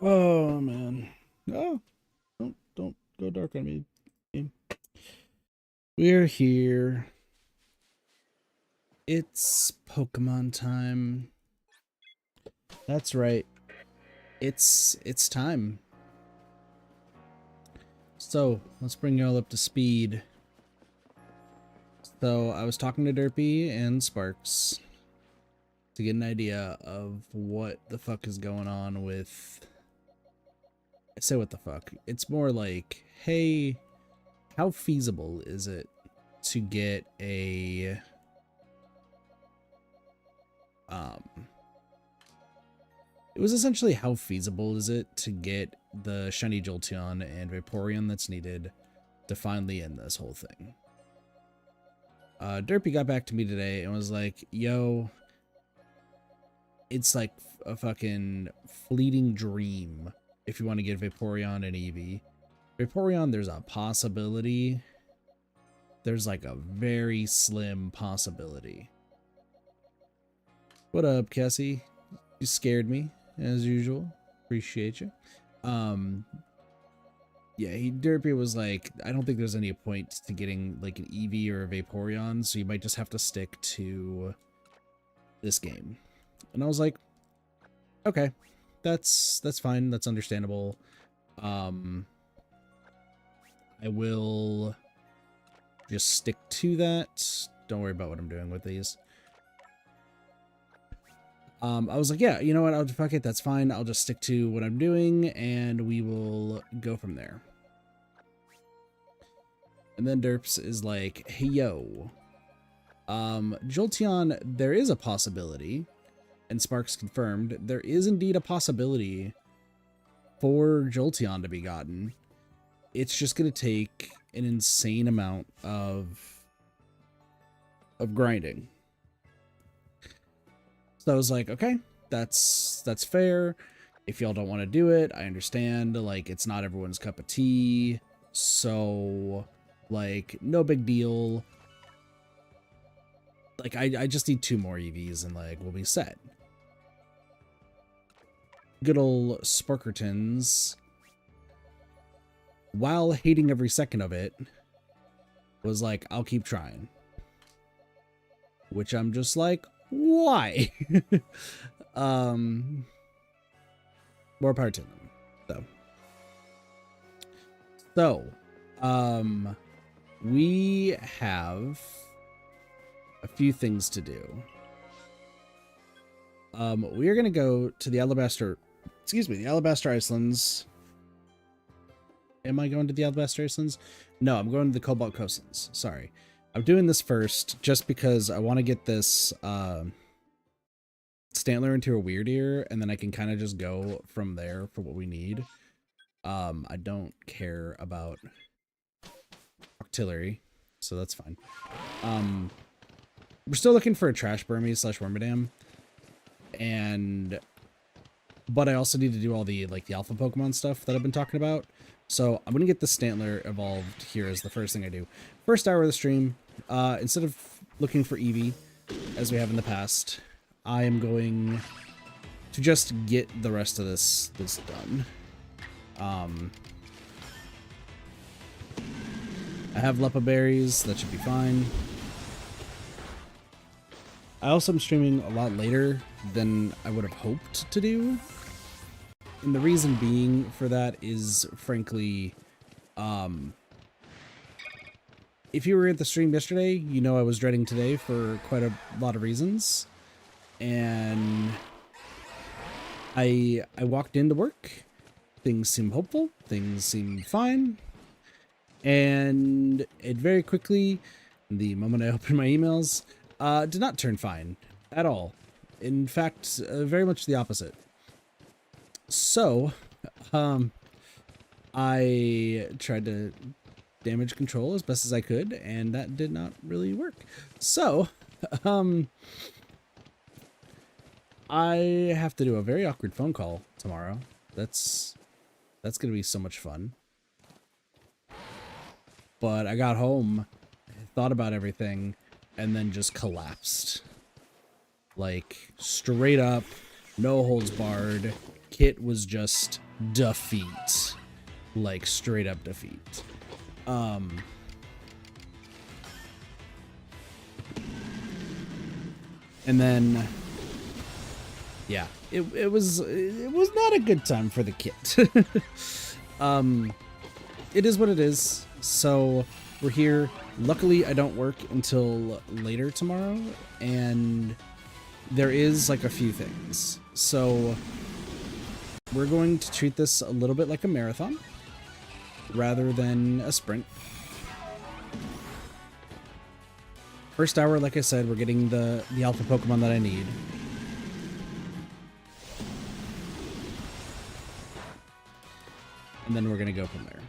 Oh man. Oh, don't go dark on me. We're here. It's Pokemon time. That's right. It's time. So let's bring y'all up to speed. So I was talking to Derpy and Sparks to get an idea of what the fuck is going on with. I say what the fuck. It's more like, hey, how feasible is it to get a it was essentially how feasible is it to get the shiny Jolteon and Vaporeon that's needed to finally end this whole thing. Derpy got back to me today and was like, yo, it's like a fucking fleeting dream if you want to get Vaporeon and Eevee. Vaporeon, there's a possibility. There's like a very slim possibility. What up, Cassie? You scared me, as usual. Appreciate you. Yeah, Derpy was like, I don't think there's any point to getting like an Eevee or a Vaporeon, so you might just have to stick to this game. And I was like, okay, that's fine, that's understandable. I will just stick to that. Don't worry about what I'm doing with these. I was like, yeah, you know what, I'll fuck it, that's fine. I'll just stick to what I'm doing and we will go from there. And then Derps is like, hey, yo, Jolteon, there is a possibility, and Sparks confirmed, there is indeed a possibility for Jolteon to be gotten. It's just going to take an insane amount of grinding. So I was like, okay, that's fair. If y'all don't want to do it, I understand. Like, it's not everyone's cup of tea. So, like, no big deal. Like, I just need 2 more EVs and, like, we'll be set. Good old Sparkertons, while hating every second of it, was like, I'll keep trying. Which I'm just like, why? More power to them. So, we have a few things to do. We are going to go to the Alabaster Icelands. Am I going to the Alabaster Icelands? No, I'm going to the Cobalt Coastlands. Sorry. I'm doing this first just because I want to get this Stantler into a Weird Ear, and then I can kind of just go from there for what we need. I don't care about Octillery, so that's fine. We're still looking for a Trash Burmese / Wormadam, but I also need to do all the like the alpha Pokemon stuff that I've been talking about. So I'm gonna get the Stantler evolved here as the first thing I do. First hour of the stream, instead of looking for Eevee as we have in the past, I am going to just get the rest of this done. I have Lepa berries, that should be fine. I also am streaming a lot later than I would have hoped to do. And the reason being for that is, frankly, if you were at the stream yesterday, you know I was dreading today for quite a lot of reasons. And I walked into work. Things seem hopeful. Things seem fine. And it very quickly, the moment I opened my emails, did not turn fine at all. In fact, very much the opposite. So, I tried to damage control as best as I could, and that did not really work. So, I have to do a very awkward phone call tomorrow. That's gonna be so much fun. But I got home, thought about everything, and then just collapsed. Like, straight up, no holds barred. Kit was just defeat. Like, straight up defeat. And then, yeah, it was not a good time for the Kit. It is what it is. So we're here. Luckily, I don't work until later tomorrow, and there is like a few things. So we're going to treat this a little bit like a marathon rather than a sprint. First hour, like I said, we're getting the alpha Pokemon that I need. And then we're going to go from there.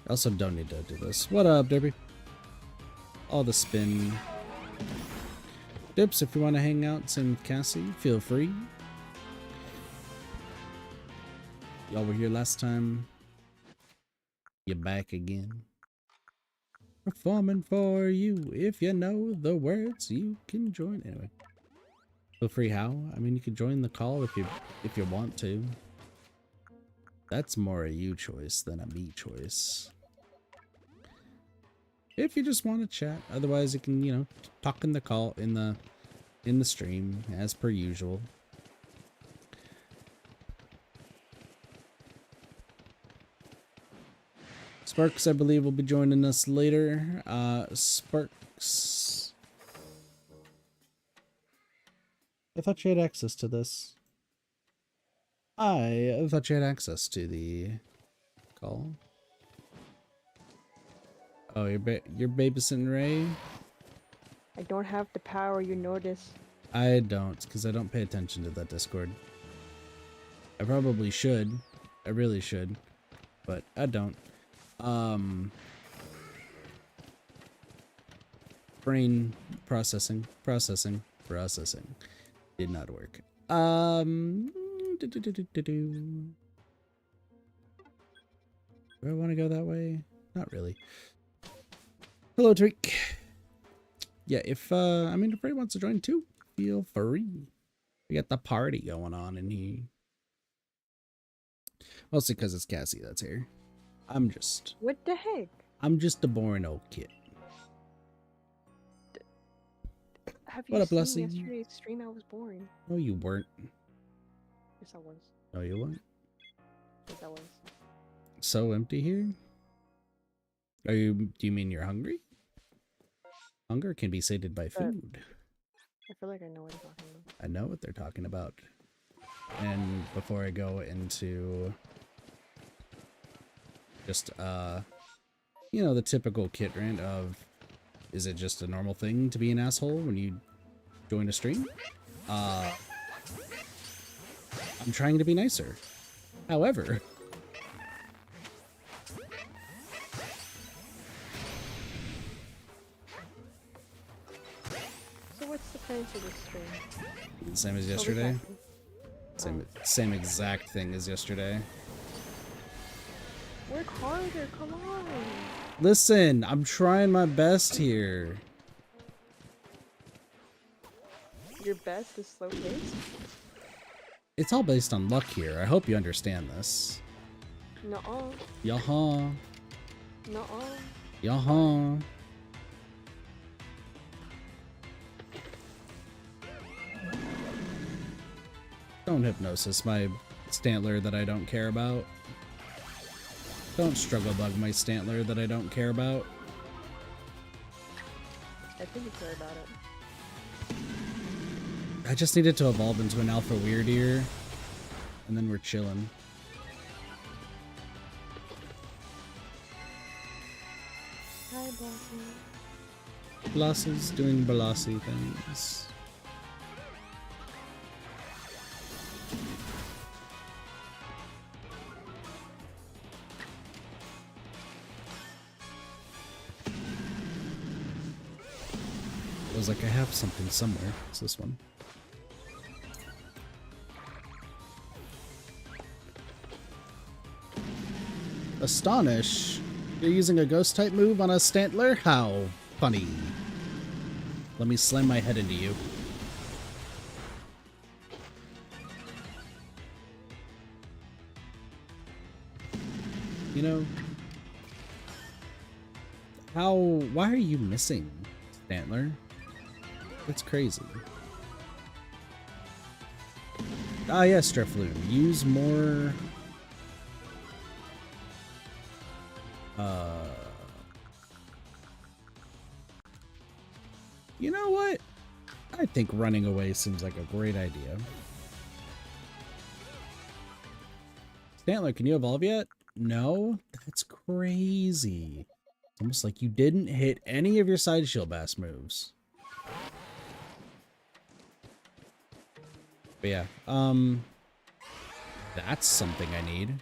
I also don't need to do this. What up, Derby? All the spin. Dips, if you want to hang out, same with Cassie, feel free. Y'all were here last time. You're back again. Performing for you. If you know the words, you can join. Anyway. Feel free how? I mean, you can join the call if you want to. That's more a you choice than a me choice. If you just want to chat, otherwise you can, you know, talk in the call in the stream as per usual. Sparks, I believe, will be joining us later. Sparks, I thought you had access to this. I thought you had access to the call. Oh, you're babysitting Ray? I don't have the power, you notice. I don't, because I don't pay attention to that Discord. I probably should. I really should. But I don't. Brain processing. Did not work. Do I want to go that way? Not really. Hello, Tweak. Yeah, if I mean, if Ray wants to join too, feel free. We got the party going on in here. Mostly because it's Cassie that's here. What the heck? I'm just a boring old kid. Have What you up, seen Lassie? yesterday's stream? I was boring. No, you weren't. Yes, I was. No, you weren't. Yes, I was. So empty here? Do you mean you're hungry? Hunger can be sated by food. I feel like I know what you're talking about. I know what they're talking about. And before I go into just you know, the typical Kit rant of, is it just a normal thing to be an asshole when you join a stream? I'm trying to be nicer. However, So what's the plan for this stream? same as yesterday. Same exact thing as yesterday. Work harder, come on. Listen, I'm trying my best here. Your best is slow paced? It's all based on luck here. I hope you understand this. Nuh-uh. Yaha. Nuh-uh. Yaha. Don't hypnosis my Stantler that I don't care about. Don't struggle bug my Stantler that I don't care about. I think you care about it. I just need it to evolve into an Alpha Weird Ear, and then we're chilling. Hi, Blossom. Blossie's doing Blossie things. I was like, I have something somewhere. It's this one. Astonish? You're using a ghost type move on a Stantler? How funny. Let me slam my head into you. You know, why are you missing, Stantler? That's crazy. Ah, yes, Drifloon. Use more... You know what? I think running away seems like a great idea. Stantler, can you evolve yet? No? That's crazy. It's almost like you didn't hit any of your side shield bass moves. But yeah, that's something I need.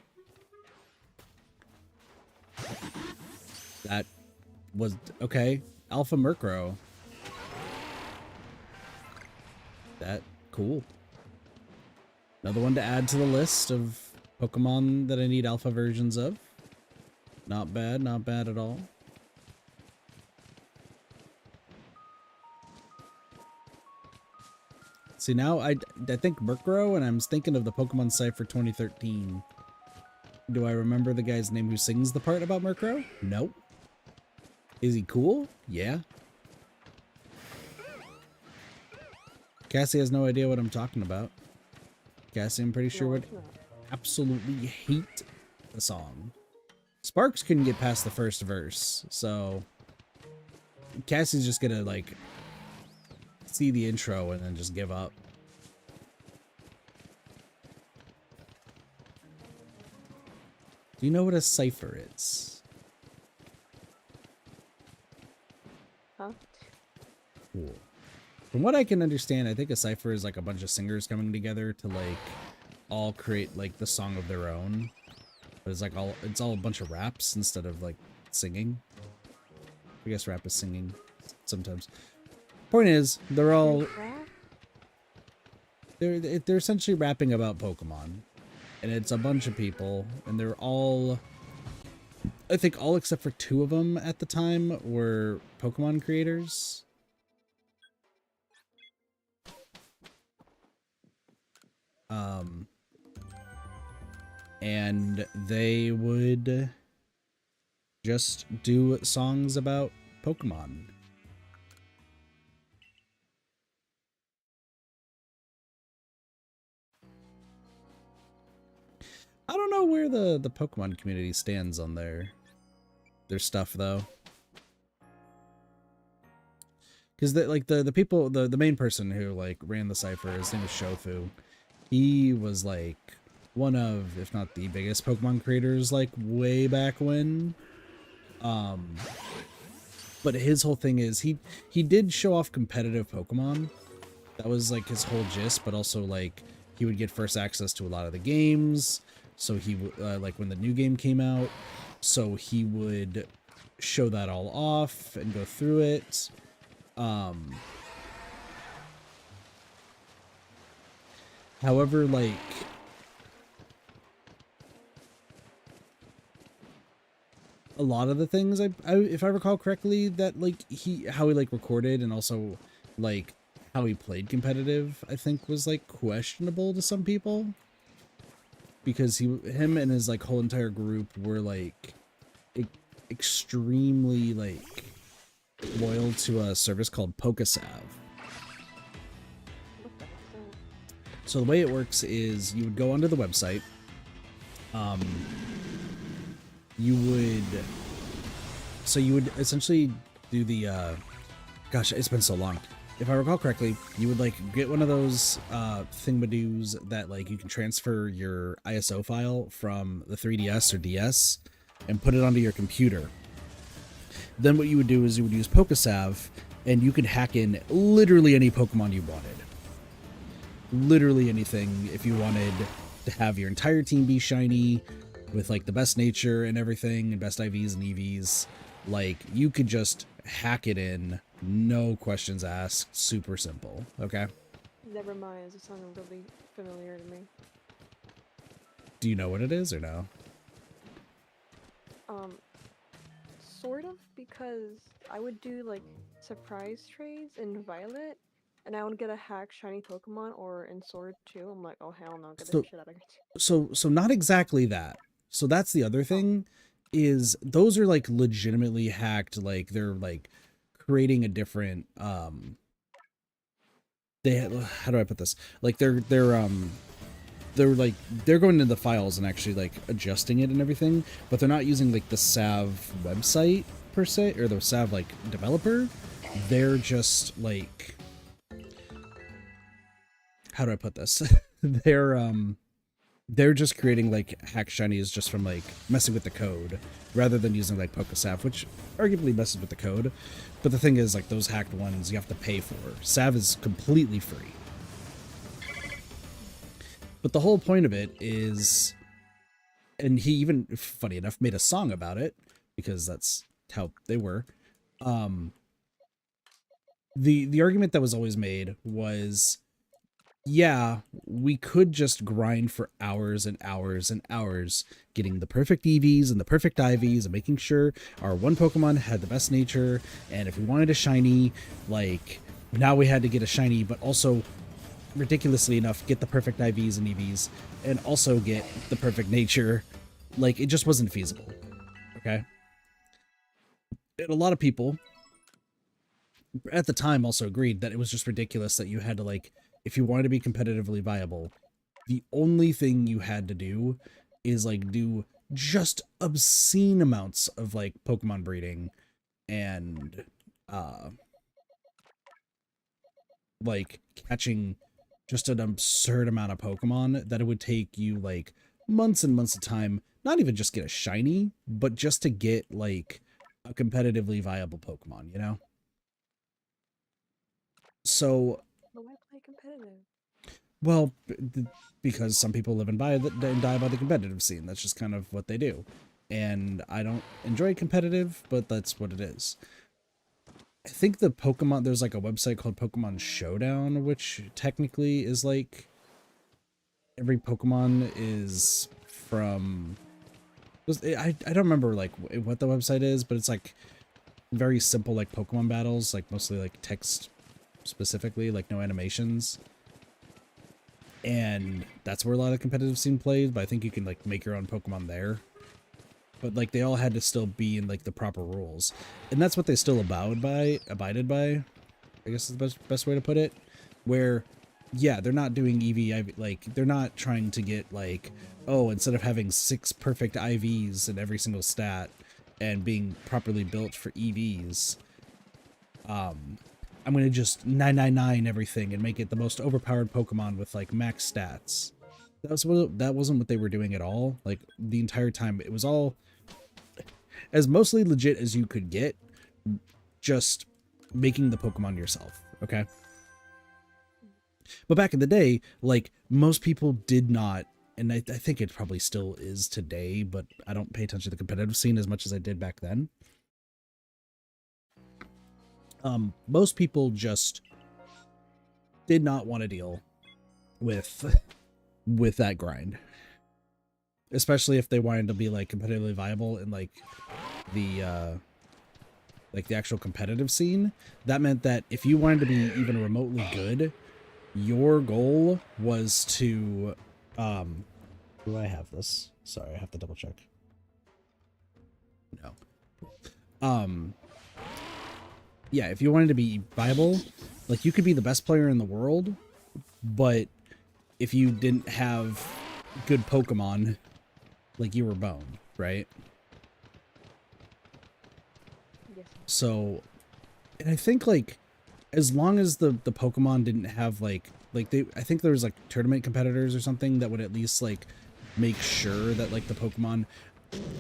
That was, okay. Alpha Murkrow. That, cool. Another one to add to the list of Pokemon that I need alpha versions of. Not bad at all. See, now I think Murkrow, and I'm thinking of the Pokemon Cypher 2013. Do I remember the guy's name who sings the part about Murkrow? Nope. Is he cool? Yeah. Cassie has no idea what I'm talking about. Cassie, I'm pretty sure, would absolutely hate the song. Sparks couldn't get past the first verse, so Cassie's just gonna, like, see the intro and then just give up. Do you know what a cipher is? Huh? Cool. From what I can understand, I think a cipher is like a bunch of singers coming together to like all create like the song of their own. But it's all a bunch of raps instead of like singing. I guess rap is singing sometimes. Point is, they're essentially rapping about Pokemon, and it's a bunch of people, and they're all, I think all except for 2 of them at the time were Pokemon creators. And they would just do songs about Pokemon. I don't know where the Pokemon community stands on their stuff though. Because the people, the main person who like ran the cipher, his name was Shofu. He was like one of, if not the biggest Pokemon creators like way back when. But his whole thing is he did show off competitive Pokemon. That was like his whole gist, but also like he would get first access to a lot of the games. So he like when the new game came out, so he would show that all off and go through it. However, like a lot of the things if I recall correctly, that like how he like recorded and also like how he played competitive, I think was like questionable to some people, because him and his like whole entire group were like extremely like loyal to a service called Pokesav. So the way it works is you would go onto the website. You would essentially do the gosh, it's been so long. If I recall correctly, you would like get one of those thingamadoos that like you can transfer your ISO file from the 3DS or DS and put it onto your computer. Then what you would do is you would use Pokesav, and you could hack in literally any Pokemon you wanted. Literally anything. If you wanted to have your entire team be shiny with like the best nature and everything and best IVs and EVs, like you could just hack it in, no questions asked, super simple. Okay, Never mind, it sounded really familiar to me. do you know what it is or no? because I would do like surprise trades in Violet, and I would get a hack shiny Pokemon, or in Sword too. I'm like, oh hell no, get the So shit out of here. so not exactly that. So that's the other Oh, thing, is those are like legitimately hacked, like they're like creating a different they, how do I put this? Like they're like they're going into the files and actually like adjusting it and everything, but they're not using like the Salve website per se, or the Salve like developer. They're just like, how do I put this? They're just creating like hack shinies just from like messing with the code rather than using like PokeSav, which arguably messes with the code. But the thing is, like, those hacked ones you have to pay for. Sav is completely free. But the whole point of it is, and he even, funny enough, made a song about it because that's how they were. The argument that was always made was, yeah, we could just grind for hours and hours and hours getting the perfect Eevees and the perfect Ivies and making sure our one Pokemon had the best nature. And if we wanted a shiny, like, now we had to get a shiny, but also, ridiculously enough, get the perfect IVs and EVs and also get the perfect nature. Like, it just wasn't feasible. Okay? And a lot of people at the time also agreed that it was just ridiculous that you had to, like, if you wanted to be competitively viable, the only thing you had to do is like do just obscene amounts of like Pokemon breeding and like catching just an absurd amount of Pokemon that it would take you like months and months of time, not even just get a shiny, but just to get like a competitively viable Pokemon, you know? So, but why play competitive? well, because some people live and die by the competitive scene. That's just kind of what they do. And I don't enjoy competitive, but that's what it is. I think the Pokemon, there's like a website called Pokemon Showdown, which technically is like every Pokemon is from, I don't remember like what the website is, but it's like very simple like Pokemon battles, like mostly like text specifically, like no animations. And that's where a lot of competitive scene plays, but I think you can like make your own Pokemon there. But like they all had to still be in like the proper rules. And that's what they still abided by, I guess is the best way to put it. Where, yeah, they're not doing EV, like they're not trying to get like, oh, instead of having 6 perfect IVs in every single stat and being properly built for EVs, I'm gonna just 999 everything and make it the most overpowered Pokemon with like max stats. That wasn't what they were doing at all. Like the entire time, it was all as mostly legit as you could get, just making the Pokemon yourself. Okay. But back in the day, like most people did not, and I think it probably still is today, but I don't pay attention to the competitive scene as much as I did back then. Most people just did not want to deal with that grind, especially if they wanted to be like competitively viable in like the actual competitive scene. That meant that if you wanted to be even remotely good, your goal was to do I have this? Sorry, I have to double check. No. Yeah, if you wanted to be viable, like you could be the best player in the world, but if you didn't have good Pokemon, like you were boned, right? Yes. So, and I think like as long as the Pokemon didn't have like they, I think there was like tournament competitors or something that would at least like make sure that like the Pokemon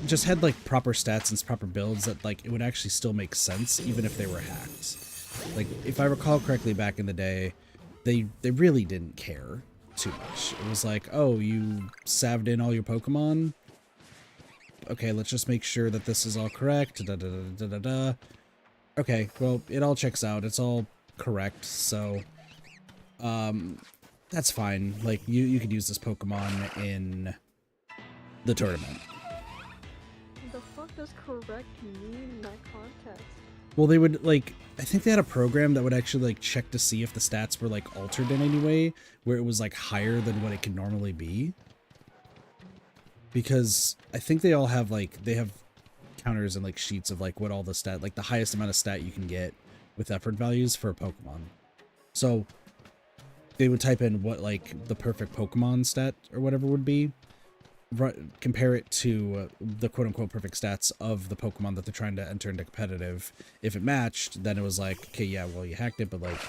just had like proper stats and proper builds, that like it would actually still make sense even if they were hacked. Like if I recall correctly, back in the day, they really didn't care too much. It was like, oh, you saved in all your Pokemon. Okay, let's just make sure that this is all correct. Da, da, da, da, da, da. Okay, well, it all checks out. It's all correct. So, that's fine. Like you could use this Pokemon in the tournament. The fuck? just correct me in that context? Well, they would, like, I think they had a program that would actually, like, check to see if the stats were, like, altered in any way, where it was, like, higher than what it could normally be. Because I think they all have, like, they have counters and, like, sheets of, like, what all the stat, like, the highest amount of stat you can get with effort values for a Pokemon. So they would type in what, like, the perfect Pokemon stat or whatever would be, compare it to the quote-unquote perfect stats of the Pokemon that they're trying to enter into competitive. If it matched, then it was like, okay, yeah, well, you hacked it, but, like,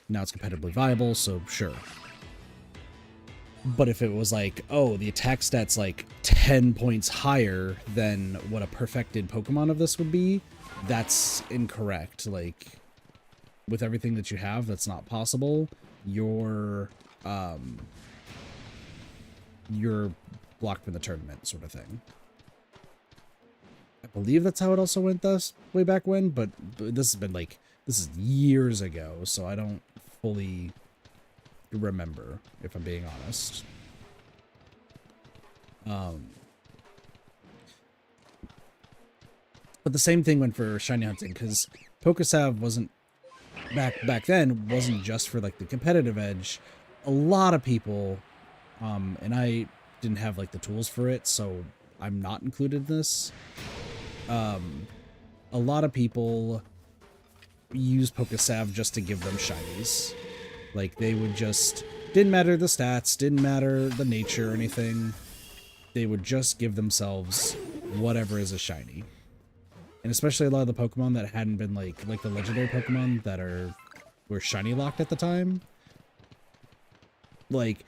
now it's competitively viable, so sure. But if it was like, oh, the attack stat's like 10 points higher than what a perfected Pokemon of this would be, that's incorrect. Like, with everything that you have, that's not possible. You're blocked from the tournament, sort of thing. I believe that's how it also went thus way back when, but this has been like, this is years ago, so I don't fully remember, if I'm being honest. But the same thing went for shiny hunting, because Pokesav wasn't back then wasn't just for like the competitive edge. A lot of people, and I didn't have like the tools for it, so I'm not included in this. A lot of people use Pokesav just to give them shinies. Like, they would just, didn't matter the stats, didn't matter the nature or anything. They would just give themselves whatever is a shiny. And especially a lot of the Pokemon that hadn't been like the legendary Pokemon that were shiny locked at the time. Like,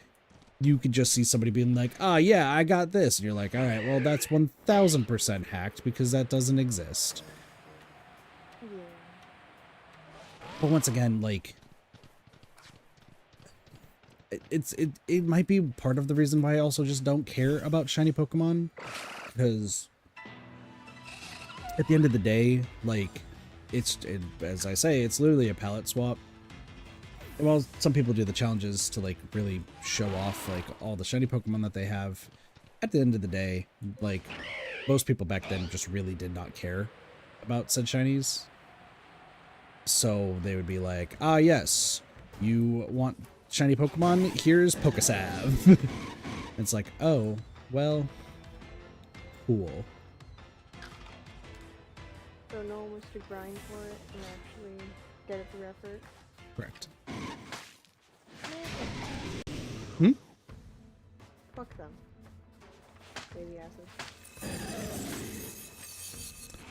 you could just see somebody being like, ah, yeah, I got this. And you're like, all right, well, that's 1000% hacked because that doesn't exist. Yeah. But once again, like, it might be part of the reason why I also just don't care about shiny Pokemon, because at the end of the day, like, as I say, it's literally a palette swap. And while some people do the challenges to, like, really show off, like, all the shiny Pokemon that they have, at the end of the day, like, most people back then just really did not care about said shinies. So they would be like, ah, yes, you want shiny Pokemon? Here's Pokesav. It's like, oh, well, cool. So no one wants to grind for it and actually get it through effort. Correct. Fuck them. Baby acid.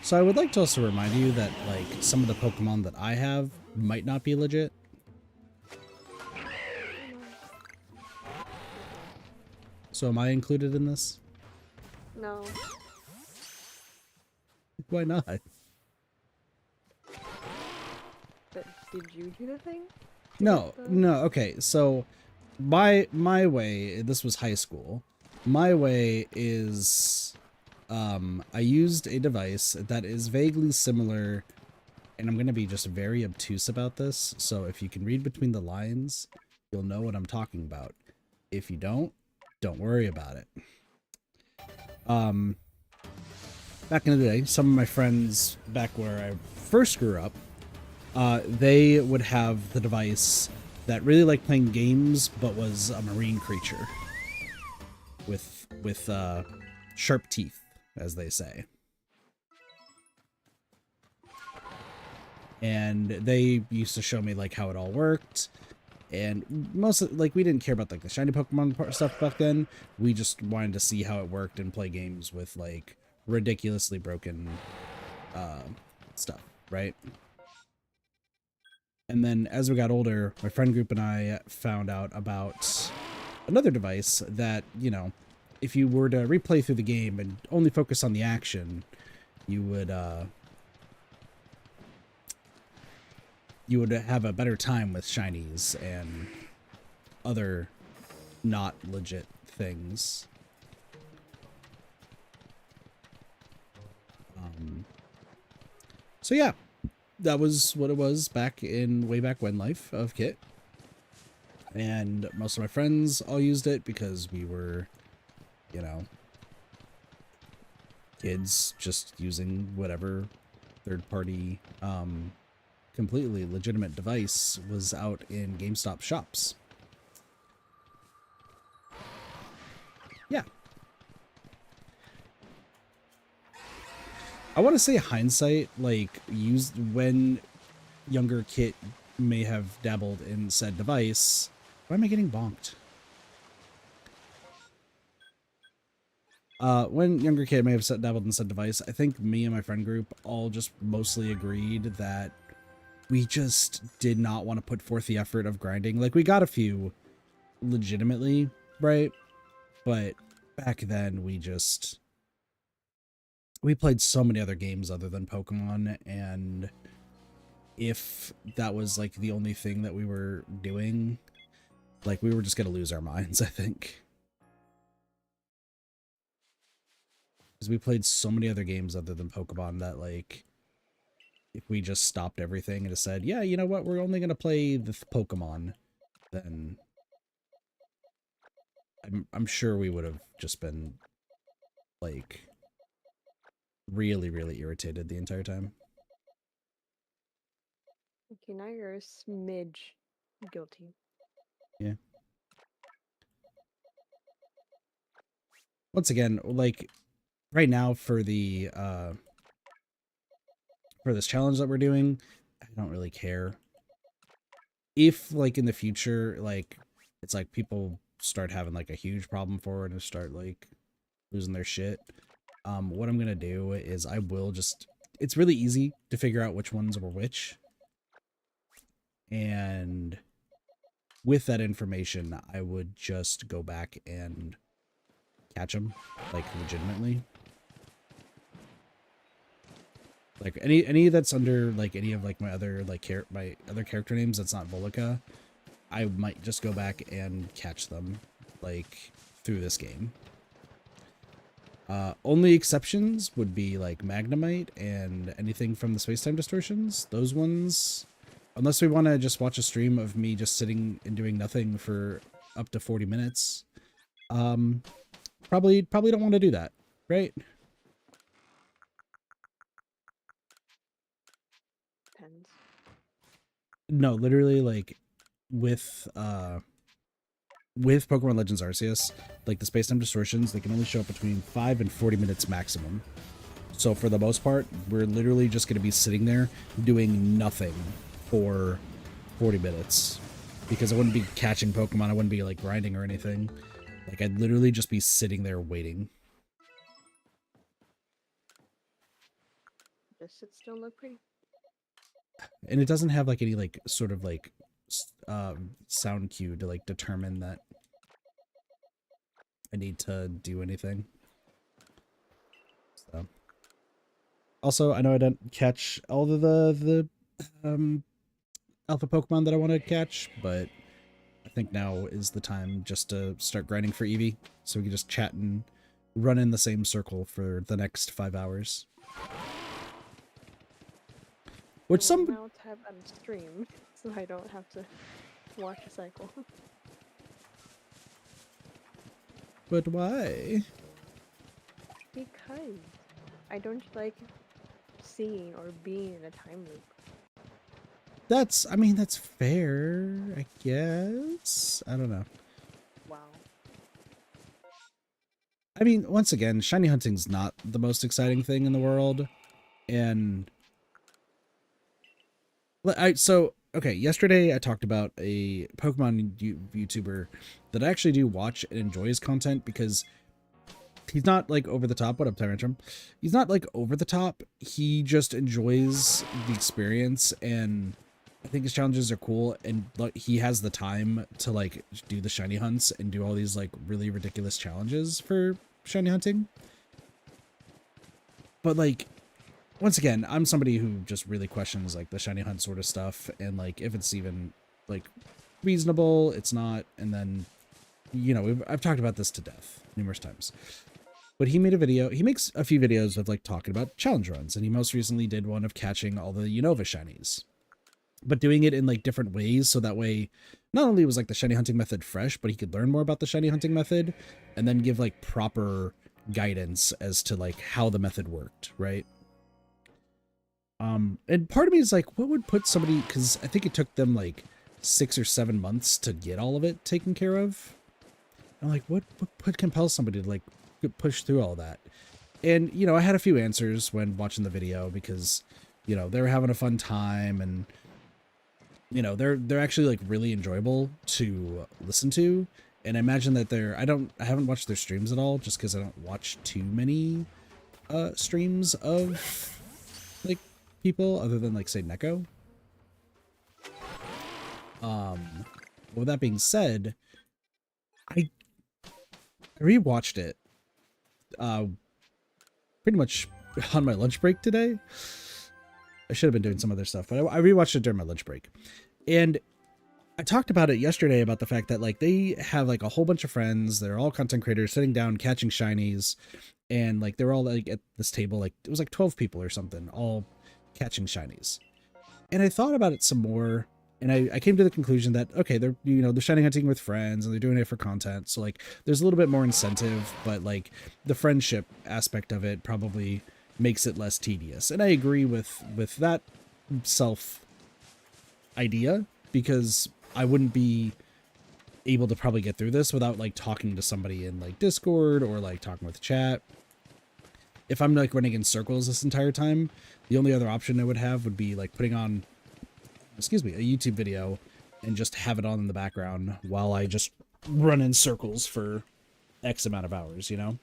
So I would like to also remind you that, like, some of the Pokemon that I have might not be legit. So am I included in this? No. Why not? But did you do the thing? No, okay, so my way, this was high school. My way is, I used a device that is vaguely similar, and I'm going to be just very obtuse about this, so if you can read between the lines, you'll know what I'm talking about. If you don't worry about it. Back in the day, some of my friends back where I first grew up, they would have the device that really liked playing games, but was a marine creature with sharp teeth, as they say. And they used to show me, like, how it all worked. And most of, like, we didn't care about, like, the shiny Pokemon stuff back then. We just wanted to see how it worked and play games with, like, ridiculously broken stuff, right? And then as we got older, my friend group and I found out about another device that, you know, if you were to replay through the game and only focus on the action, you would have a better time with shinies and other not legit things. So yeah, that was what it was way back when life of Kit. And most of my friends all used it because we were, you know, kids just using whatever third party completely legitimate device was out in GameStop shops. Yeah. I want to say hindsight, like, used when younger kid may have dabbled in said device. Why am I getting bonked? When younger kid may have dabbled in said device, I think me and my friend group all just mostly agreed that we just did not want to put forth the effort of grinding. Like, we got a few legitimately, right? But back then we played so many other games other than Pokemon, and if that was like the only thing that we were doing, like, we were just gonna lose our minds, I think. Because we played so many other games other than Pokemon that, like, if we just stopped everything and just said, yeah, you know what, we're only gonna play the Pokemon, then I'm sure we would have just been, like, really, really irritated the entire time. Okay, now you're a smidge guilty. Yeah. Once again, like, right now for the for this challenge that we're doing, I don't really care. If, like, in the future, like, it's like people start having like a huge problem for it and start like losing their shit, what I'm gonna do is I will just, it's really easy to figure out which ones were which, and with that information I would just go back and catch them, like, legitimately. Like, any that's under like any of like my other like my other character names that's not Volca, I might just go back and catch them, like, through this game. Only exceptions would be like Magnemite and anything from the Space-Time Distortions. Those ones, unless we want to just watch a stream of me just sitting and doing nothing for up to 40 minutes, probably don't want to do that, right? Depends. No, literally, like, with Pokemon Legends Arceus, like, the Space-Time Distortions, they can only show up between 5 and 40 minutes maximum. So for the most part, we're literally just going to be sitting there doing nothing for 40 minutes. Because I wouldn't be catching Pokemon, I wouldn't be, like, grinding or anything. Like, I'd literally just be sitting there waiting. Just sit still, look pretty. And it doesn't have, like, any, like, sort of, like, sound cue to, like, determine that I need to do anything. So. Also, I know I didn't catch all of the alpha Pokemon that I want to catch, but I think now is the time just to start grinding for Eevee, so we can just chat and run in the same circle for the next 5 hours. Which some... now to have on stream, so I don't have to watch a cycle. But why? Because I don't like seeing or being in a time loop. That's, I mean, that's fair, I guess. I don't know. Wow. I mean, once again, shiny hunting's not the most exciting thing in the world. And okay, yesterday I talked about a Pokemon YouTuber that I actually do watch and enjoy his content because he's not, like, over the top. What up, Tyrantrum? He's not, like, over the top. He just enjoys the experience, and I think his challenges are cool, and, like, he has the time to, like, do the shiny hunts and do all these, like, really ridiculous challenges for shiny hunting. But, like, once again, I'm somebody who just really questions, like, the shiny hunt sort of stuff, and, like, if it's even, like, reasonable, it's not, and then, you know, I've talked about this to death numerous times. But he made a video, he makes a few videos of, like, talking about challenge runs, and he most recently did one of catching all the Unova shinies, but doing it in, like, different ways, so that way, not only was, like, the shiny hunting method fresh, but he could learn more about the shiny hunting method, and then give, like, proper guidance as to like how the method worked, right? And part of me is like, what would put somebody, because I think it took them like 6 or 7 months to get all of it taken care of. I'm like, what compels somebody to like push through all that? And you know, I had a few answers when watching the video because, you know, they were having a fun time, and you know, they're actually like really enjoyable to listen to. And I imagine that I haven't watched their streams at all just because I don't watch too many streams of like people other than like say Neko. With that being said, I rewatched it pretty much on my lunch break today. I should have been doing some other stuff, but I rewatched it during my lunch break. And I talked about it yesterday about the fact that like they have like a whole bunch of friends. They're all content creators sitting down catching shinies, and like they're all like at this table, like it was like 12 people or something, all catching shinies. And I thought about it some more, and I came to the conclusion that okay, they're, you know, they're shiny hunting with friends and they're doing it for content, so like there's a little bit more incentive, but like the friendship aspect of it probably makes it less tedious. And I agree with that self idea, because I wouldn't be able to probably get through this without like talking to somebody in like Discord or like talking with chat. If I'm like running in circles this entire time, the only other option I would have would be like putting on, excuse me, a YouTube video and just have it on in the background while I just run in circles for X amount of hours, you know?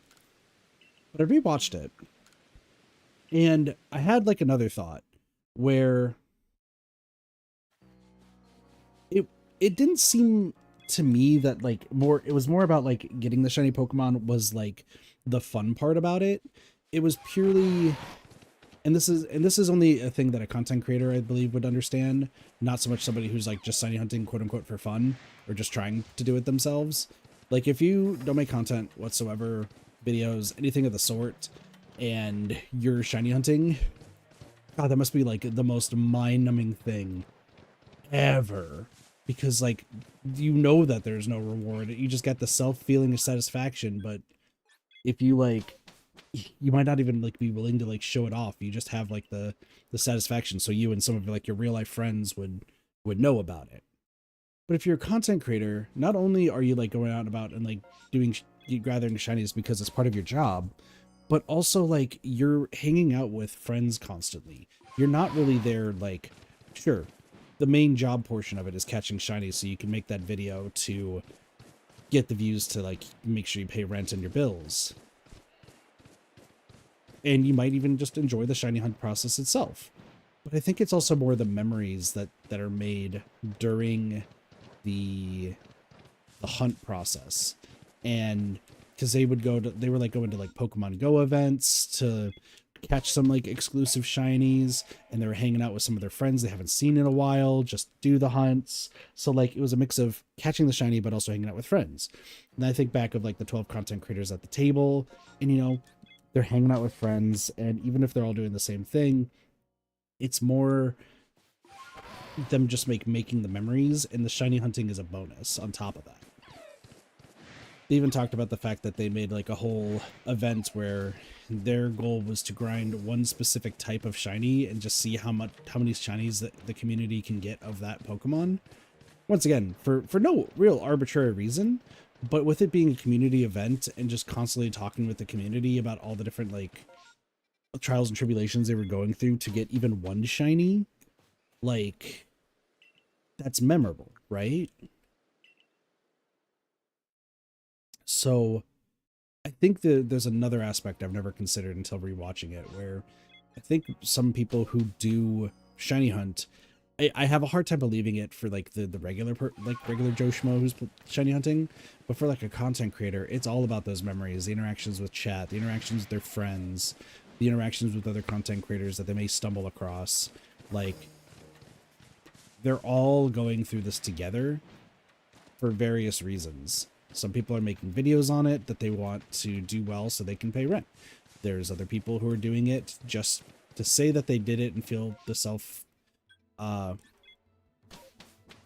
But I rewatched it and I had like another thought where it didn't seem to me that like it was more about like getting the shiny Pokemon was like the fun part about it. It was purely, and this is only a thing that a content creator I believe would understand, not so much somebody who's like just shiny hunting quote unquote for fun or just trying to do it themselves. Like if you don't make content whatsoever, videos, anything of the sort, and you're shiny hunting, God, that must be like the most mind-numbing thing ever, because like you know that there's no reward, you just get the self feeling of satisfaction. But if you like, you might not even like be willing to like show it off, you just have like the satisfaction, so you and some of like your real life friends would know about it. But if you're a content creator, not only are you like going out about and like doing gathering shinies because it's part of your job, but also like you're hanging out with friends constantly. You're not really there like, sure, the main job portion of it is catching shinies so you can make that video to get the views to like make sure you pay rent and your bills. And you might even just enjoy the shiny hunt process itself. But I think it's also more the memories that are made during the hunt process. And because they were like going to like Pokemon Go events to catch some like exclusive shinies, and they were hanging out with some of their friends they haven't seen in a while, just do the hunts. So like it was a mix of catching the shiny but also hanging out with friends. And I think back of like the 12 content creators at the table, and you know, they're hanging out with friends, and even if they're all doing the same thing, it's more them just making the memories, and the shiny hunting is a bonus on top of that. They even talked about the fact that they made like a whole event where their goal was to grind one specific type of shiny and just see how many shinies that the community can get of that Pokemon. Once again, for no real arbitrary reason, but with it being a community event and just constantly talking with the community about all the different like trials and tribulations they were going through to get even one shiny, like that's memorable, right? So I think that there's another aspect I've never considered until rewatching it, where I think some people who do shiny hunt, I have a hard time believing it for like the regular regular Joe Schmo who's shiny hunting, but for like a content creator, it's all about those memories, the interactions with chat, the interactions with their friends, the interactions with other content creators that they may stumble across. Like they're all going through this together for various reasons. Some people are making videos on it that they want to do well so they can pay rent. There's other people who are doing it just to say that they did it and feel the I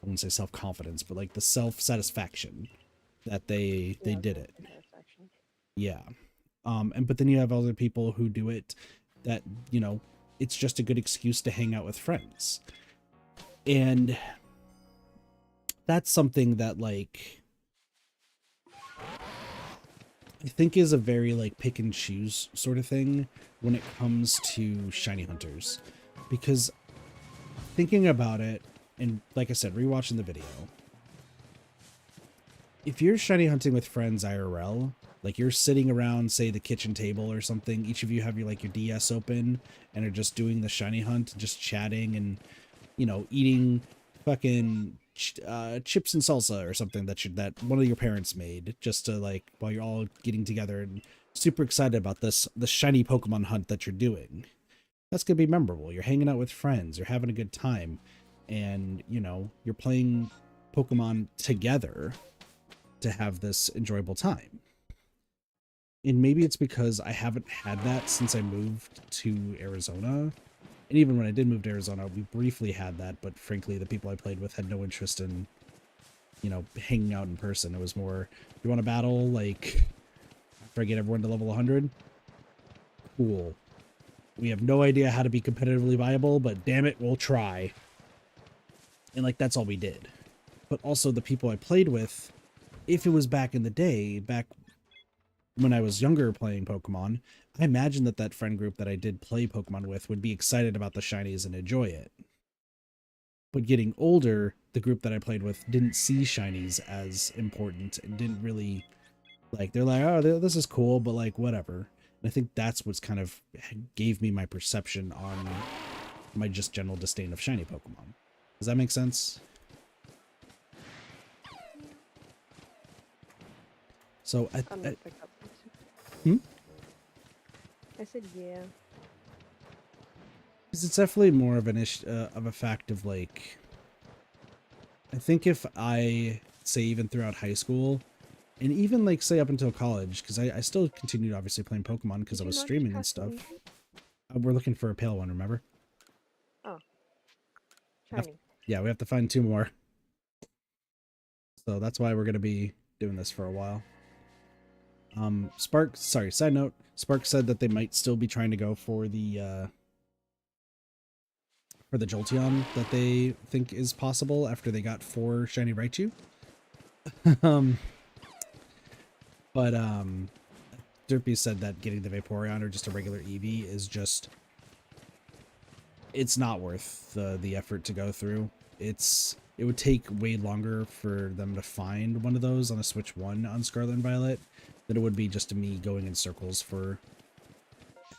wouldn't say self-confidence, but like the self-satisfaction that they did it. Satisfaction. Yeah. But then you have other people who do it that, you know, it's just a good excuse to hang out with friends. And that's something that, like, I think is a very, like, pick and choose sort of thing when it comes to shiny hunters. Because thinking about it, and like I said, rewatching the video, if you're shiny hunting with friends IRL, like you're sitting around, say, the kitchen table or something, each of you have your, like, your DS open and are just doing the shiny hunt, just chatting and, you know, eating fucking chips and salsa or something that one of your parents made, just to, like, while you're all getting together and super excited about the shiny Pokemon hunt that you're doing. That's gonna be memorable. You're hanging out with friends, you're having a good time, and, you know, you're playing Pokemon together to have this enjoyable time. And maybe it's because I haven't had that since I moved to Arizona. And even when I did move to Arizona, we briefly had that, but frankly, the people I played with had no interest in, you know, hanging out in person. It was more, you want to battle, like, after I get everyone to level 100? Cool. We have no idea how to be competitively viable, but damn it, we'll try. And, like, that's all we did. But also the people I played with, if it was back in the day, back when I was younger playing Pokemon, I imagine that friend group that I did play Pokemon with would be excited about the shinies and enjoy it. But getting older, the group that I played with didn't see shinies as important and didn't really, like, they're like, oh, this is cool, but, like, whatever. And I think that's what's kind of gave me my perception on my just general disdain of shiny Pokemon. Does that make sense? So I'm gonna pick up. I said yeah. Because it's definitely more of an issue, of a fact of, like, I think if I, say, even throughout high school, and even, like, say up until college, because I still continued obviously playing Pokemon because I was streaming and stuff. We're looking for a pale one, remember? Oh, shiny. Yeah, we have to find 2 more. So that's why we're going to be doing this for a while. Spark, sorry, side note, Spark said that they might still be trying to go for the Jolteon that they think is possible after they got 4 shiny Raichu. But Derpy said that getting the Vaporeon or just a regular Eevee is just, it's not worth the effort to go through. It would take way longer for them to find one of those on a Switch 1 on Scarlet and Violet than it would be just me going in circles for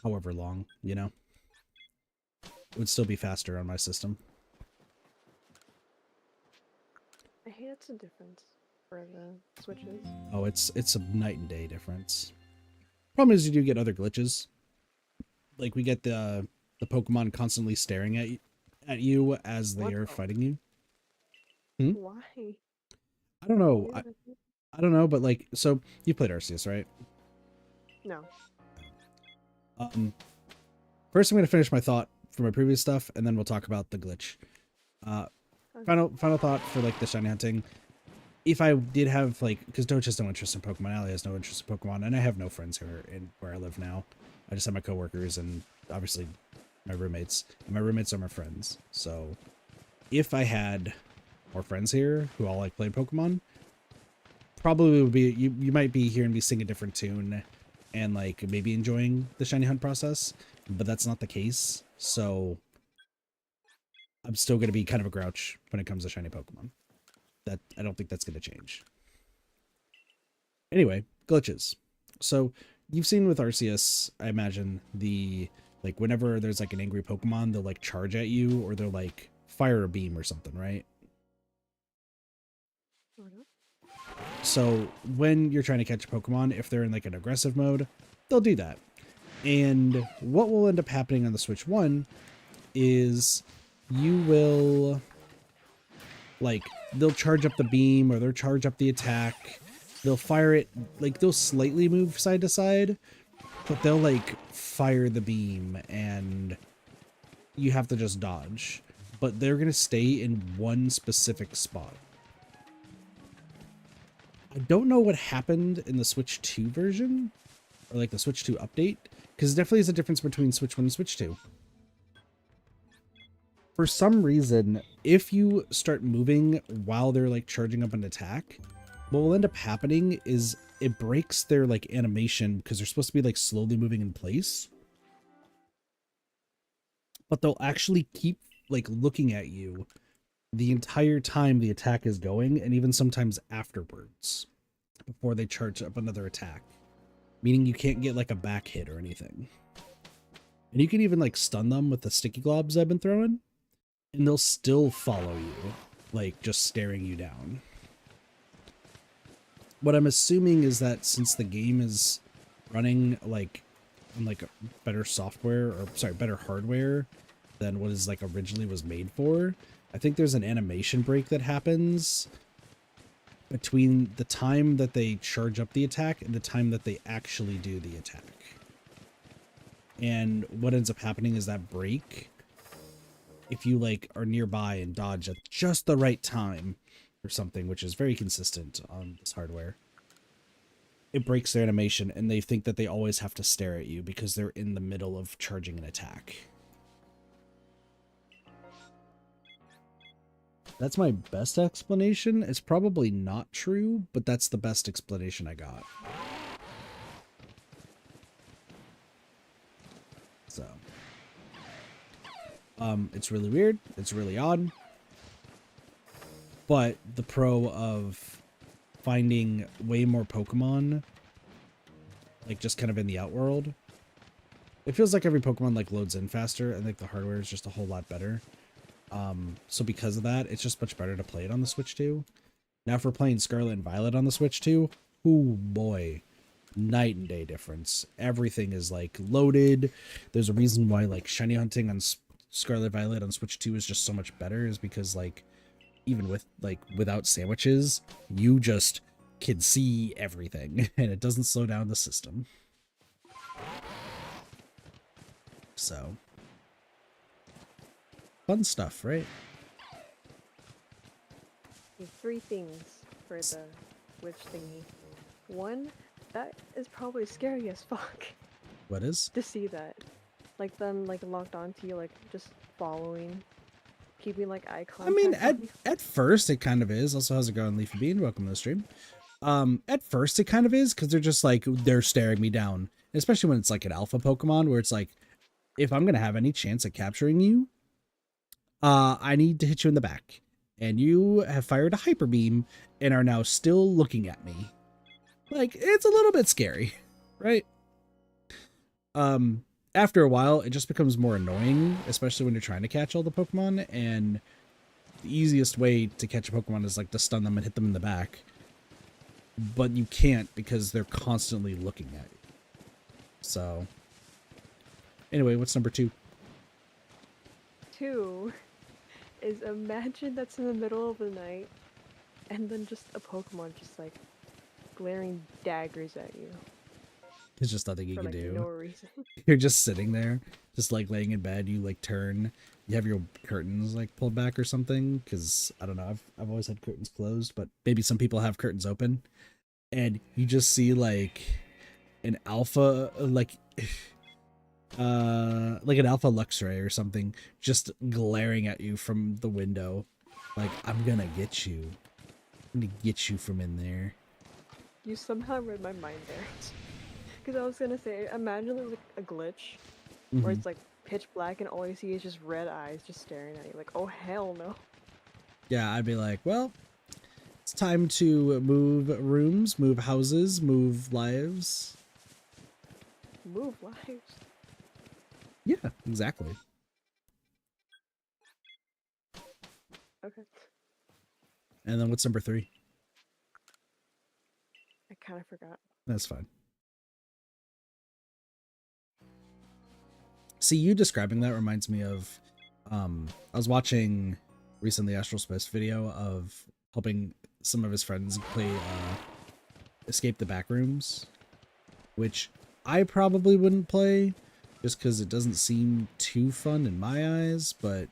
however long, you know? It would still be faster on my system. I hate it's a difference for the Switches. Oh, it's a night and day difference. Problem is you do get other glitches. Like, we get the Pokemon constantly staring at you as they are fighting you. Why? I don't know. I don't know, but, like, so you played Arceus, right? No. First I'm going to finish my thought for my previous stuff, and then we'll talk about the glitch. Final thought for, like, the shiny hunting. If I did have, like, because Doge has no interest in Pokemon, Allie has no interest in Pokemon, and I have no friends here in where I live now. I just have my coworkers and obviously my roommates. And my roommates are my friends. So if I had more friends here who all, like, played Pokemon, probably would be, you might be hearing me sing a different tune and, like, maybe enjoying the shiny hunt process, but that's not the case. So I'm still going to be kind of a grouch when it comes to shiny Pokemon. That I don't think that's going to change. Anyway, glitches. So you've seen with Arceus, I imagine, like, whenever there's, like, an angry Pokemon, they'll, like, charge at you, or they'll, like, fire a beam or something, right? So when you're trying to catch a Pokemon, if they're in, like, an aggressive mode, they'll do that. And what will end up happening on the Switch 1 is you will, like, they'll charge up the beam or they'll charge up the attack. They'll fire it, like, they'll slightly move side to side, but they'll, like, fire the beam and you have to just dodge. But they're going to stay in one specific spot. I don't know what happened in the Switch 2 version, or like the Switch 2 update, because definitely is a difference between Switch 1 and Switch 2. For some reason, if you start moving while they're like charging up an attack, what will end up happening is it breaks their like animation because they're supposed to be like slowly moving in place. But they'll actually keep like looking at you the entire time the attack is going, and even sometimes afterwards, before they charge up another attack. Meaning you can't get like a back hit or anything. And you can even like stun them with the sticky globs I've been throwing, and they'll still follow you, like just staring you down. What I'm assuming is that since the game is running like on like better software, or sorry, better hardware than what is like originally was made for, I think there's an animation break that happens between the time that they charge up the attack and the time that they actually do the attack. And what ends up happening is that break, if you like are nearby and dodge at just the right time or something, which is very consistent on this hardware, it breaks their animation and they think that they always have to stare at you because they're in the middle of charging an attack. That's my best explanation. It's probably not true, but that's the best explanation I got. So, it's really weird. It's really odd. But the pro of finding way more Pokemon, like just kind of in the outworld, it feels like every Pokemon like loads in faster. I think the hardware is just a whole lot better. So because of that, it's just much better to play it on the Switch 2. Now if we're playing Scarlet and Violet on the Switch 2, oh boy, night and day difference. Everything is like loaded. There's a reason why like shiny hunting on Scarlet Violet on Switch 2 is just so much better, is because like even with like without sandwiches, you just can see everything and it doesn't slow down the system. So fun stuff, right? Three things for the witch thingy. One, that is probably scary as fuck. What is? To see that. Like them like locked onto you, like just following. Keeping like eye contact. I mean, at first it kind of is. Also, how's it going, Leafy Bean? Welcome to the stream. At first it kind of is, because they're just like, they're staring me down. Especially when it's like an alpha Pokemon, where it's like, if I'm gonna have any chance at capturing you, I need to hit you in the back. And you have fired a Hyper Beam and are now still looking at me. Like, it's a little bit scary, right? After a while, it just becomes more annoying, especially when you're trying to catch all the Pokemon, and the easiest way to catch a Pokemon is like to stun them and hit them in the back. But you can't because they're constantly looking at you. So, anyway, what's number 2? 2 is, imagine that's in the middle of the night and then just a Pokemon just like glaring daggers at you. There's just nothing you for can like do. No reason. You're just sitting there, just like laying in bed. You like turn, you have your curtains like pulled back or something, because I don't know, I've always had curtains closed, but maybe some people have curtains open, and you just see like an alpha, like an alpha Luxray or something, just glaring at you from the window, like, I'm gonna get you. I'm gonna get you from in there. You somehow read my mind there. Because I was gonna say, imagine there's like a glitch where it's like pitch black and all you see is just red eyes just staring at you. Like, oh hell no. Yeah, I'd be like, well, it's time to move rooms, move houses, move lives. Move lives. Yeah, exactly. Okay. And then what's number 3? I kind of forgot. That's fine. See, you describing that reminds me of, I was watching recently Astral Space video of helping some of his friends play Escape the Backrooms, which I probably wouldn't play just because it doesn't seem too fun in my eyes, but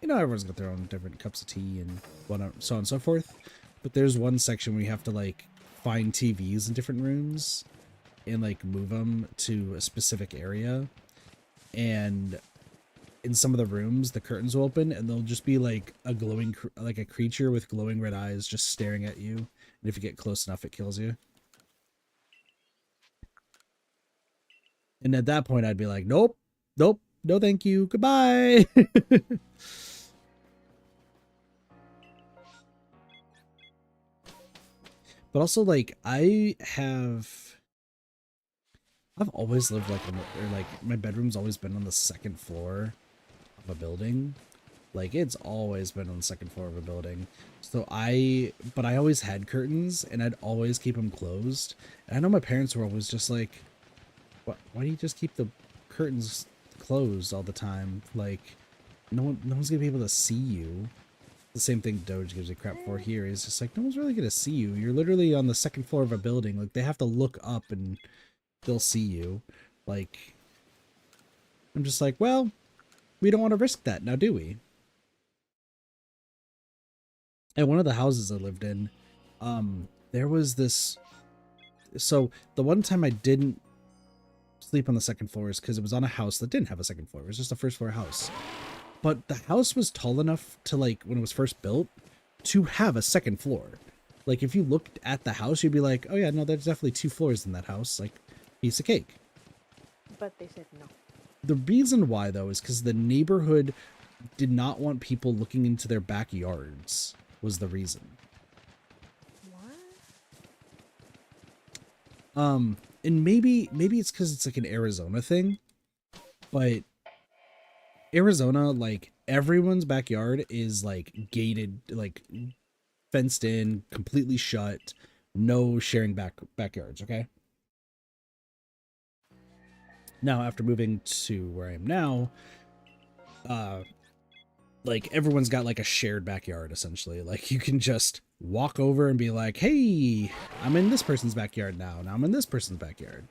you know, everyone's got their own different cups of tea and whatnot, so on and so forth. But there's one section where you have to like find TVs in different rooms, and like move them to a specific area, and in some of the rooms the curtains will open and there'll just be like a glowing like a creature with glowing red eyes just staring at you, and if you get close enough it kills you. And at that point I'd be like, nope, nope, no thank you, goodbye. But also, like, I've always lived like or like my bedroom's always been on the second floor of a building. Like, it's always been on the second floor of a building. So but I always had curtains and I'd always keep them closed. And I know my parents were always just like, why do you just keep the curtains closed all the time? Like, no one's gonna be able to see you. The same thing Doge gives you crap for here. Is just like, no one's really gonna see you. You're literally on the second floor of a building. Like, they have to look up and they'll see you. Like, I'm just like, well, we don't want to risk that now, do we? And one of the houses I lived in, there was this. So the one time I didn't sleep on the second floor is because it was on a house that didn't have a second floor. It was just a first floor house. But the house was tall enough to, like, when it was first built, to have a second floor. Like, if you looked at the house, you'd be like, oh yeah, no, there's definitely 2 floors in that house. Like, piece of cake. But they said no. The reason why, though, is because the neighborhood did not want people looking into their backyards, was the reason. What? And maybe it's because it's like an Arizona thing, but Arizona, like, everyone's backyard is like gated, like fenced in, completely shut, no sharing backyards, okay? Now, after moving to where I am now, like, everyone's got like a shared backyard, essentially. Like, you can just walk over and be like, hey, I'm in this person's backyard now. Now I'm in this person's backyard.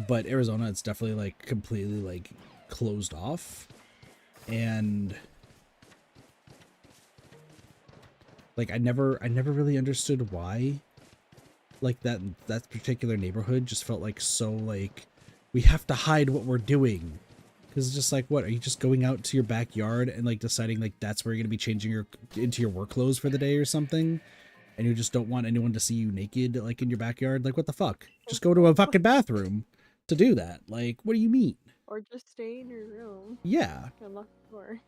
But Arizona, it's definitely like completely like closed off. And like, I never really understood why, like, that particular neighborhood just felt like so, like, we have to hide what we're doing. Because it's just like, what, are you just going out to your backyard and like deciding like that's where you're gonna be changing into your work clothes for the day or something, and you just don't want anyone to see you naked like in your backyard? Like, what the fuck? Just go to a fucking bathroom to do that. Like, what do you mean? Or just stay in your room Yeah. and lock the door.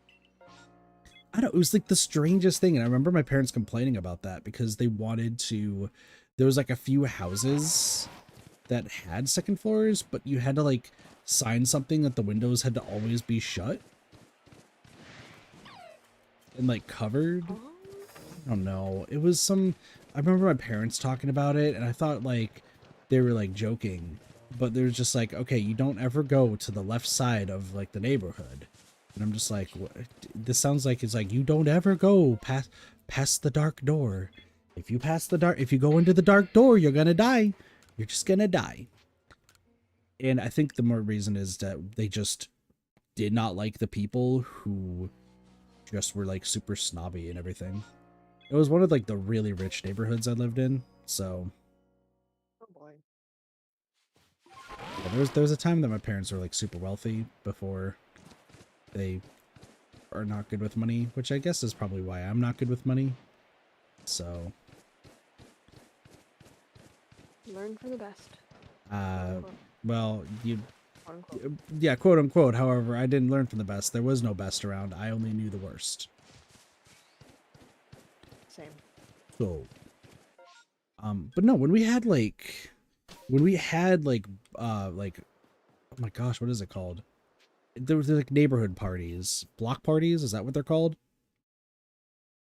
I don't know, it was like the strangest thing, and I remember my parents complaining about that because they wanted to. There was like a few houses that had second floors, but you had to like sign something that the windows had to always be shut and like covered. Oh. I don't know. It was some. I remember my parents talking about it, and I thought like they were like joking, but they were just like, okay, you don't ever go to the left side of like the neighborhood. And I'm just like, what? This sounds like it's like you don't ever go past the dark door. If you go into the dark door, you're gonna die. You're just gonna die. And I think the more reason is that they just did not like the people who just were like super snobby and everything. It was one of like the really rich neighborhoods I lived in, so. Oh boy. Yeah, there was a time that my parents were like super wealthy before they are not good with money, which I guess is probably why I'm not good with money. So. Learn from the best. Well, Quote unquote. yeah, quote unquote. However, I didn't learn from the best. There was no best around. I only knew the worst. Same. So, but no, when we had like, oh my gosh, what is it called? There was like neighborhood parties, block parties. Is that what they're called?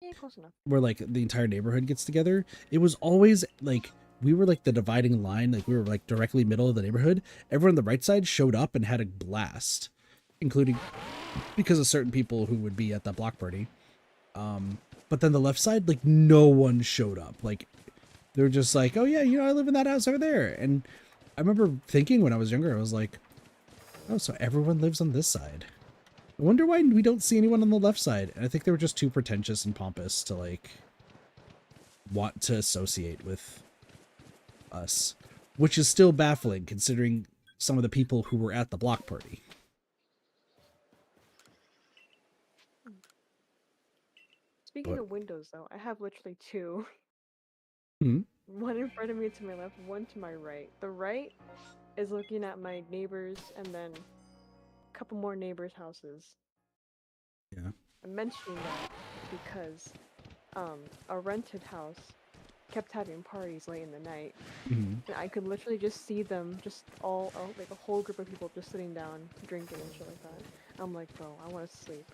Yeah, close enough. Where like the entire neighborhood gets together. It was always like we were like the dividing line. Like we were like directly middle of the neighborhood. Everyone on the right side showed up and had a blast, including because of certain people who would be at that block party. But then the left side, like no one showed up. Like they were just like, oh yeah, I live in that house over there. And I remember thinking when I was younger, I was like, oh, so everyone lives on this side. I wonder why we don't see anyone on the left side. And I think they were just too pretentious and pompous to like want to associate with us, which is still baffling considering some of the people who were at the block party. Speaking But of windows, though, I have literally two. hmm, One in front of me to my left, one to my right. The right is looking at my neighbors and then a couple more neighbors' houses. yeah. I'm mentioning that because a rented house kept having parties late in the night, Hmm. and I could literally just see them, just all like a whole group of people just sitting down, drinking and shit like that. I'm like, bro, I want to sleep,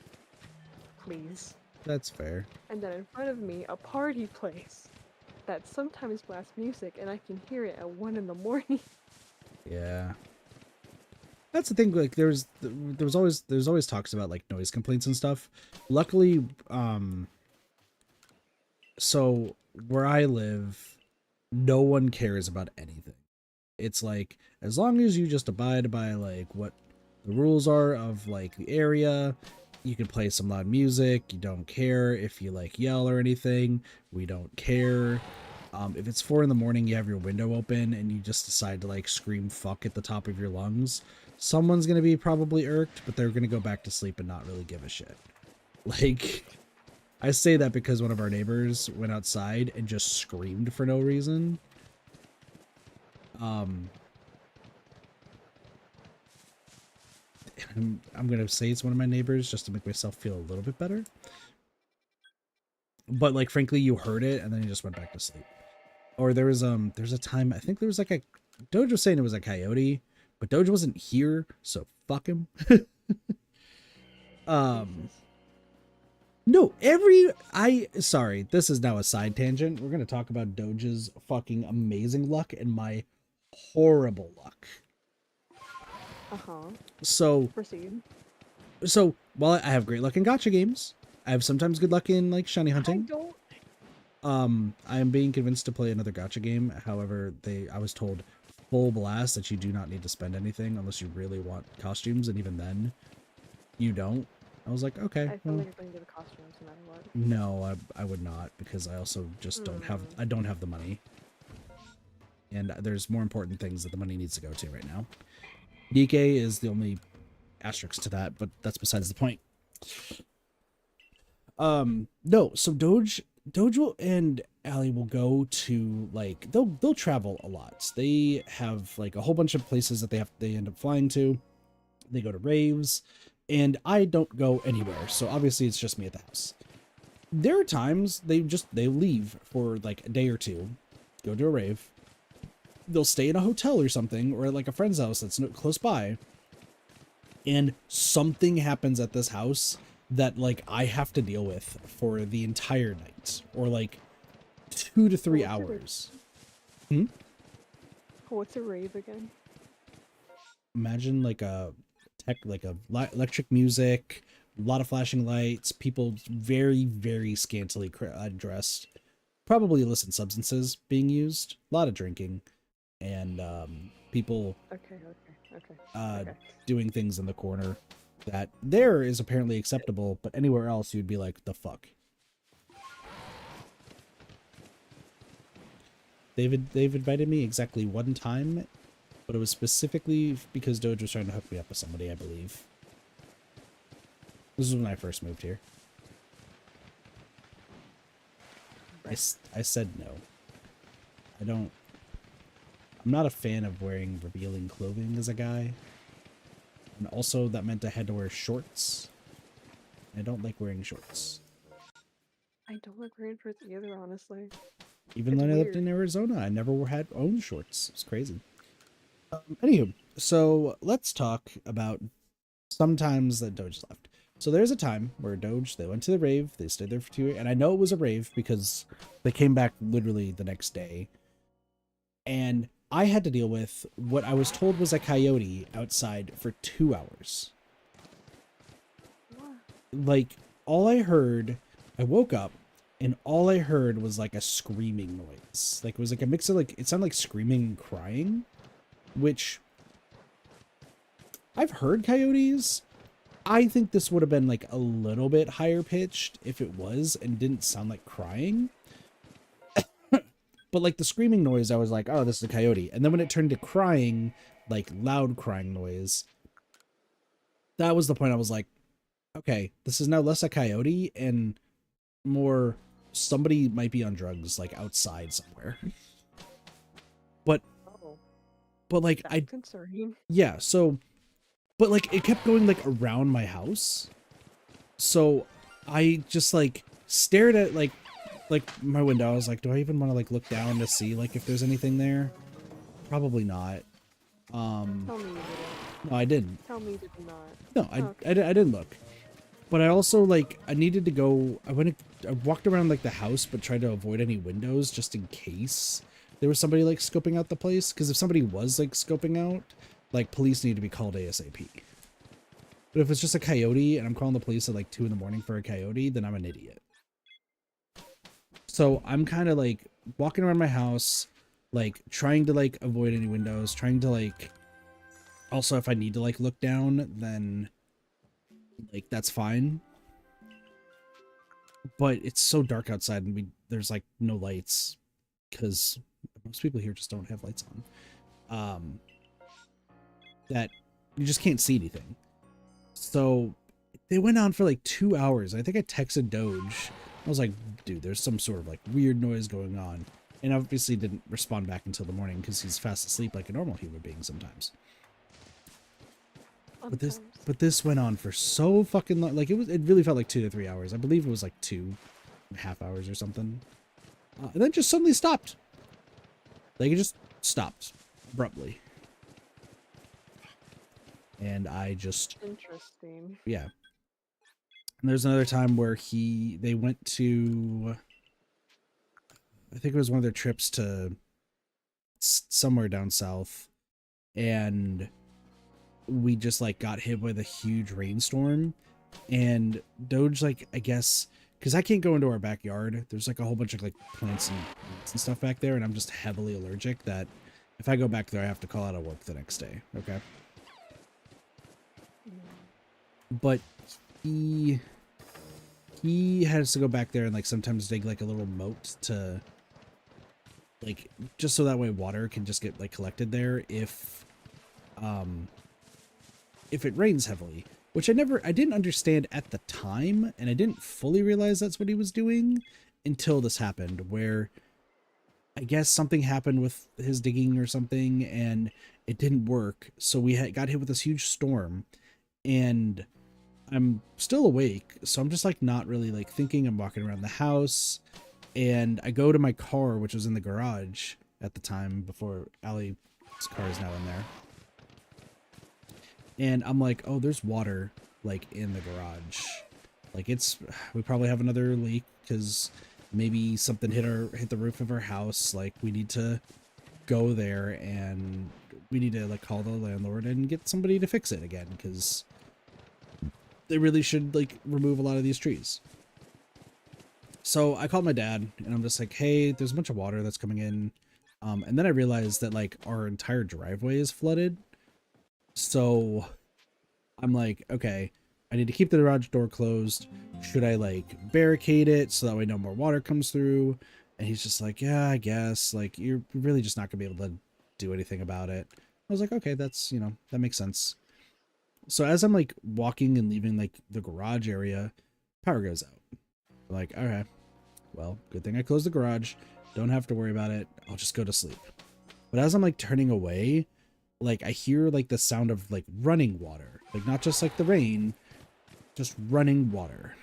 please. That's fair. And then in front of me, a party place that sometimes blasts music, and I can hear it at 1 in the morning. Yeah. That's the thing. Like, there's always talks about like noise complaints and stuff. Luckily, so where I live, no one cares about anything. It's like as long as you just abide by like what the rules are of like the area, you can play some loud music. You don't care if you like yell or anything. We don't care. If it's 4 in the morning, you have your window open and you just decide to like scream fuck at the top of your lungs, someone's gonna be probably irked, but they're gonna go back to sleep and not really give a shit. Like, I say that because one of our neighbors went outside and just screamed for no reason. Um, I'm gonna say it's one of my neighbors just to make myself feel a little bit better. But like, frankly, you heard it and then you just went back to sleep. Or there's a time, I think there was like a Doge was saying it was a coyote, but Doge wasn't here, so fuck him. um, Jesus. no, sorry, this is now a side tangent. We're gonna talk about Doge's fucking amazing luck and my horrible luck. Uh-huh. So Proceed. while I have great luck in gacha games, I have sometimes good luck in like shiny I hunting. don't. I am being convinced to play another gacha game. However, I was told full blast that you do not need to spend anything unless you really want costumes, and even then, you don't. I was like, okay, I feel well, like you're going to get the costumes no matter what. no, I would not, because I also just I don't have the money, and there's more important things that the money needs to go to right now. Nikkei is the only asterisk to that, but that's besides the point. No, so Dojo and Allie will go to like they'll travel a lot. They have like a whole bunch of places that they end up flying to. They go to raves, and I don't go anywhere. So obviously it's just me at the house. There are times they leave for like a day or two, go to a rave. They'll stay in a hotel or something, or at like a friend's house that's close by. And something happens at this house that like I have to deal with for the entire night, or like 2 to 3 hours. What's a rave again? Imagine like electric music, a lot of flashing lights, people very very scantily dressed, probably illicit substances being used, a lot of drinking, and people Okay. Okay. doing things in the corner that there is apparently acceptable, but anywhere else you'd be like, the fuck. They've invited me exactly one time, but it was specifically because Doge was trying to hook me up with somebody, I believe. This was when I first moved here. I said no. I'm not a fan of wearing revealing clothing as a guy. And also that meant I had to wear shorts. I don't like wearing shorts. I don't like wearing shorts either, honestly. Even It's when I lived weird. in Arizona, I never had owned shorts. It's crazy. Anywho, so let's talk about sometimes that Doge left. So there's a time where Doge, they went to the rave, they stayed there for 2 years, and I know it was a rave because they came back literally the next day. And I had to deal with what I was told was a coyote outside for 2 hours. What? Like, all I heard, I woke up and all I heard was like a screaming noise. Like, it was like a mix of like, it sounded like screaming and crying, which I've heard coyotes. I think this would have been like a little bit higher pitched if it was and didn't sound like crying. But like the screaming noise, I was like, oh, this is a coyote. And then when it turned to crying, like loud crying noise, that was the point I was like, okay, this is now less a coyote and more somebody might be on drugs, like outside somewhere. But Oh, like that's concerning. yeah, so but like it kept going like around my house. So I just like stared at like my window. I was like, do I even want to like look down to see like if there's anything there? Probably not. Tell me you didn't. No, I didn't. Tell me you did not. No, Oh, okay. I didn't look. But I also like I needed to go. I walked around like the house, but tried to avoid any windows just in case there was somebody like scoping out the place. Because if somebody was like scoping out, like police need to be called ASAP. But if it's just a coyote and I'm calling the police at like 2 in the morning for a coyote, then I'm an idiot. So I'm kind of like walking around my house, like trying to like avoid any windows, trying to like, also if I need to like look down, then like that's fine. But it's so dark outside and there's like no lights because most people here just don't have lights on. That you just can't see anything. So they went on for like 2 hours. I think I texted Doge. I was like, dude, there's some sort of like weird noise going on. And obviously didn't respond back until the morning because he's fast asleep like a normal human being sometimes. But this went on for so fucking long. Like it really felt like 2 to 3 hours. I believe it was like 2.5 hours or something. And then just suddenly stopped. Like it just stopped abruptly. And I just interesting. Yeah. And there's another time where they went to, I think it was one of their trips to somewhere down south, and we just like got hit with a huge rainstorm, and Doge, like, I guess because I can't go into our backyard, there's like a whole bunch of like plants and stuff back there, and I'm just heavily allergic that if I go back there I have to call out of work the next day. Okay. But he has to go back there and like sometimes dig like a little moat to like just so that way water can just get like collected there if it rains heavily, which I didn't understand at the time, and I didn't fully realize that's what he was doing until this happened, where I guess something happened with his digging or something and it didn't work, so we got hit with this huge storm, and I'm still awake, so I'm just like not really like thinking. I'm walking around the house, and I go to my car, which was in the garage at the time before Allie's car is now in there. And I'm like, oh, there's water like in the garage. Like we probably have another leak because maybe something hit the roof of our house. Like we need to go there and we need to like call the landlord and get somebody to fix it again because they really should like remove a lot of these trees. So I called my dad and I'm just like, hey, there's a bunch of water that's coming in. And then I realized that like our entire driveway is flooded. So I'm like, okay, I need to keep the garage door closed. Should I like barricade it so that way no more water comes through? And he's just like, yeah, I guess like you're really just not gonna be able to do anything about it. I was like, okay, that's, that makes sense. So as I'm like walking and leaving like the garage area, power goes out. I'm like, okay, well, good thing I closed the garage. Don't have to worry about it. I'll just go to sleep. But as I'm like turning away, like I hear like the sound of like running water, like not just like the rain, just running water.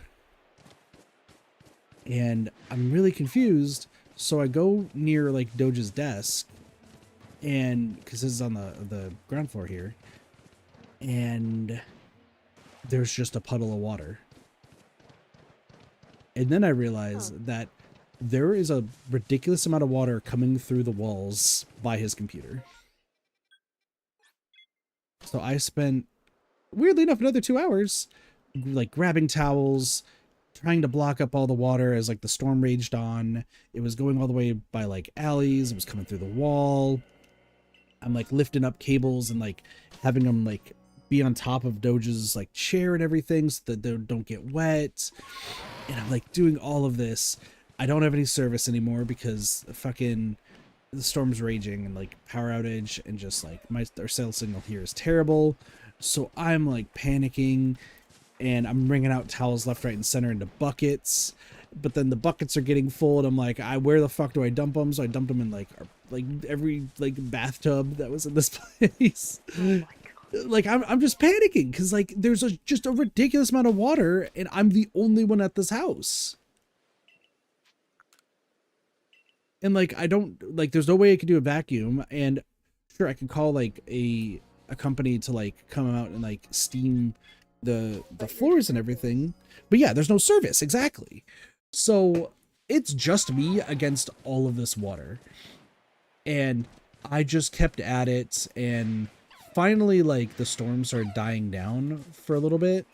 And I'm really confused. So I go near like Doge's desk, and because this is on the ground floor here, and there's just a puddle of water. And then I realize that there is a ridiculous amount of water coming through the walls by his computer. So I spent, weirdly enough, another 2 hours like grabbing towels, trying to block up all the water as like the storm raged on. It was going all the way by like alleys. It was coming through the wall. I'm like lifting up cables and like having them like be on top of Doge's like chair and everything so that they don't get wet. And I'm like doing all of this. I don't have any service anymore because fucking the storm's raging and like power outage, and just like our cell signal here is terrible. So I'm like panicking, and I'm wringing out towels left, right, and center into buckets. But then the buckets are getting full, and I'm like, where the fuck do I dump them? So I dumped them in like every like bathtub that was in this place. Oh my god. Like I'm just panicking because like there's just a ridiculous amount of water, and I'm the only one at this house. And like I don't like there's no way I could do a vacuum, and sure I could call like a company to like come out and like steam the floors and everything. But yeah, there's no service, exactly. So it's just me against all of this water. And I just kept at it, and finally like the storm started dying down for a little bit.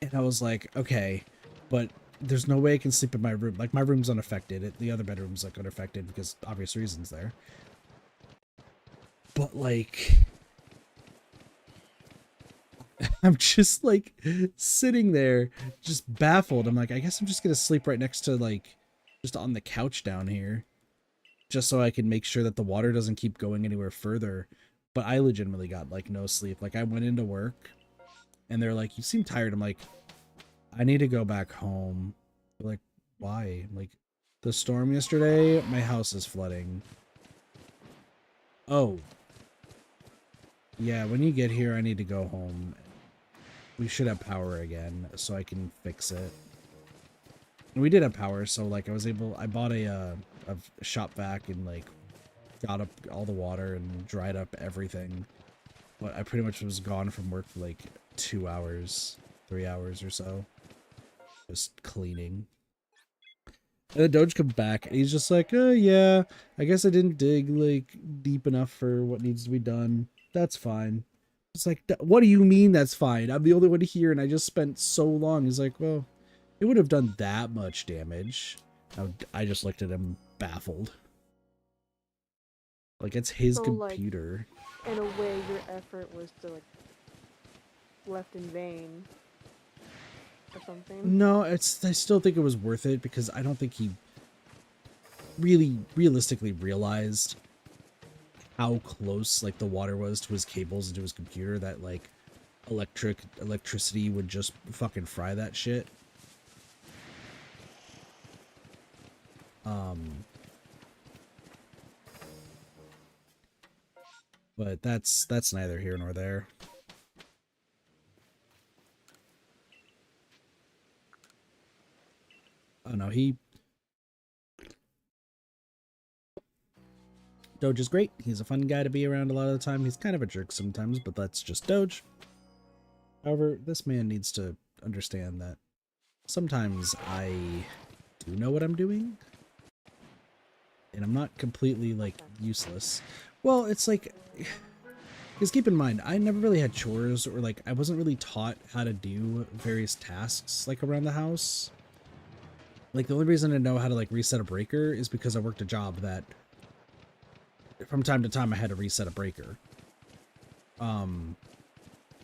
And I was like, okay, but there's no way I can sleep in my room. Like my room's unaffected. The other bedroom's like unaffected because obvious reasons there. But like I'm just like sitting there just baffled. I'm like, I guess I'm just gonna sleep right next to like just on the couch down here, just so I can make sure that the water doesn't keep going anywhere further. But I legitimately got like no sleep. Like I went into work and they're like, you seem tired. I'm like, I need to go back home. They're like, why? I'm like, the storm yesterday, my house is flooding. Oh. Yeah, when you get here, I need to go home. We should have power again, so I can fix it. And we did have power, so like I bought a shop vac and like got up all the water and dried up everything. But I pretty much was gone from work for like 2 hours, 3 hours or so. Just cleaning. And then Doge comes back and he's just like, yeah, I guess I didn't dig like deep enough for what needs to be done. That's fine. It's like, what do you mean that's fine? I'm the only one here and I just spent so long. He's like, well, it would have done that much damage. I just looked at him baffled. Like, it's his computer. Like, in a way, your effort was to like left in vain. Or something. No, I still think it was worth it because I don't think he really realistically realized how close like the water was to his cables and to his computer, that like electricity would just fucking fry that shit. But that's neither here nor there. Oh no, Doge is great. He's a fun guy to be around a lot of the time. He's kind of a jerk sometimes, but that's just Doge. However, this man needs to understand that sometimes I do know what I'm doing. And I'm not completely, like, useless. Well, it's like, because keep in mind, I never really had chores, or like, I wasn't really taught how to do various tasks, like, around the house. Like, the only reason I know how to, like, reset a breaker is because I worked a job that from time to time I had to reset a breaker.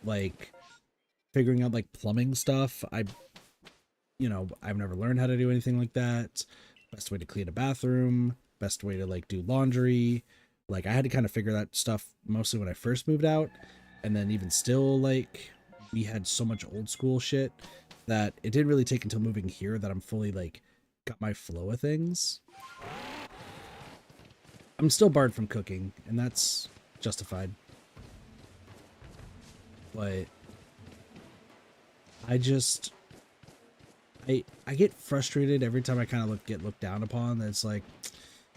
Like figuring out like plumbing stuff, I've never learned how to do anything like that. Best way to clean a bathroom, best way to like do laundry. Like I had to kind of figure that stuff mostly when I first moved out, and then even still, like we had so much old school shit that it didn't really take until moving here that I'm fully like got my flow of things. I'm still barred from cooking, and that's justified. But I get frustrated every time I kind of get looked down upon. That it's like,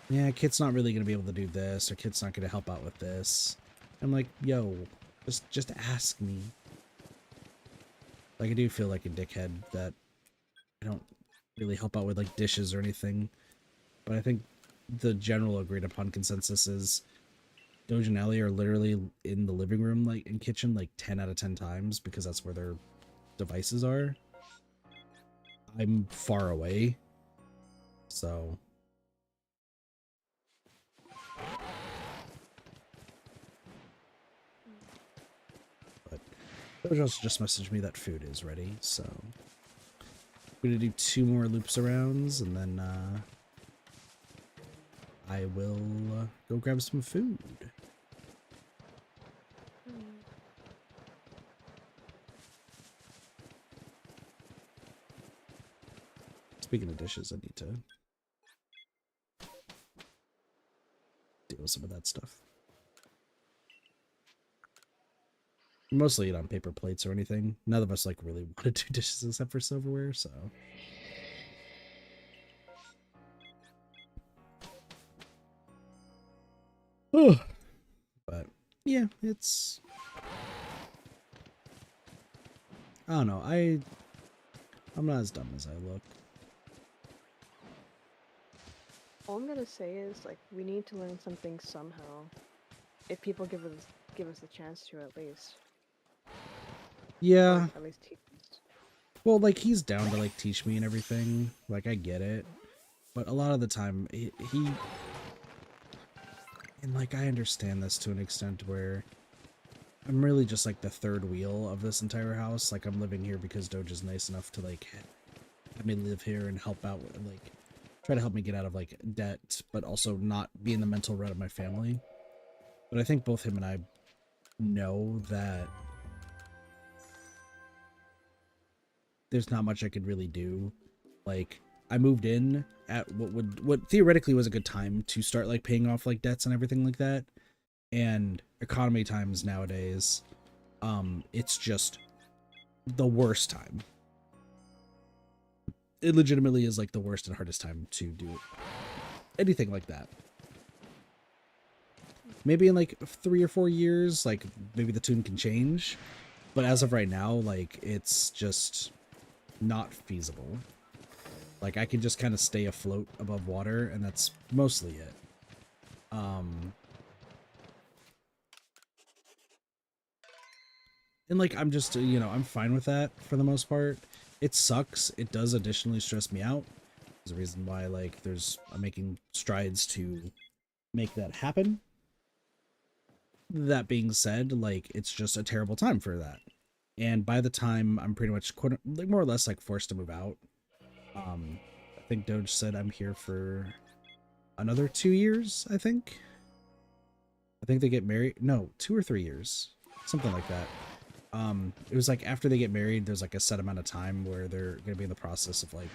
yeah, kid's not really gonna be able to do this, or kid's not gonna help out with this. I'm like, yo, just ask me. Like I do feel like a dickhead that I don't really help out with like dishes or anything, but I think the general agreed upon consensus is Doge and Ellie are literally in the living room, like in kitchen, like 10 out of 10 times because that's where their devices are. I'm far away, so but Doge also just messaged me that food is ready, so I'm gonna do 2 more loops arounds, and then I will go grab some food. Speaking of dishes, I need to deal with some of that stuff. Mostly eat on paper plates or anything. None of us like really want to do dishes except for silverware, so. But yeah, it's, I don't know. I'm not as dumb as I look. All I'm gonna say is, like, we need to learn something somehow. If people give us the chance to, at least. Yeah. Or at least teach us. Well, like, he's down to like teach me and everything. Like, I get it. But a lot of the time, he and like, I understand this to an extent where I'm really just like the third wheel of this entire house. Like, I'm living here because Doge is nice enough to like have me live here and help out with, like, try to help me get out of like debt, but also not be in the mental rut of my family. But I think both him and I know that there's not much I could really do. Like, I moved in at what theoretically was a good time to start like paying off like debts and everything like that. And economy times nowadays, it's just the worst time. It legitimately is like the worst and hardest time to do anything like that. Maybe in like 3 or 4 years, like maybe the tune can change. But as of right now, like, it's just not feasible. Like, I can just kind of stay afloat above water, and that's mostly it. And like, I'm just, you know, I'm fine with that for the most part. It sucks. It does additionally stress me out. There's a reason why, like, I'm making strides to make that happen. That being said, like, it's just a terrible time for that. And by the time I'm pretty much like, more or less like forced to move out, I think Doge said I'm here for another 2 years, I think. I think they get married. No, 2 or 3 years. Something like that. It was like after they get married, there's like a set amount of time where they're going to be in the process of like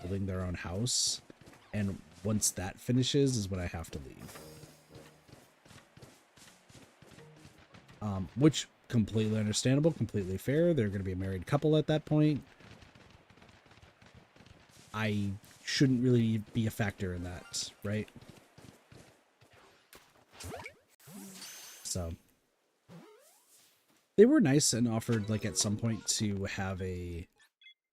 building their own house. And once that finishes is when I have to leave. Which completely understandable, completely fair. They're going to be a married couple at that point. I shouldn't really be a factor in that, right? So they were nice and offered like at some point to have a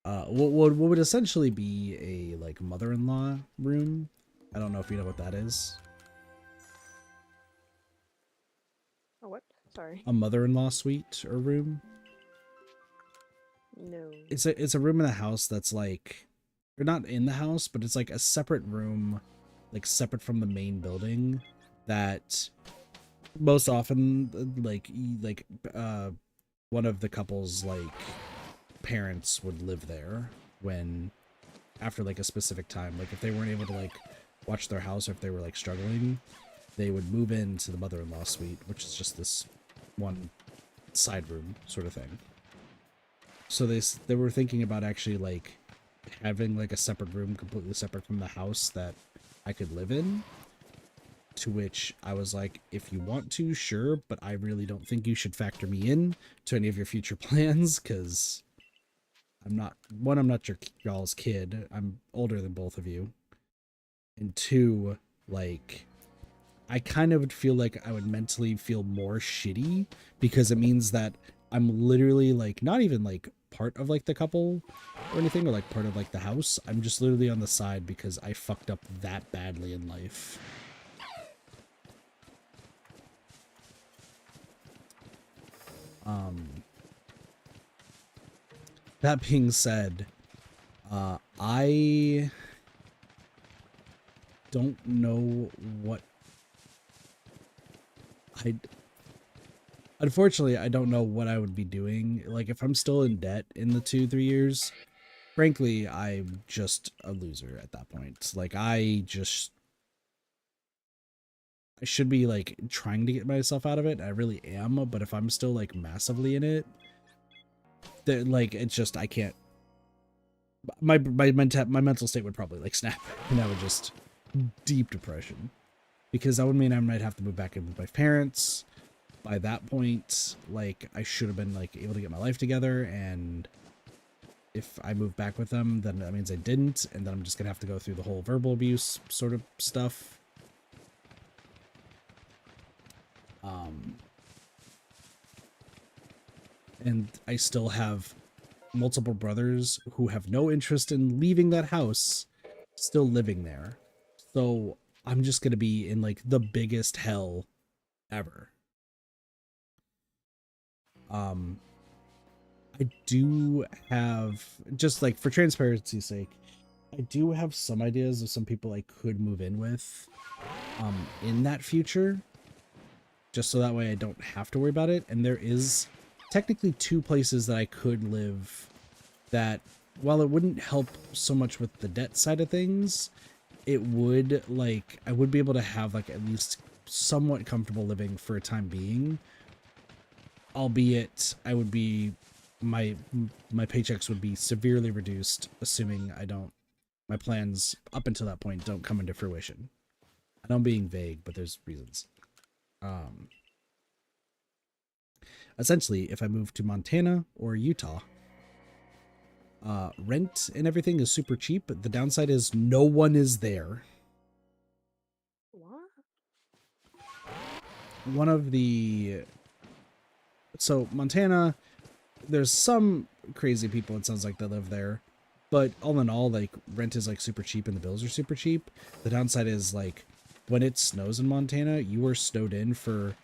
what would essentially be a like mother-in-law room. I don't know if you know what that is. Oh, what? Sorry. A mother-in-law suite or room. No. It's a room in the house that's like, or not in the house, but it's like a separate room, like separate from the main building, that most often like one of the couple's like parents would live there when after like a specific time, like if they weren't able to like watch their house or if they were like struggling, they would move into the mother-in-law suite, which is just this one side room sort of thing. So they were thinking about actually like having like a separate room completely separate from the house that I could live in. To which I was like, if you want to, sure, but I really don't think you should factor me in to any of your future plans, because I'm not y'all's kid. I'm older than both of you. And 2, like, I kind of would feel like I would mentally feel more shitty because it means that I'm literally like not even like part of like the couple or anything, or like part of like the house. I'm just literally on the side because I fucked up that badly in life. That being said, I don't know what unfortunately, I don't know what I would be doing. Like, if I'm still in debt in the 2-3 years, frankly, I'm just a loser at that point. Like, I should be like trying to get myself out of it. I really am, but if I'm still like massively in it, then like it's just I can't. My mental state would probably like snap, and I would just deep depression, because that would mean I might have to move back in with my parents. By that point, like I should have been like able to get my life together, and if I move back with them, then that means I didn't, and then I'm just gonna have to go through the whole verbal abuse sort of stuff. And I still have multiple brothers who have no interest in leaving that house, still living there. So I'm just gonna be in like the biggest hell ever. Um, I do have, just like for transparency's sake, I do have some ideas of some people I could move in with in that future, just so that way I don't have to worry about it. And there is technically 2 places that I could live that, while it wouldn't help so much with the debt side of things, it would, like, I would be able to have like at least somewhat comfortable living for a time being, albeit I would be, my paychecks would be severely reduced, assuming my plans up until that point don't come into fruition. I know I'm being vague, but there's reasons. Essentially, if I move to Montana or Utah, rent and everything is super cheap, but the downside is no one is there. What? One of the... So, Montana, there's some crazy people, it sounds like, that live there. But all in all, like, rent is, like, super cheap and the bills are super cheap. The downside is, like, when it snows in Montana, you are snowed in for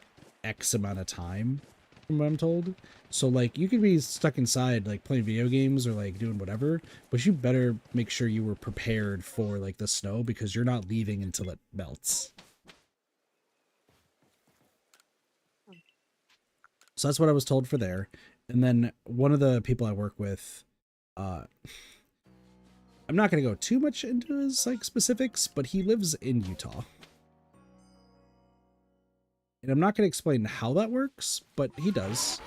X amount of time, from what I'm told. So, like, you could be stuck inside, like, playing video games or, like, doing whatever, but you better make sure you were prepared for, like, the snow, because you're not leaving until it melts. So that's what I was told for there. And then one of the people I work with, I'm not going to go too much into his, like, specifics, but he lives in Utah. And I'm not going to explain how that works, but he does.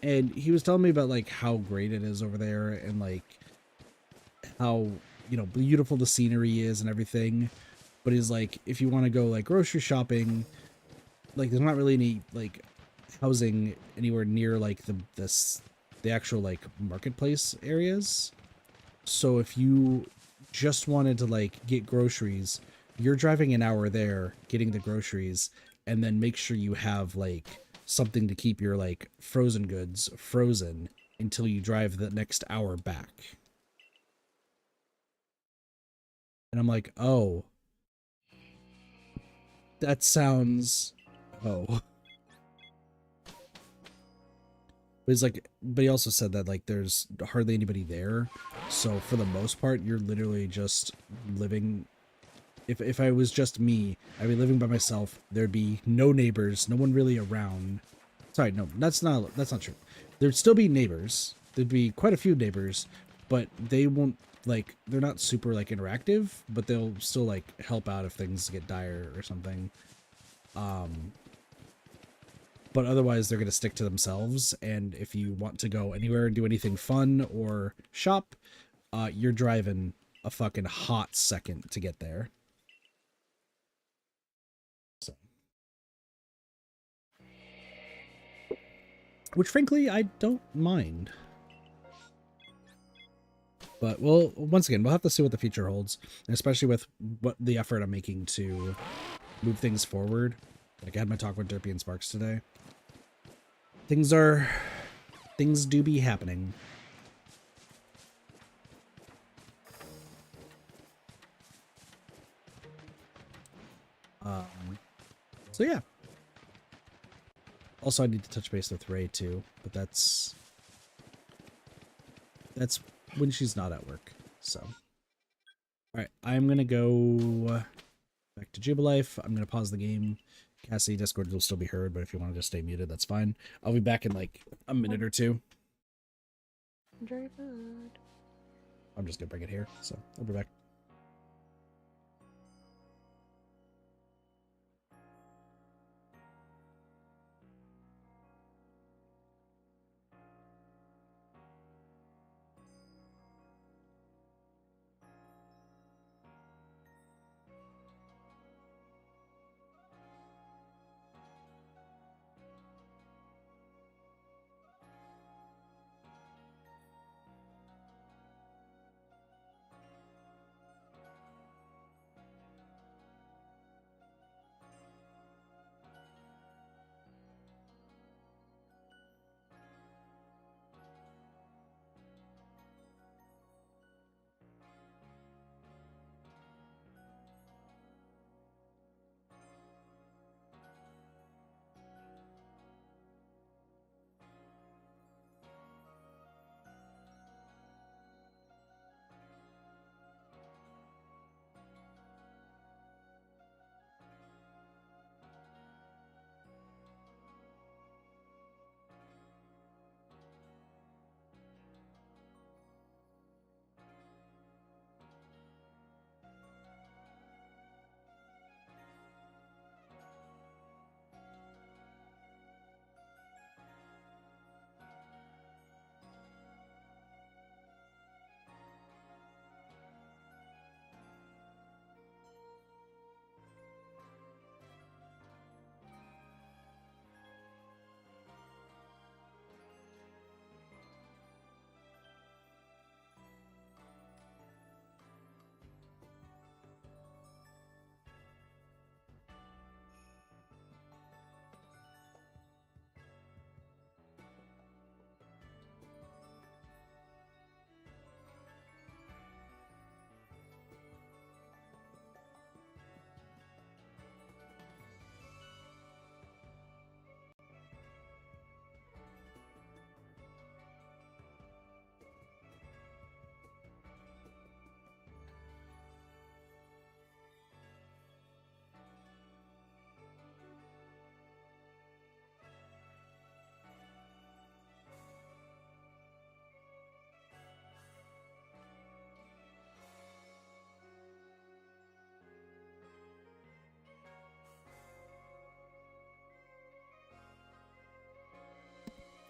And he was telling me about, like, how great it is over there, and, like, how, you know, beautiful the scenery is and everything. But he's like, if you want to go, like, grocery shopping, like, there's not really any, like, housing anywhere near, like, the actual, like, marketplace areas. So if you just wanted to, like, get groceries, you're driving an hour there, getting the groceries, and then make sure you have, like, something to keep your, like, frozen goods frozen until you drive the next hour back. And I'm like, oh, that sounds, oh. But he's like, but he also said that, like, there's hardly anybody there. So for the most part, you're literally just living. If I was just me, I'd be living by myself. There'd be no neighbors, no one really around. Sorry, no, that's not true. There'd still be neighbors. There'd be quite a few neighbors, but they won't, like, they're not super, like, interactive, but they'll still, like, help out if things get dire or something. But otherwise they're going to stick to themselves. And if you want to go anywhere and do anything fun or shop, you're driving a fucking hot second to get there. So, which frankly, I don't mind. But well, once again, we'll have to see what the future holds, and especially with what the effort I'm making to move things forward. Like, I had my talk with Derpy and Sparks today. Things do be happening. So yeah. Also, I need to touch base with Ray too, but that's when she's not at work. So, all right, I'm gonna go back to Jubilife. I'm gonna pause the game. Cassie, Discord will still be heard, but if you want to just stay muted, that's fine. I'll be back in like a minute or two. Very good. I'm just gonna bring it here. So I'll be back.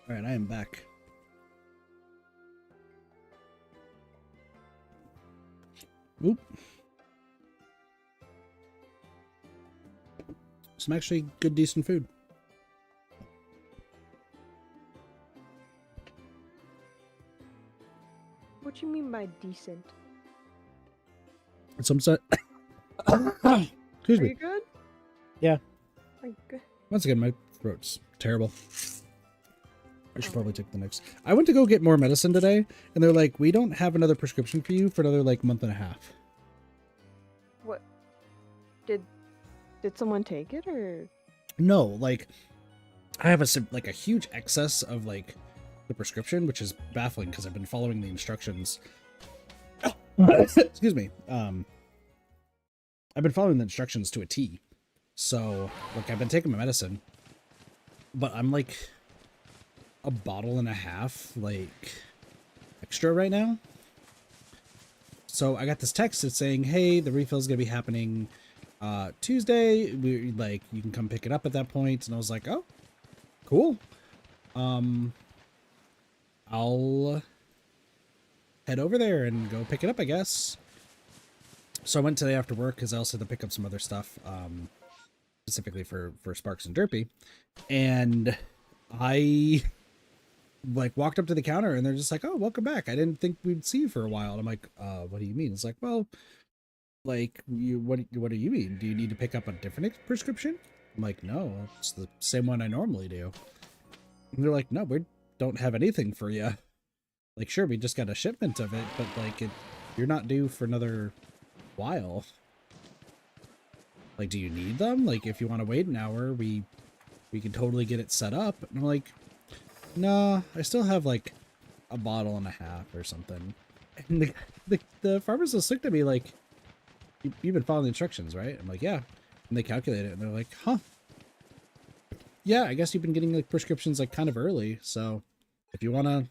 All right, I am back. Oop. Some actually good, decent food. What you mean by decent? Some Excuse Are me. you good? Yeah. Are you good? Once again, my throat's terrible. I should probably take the next. I went to go get more medicine today, and they're like, we don't have another prescription for you for another, like, month and a half. What? Did someone take it, or? No, like, I have a huge excess of, like, the prescription, which is baffling because I've been following the instructions. Excuse me. I've been following the instructions to a T. So, like, I've been taking my medicine, but I'm, like, a bottle and a half, like, extra right now. So I got this text that's saying, hey, the refill's gonna be happening Tuesday. We like, you can come pick it up at that point. And I was like, oh, cool. I'll head over there and go pick it up, I guess. So I went today after work because I also had to pick up some other stuff, specifically for Sparks and Derpy. And I like walked up to the counter and they're just like, oh, welcome back. I didn't think we'd see you for a while. And I'm like, what do you mean? It's like, well, like, what do you mean? Do you need to pick up a different prescription? I'm like, no, it's the same one I normally do. And they're like, no, we don't have anything for you. Like, sure, we just got a shipment of it, but like, you're not due for another while. Like, do you need them? Like, if you want to wait an hour, we can totally get it set up. And I'm like, no, I still have like a bottle and a half or something. And the pharmacist looked at me like, you've been following the instructions, right? I'm like, yeah. And they calculate it and they're like, huh. Yeah, I guess you've been getting like prescriptions like kind of early. So if you want to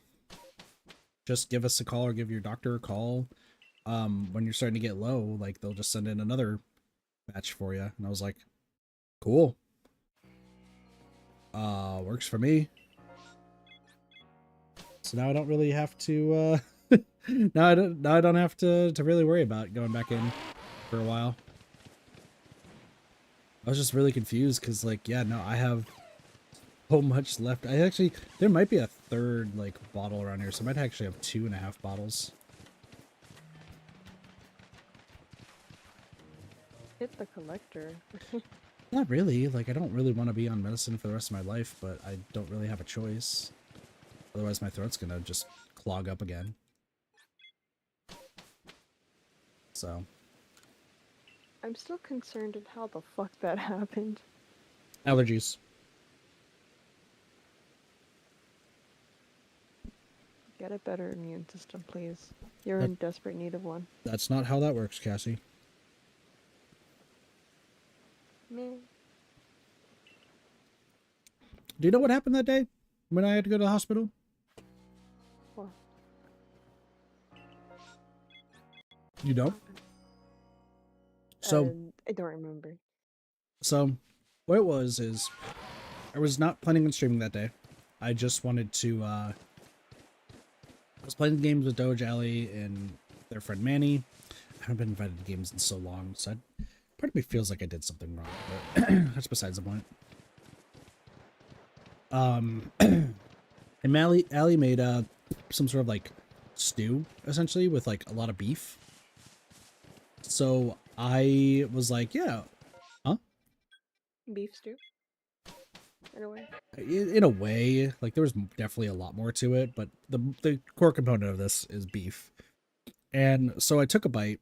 just give us a call or give your doctor a call. When you're starting to get low, like they'll just send in another batch for you. And I was like, cool. Works for me. So now I don't really have to, now I don't have to really worry about going back in for a while. I was just really confused because, like, yeah, no, I have so much left. There might be a third, like, bottle around here, so I might actually have 2.5 bottles. Hit the collector. Not really. Like, I don't really want to be on medicine for the rest of my life, but I don't really have a choice. Otherwise, my throat's gonna just clog up again. So. I'm still concerned at how the fuck that happened. Allergies. Get a better immune system, please. You're in desperate need of one. That's not how that works, Cassie. Meh. Do you know what happened that day when I had to go to the hospital? What? You don't? So I don't remember. So what it was is I was not planning on streaming that day. I just wanted to I was playing games with Doge, Alley, and their friend Manny. I haven't been invited to games in so long, so part of me feels like I did something wrong, but that's besides the point. And Allie made some sort of like stew essentially with like a lot of beef. So I was like, yeah, huh? Beef stew? In a way. In a way, like there was definitely a lot more to it, but the core component of this is beef. And so I took a bite,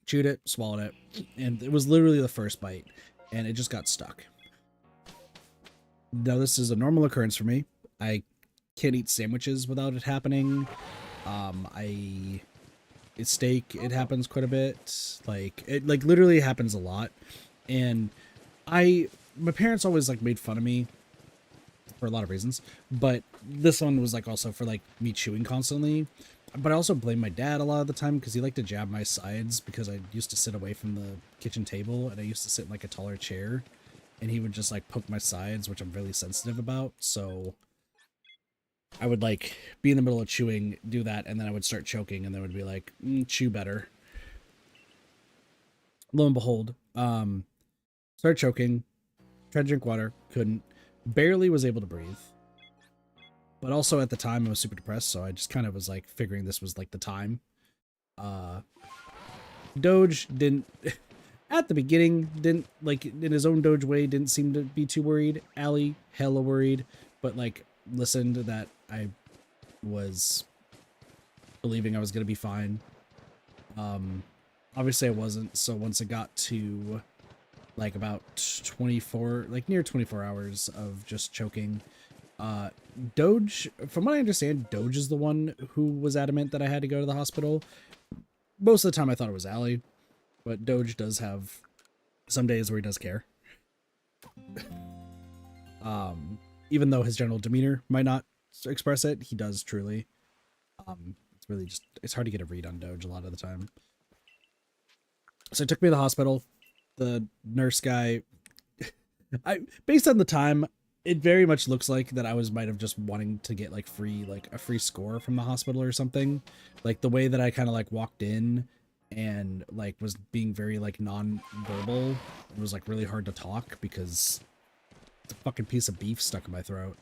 chewed it, swallowed it, and it was literally the first bite, and it just got stuck. Now this is a normal occurrence for me. I can't eat sandwiches without it happening. Steak, it happens quite a bit. Like it literally happens a lot. And my parents always like made fun of me for a lot of reasons, but this one was like also for like me chewing constantly. But I also blame my dad a lot of the time because he liked to jab my sides because I used to sit away from the kitchen table and I used to sit in like a taller chair, and he would just like poke my sides, which I'm really sensitive about. So I would like be in the middle of chewing, do that, and then I would start choking, and then would be like, chew better. Lo and behold, started choking, tried to drink water, couldn't, barely was able to breathe. But also at the time I was super depressed, so I just kind of was like figuring this was like the time. Doge didn't, at the beginning, didn't like in his own Doge way, didn't seem to be too worried. Allie, hella worried, but like listened that I was believing I was going to be fine. Obviously I wasn't. So once it got to like about 24, like near 24 hours of just choking, Doge, from what I understand, Doge is the one who was adamant that I had to go to the hospital. Most of the time I thought it was Allie, but Doge does have some days where he does care. Even though his general demeanor might not express it, he does truly. It's really just, it's hard to get a read on Doge a lot of the time. So it took me to the hospital. The nurse guy, based on the time, it very much looks like that I might have just wanting to get like a free score from the hospital or something. Like the way that I kind of like walked in and like was being very like non-verbal. It was like really hard to talk because it's a fucking piece of beef stuck in my throat.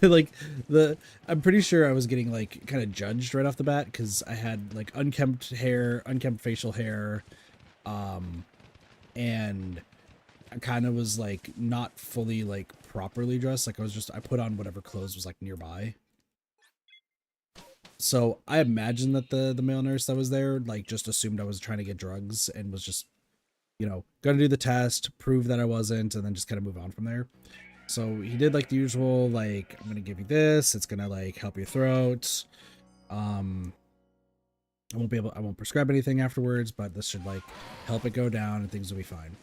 Like I'm pretty sure I was getting like kind of judged right off the bat because I had like unkempt hair, unkempt facial hair, and I kind of was like not fully like properly dressed. Like I put on whatever clothes was like nearby. So I imagine that the male nurse that was there like just assumed I was trying to get drugs and was just, you know, gonna do the test, prove that I wasn't, and then just kind of move on from there. So he did like the usual, like, I'm gonna give you this, it's gonna like help your throat. I won't prescribe anything afterwards, but this should like help it go down and things will be fine.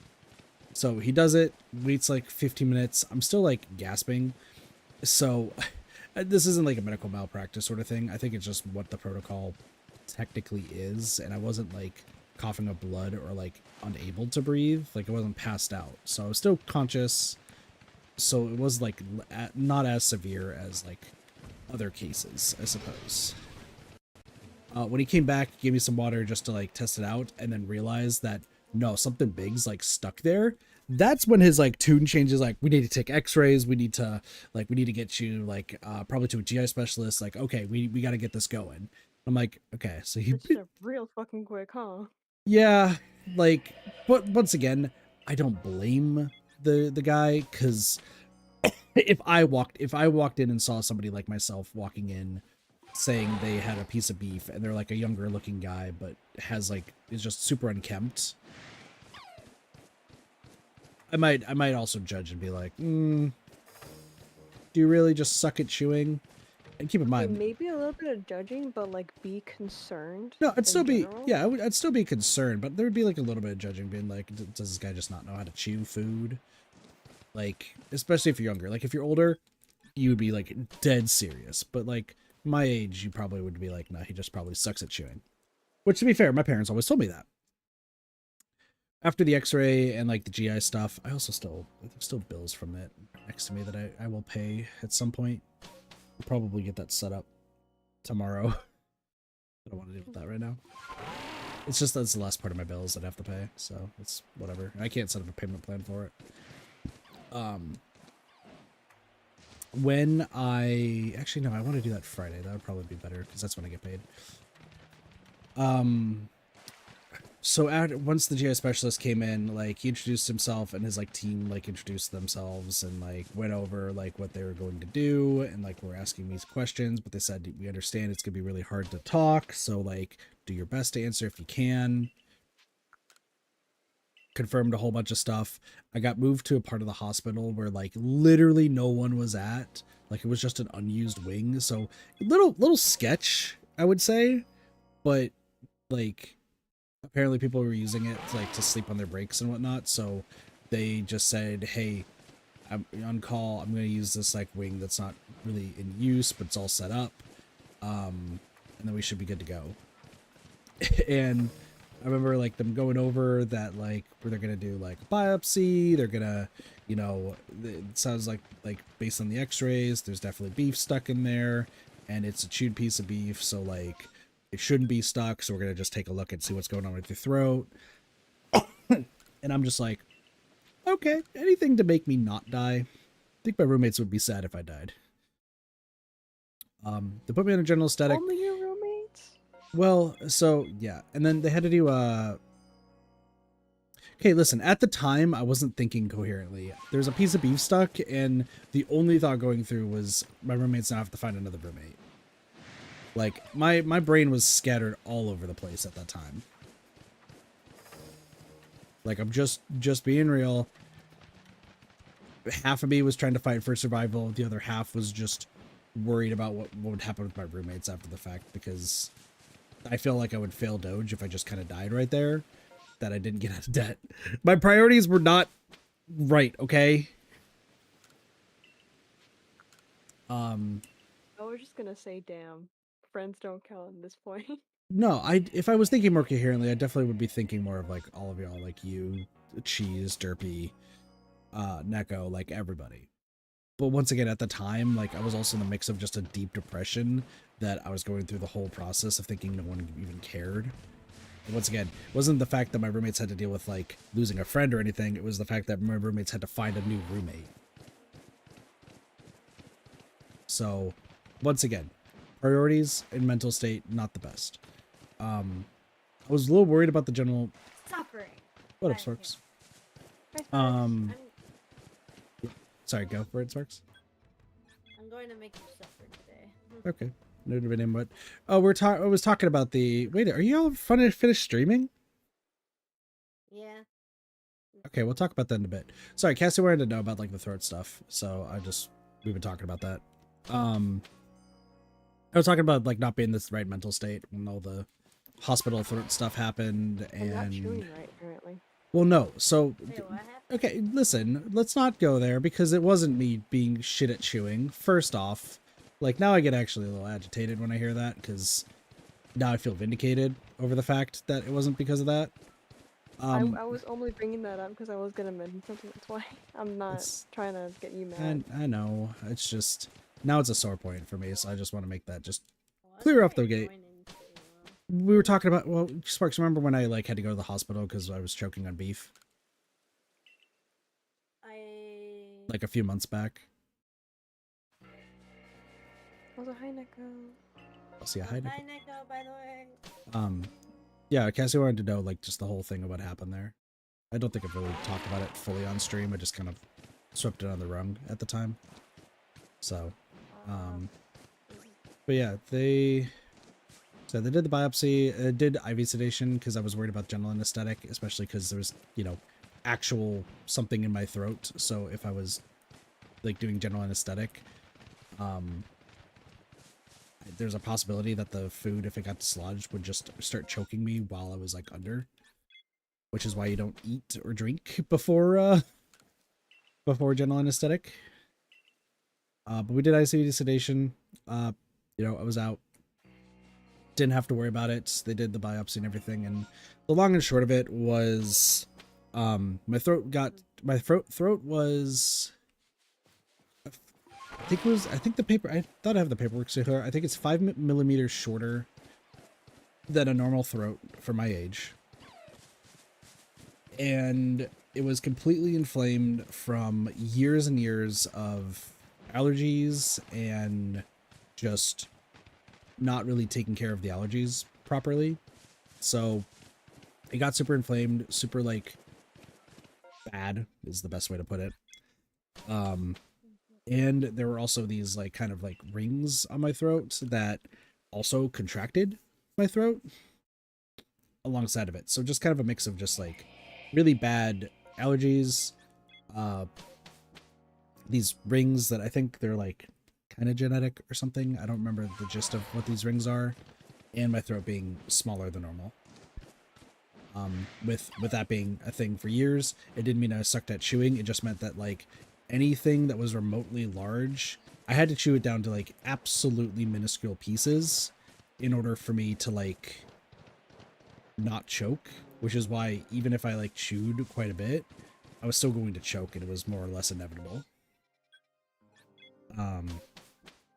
So he does it, waits like 15 minutes. I'm still like gasping. So this isn't like a medical malpractice sort of thing. I think it's just what the protocol technically is. And I wasn't like coughing up blood or like unable to breathe. Like I wasn't passed out. So I was still conscious. So it was like not as severe as like other cases, I suppose. When he came back, he gave me some water just to like test it out, and then realized that no, something big's like stuck there. That's when his like tune changes. Like, we need to take X-rays. We need to get you like probably to a GI specialist. Like, okay, we got to get this going. I'm like, okay, so he, It's just real fucking quick, huh? yeah, like, but once again, I don't blame the guy, because if I walked in and saw somebody like myself walking in saying they had a piece of beef and they're like a younger looking guy but has like is just super unkempt, I might also judge and be like, do you really just suck at chewing? And keep in Okay, mind, maybe a little bit of judging, but like be concerned no, I'd still in be, general. yeah, I'd still be concerned, but there would be like a little bit of judging, being like, does this guy just not know how to chew food? Like, especially if you're younger. Like, if you're older, you would be like dead serious, but like my age, you probably would be like, nah, he just probably sucks at chewing. Which, to be fair, my parents always told me that. After the X-ray and like the GI stuff, I also there's still bills from it next to me that I will pay at some point. I'll probably get that set up tomorrow. I don't want to deal with that right now. It's just that's the last part of my bills that I have to pay, so it's whatever. I can't set up a payment plan for it. When I actually no, I want to do that Friday. That would probably be better because that's when I get paid. So once the GI specialist came in, like, he introduced himself and his like team like introduced themselves and like went over like what they were going to do, and like were asking me questions, but they said, we understand it's gonna be really hard to talk, so like do your best to answer if you can. Confirmed a whole bunch of stuff. I got moved to a part of the hospital where like literally no one was at. Like, it was just an unused wing, so little sketch, I would say, but like apparently people were using it like to sleep on their breaks and whatnot, so they just said, hey, I'm on call, I'm going to use this like wing that's not really in use but it's all set up, and then we should be good to go. And I remember like them going over that, like, where they're going to do like a biopsy, they're going to, you know, it sounds like based on the x-rays there's definitely beef stuck in there, and it's a chewed piece of beef, so like it shouldn't be stuck, so we're going to just take a look and see what's going on with your throat. And I'm just like, okay, anything to make me not die. I think my roommates would be sad if I died. They put me on a general anesthetic. Only your roommates? Well, so yeah, and then they had to do okay, listen, at the time I wasn't thinking coherently. There's a piece of beef stuck, and the only thought going through was my roommates now have to find another roommate. Like, my brain was scattered all over the place at that time. Like, I'm just being real. Half of me was trying to fight for survival. The other half was just worried about what would happen with my roommates after the fact, because I feel like I would fail Doge if I just kind of died right there, that I didn't get out of debt. My priorities were not right, okay? I was just gonna say, damn, friends don't count at this point. No, if I was thinking more coherently, I definitely would be thinking more of like all of y'all, like you, Cheese, Derpy, Neko, like everybody. But once again, at the time, like, I was also in the mix of just a deep depression that I was going through the whole process of thinking no one even cared. And once again, it wasn't the fact that my roommates had to deal with like losing a friend or anything. It was the fact that my roommates had to find a new roommate. So once again, priorities and mental state, not the best. I was a little worried about the general. Suffering. What up, Sparks? Sorry, go for it, Sparks. I'm going to make you suffer today. Okay. Noted name, but oh, I was talking about the. Wait, are you all finished streaming? Yeah. Okay, we'll talk about that in a bit. Sorry, Cassie wanted to know about like the throat stuff, so we've been talking about that. I was talking about like not being in this right mental state when all the hospital throat stuff happened, I'm not and chewing right, apparently. well, no. So Wait, what happened? Okay, listen, let's not go there because it wasn't me being shit at chewing. First off, like now I get actually a little agitated when I hear that because now I feel vindicated over the fact that it wasn't because of that. I was only bringing that up because I was gonna mention something. That's why I'm not It's trying to get you mad. and I know it's just now it's a sore point for me, so I just want to make that just What clear am off I the gate. going into? We were talking about Sparks. Remember when I like had to go to the hospital because I was choking on beef I like a few months back? Also, hi Neko. I'll see a hide. Hi, Neko, by the way. Yeah, Cassie wanted to know like just the whole thing of what happened there. I don't think I've really talked about it fully on stream. I just kind of swept it on the rung at the time. So, but yeah, they did the biopsy, did IV sedation because I was worried about general anesthetic, especially because there was, you know, actual something in my throat. So if I was like doing general anesthetic, there's a possibility that the food, if it got dislodged, would just start choking me while I was like under, which is why you don't eat or drink before before general anesthetic. But we did ICD sedation. You know, I was out. Didn't have to worry about it. They did the biopsy and everything. And the long and short of it was, my throat was, I think the paper, I thought I have the paperwork so here. I think it's 5 millimeters shorter than a normal throat for my age. And it was completely inflamed from years and years of allergies and just not really taking care of the allergies properly. So it got super inflamed, super like bad is the best way to put it. And there were also these like kind of like rings on my throat that also contracted my throat alongside of it. So just kind of a mix of just like really bad allergies, these rings that I think they're like kind of genetic or something. I don't remember the gist of what these rings are, and my throat being smaller than normal. With that being a thing for years, it didn't mean I sucked at chewing. It just meant that like anything that was remotely large, I had to chew it down to like absolutely minuscule pieces in order for me to like not choke, which is why even if I like chewed quite a bit, I was still going to choke, and it was more or less inevitable.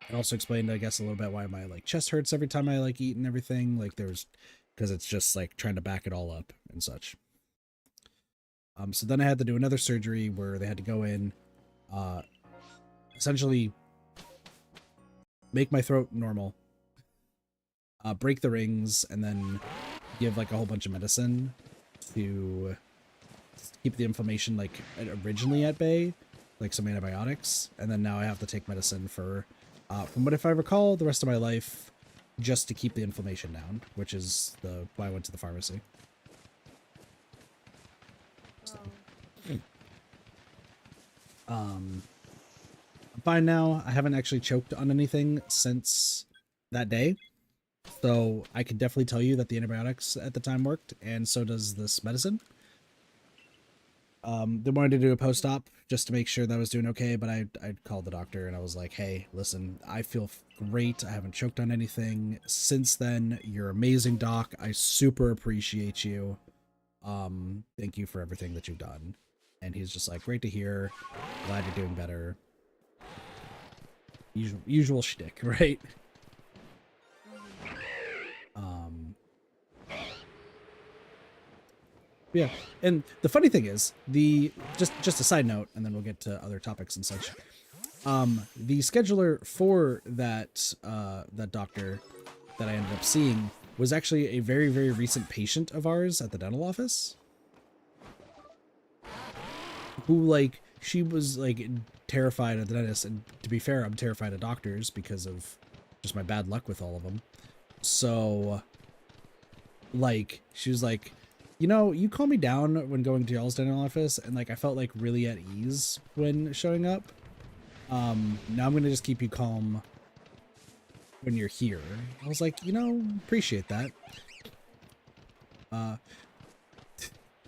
It also explained, I guess, a little bit why my like chest hurts every time I like eat and everything. Like there's, because it's just like trying to back it all up and such. So then I had to do another surgery where they had to go in, essentially make my throat normal, break the rings, and then give like a whole bunch of medicine to keep the inflammation like originally at bay, like some antibiotics. And then now I have to take medicine for, from what if I recall, the rest of my life, just to keep the inflammation down, which is why I went to the pharmacy. So, I'm fine now. I haven't actually choked on anything since that day. So I can definitely tell you that the antibiotics at the time worked, and so does this medicine. They wanted to do a post-op just to make sure that I was doing okay, but I called the doctor and I was like, hey, listen, I feel great. I haven't choked on anything since then. You're amazing, doc. I super appreciate you. Thank you for everything that you've done. And he's just like, great to hear. Glad you're doing better. Usual shtick, right? Yeah, and the funny thing is, just a side note, and then we'll get to other topics and such. The scheduler for that that doctor that I ended up seeing was actually a very, very recent patient of ours at the dental office, who like she was like terrified of the dentist, and to be fair, I'm terrified of doctors because of just my bad luck with all of them. So, like, she was like, you know, you calm me down when going to y'all's dental office, and like I felt like really at ease when showing up. Now I'm gonna just keep you calm when you're here. I was like, you know, appreciate that.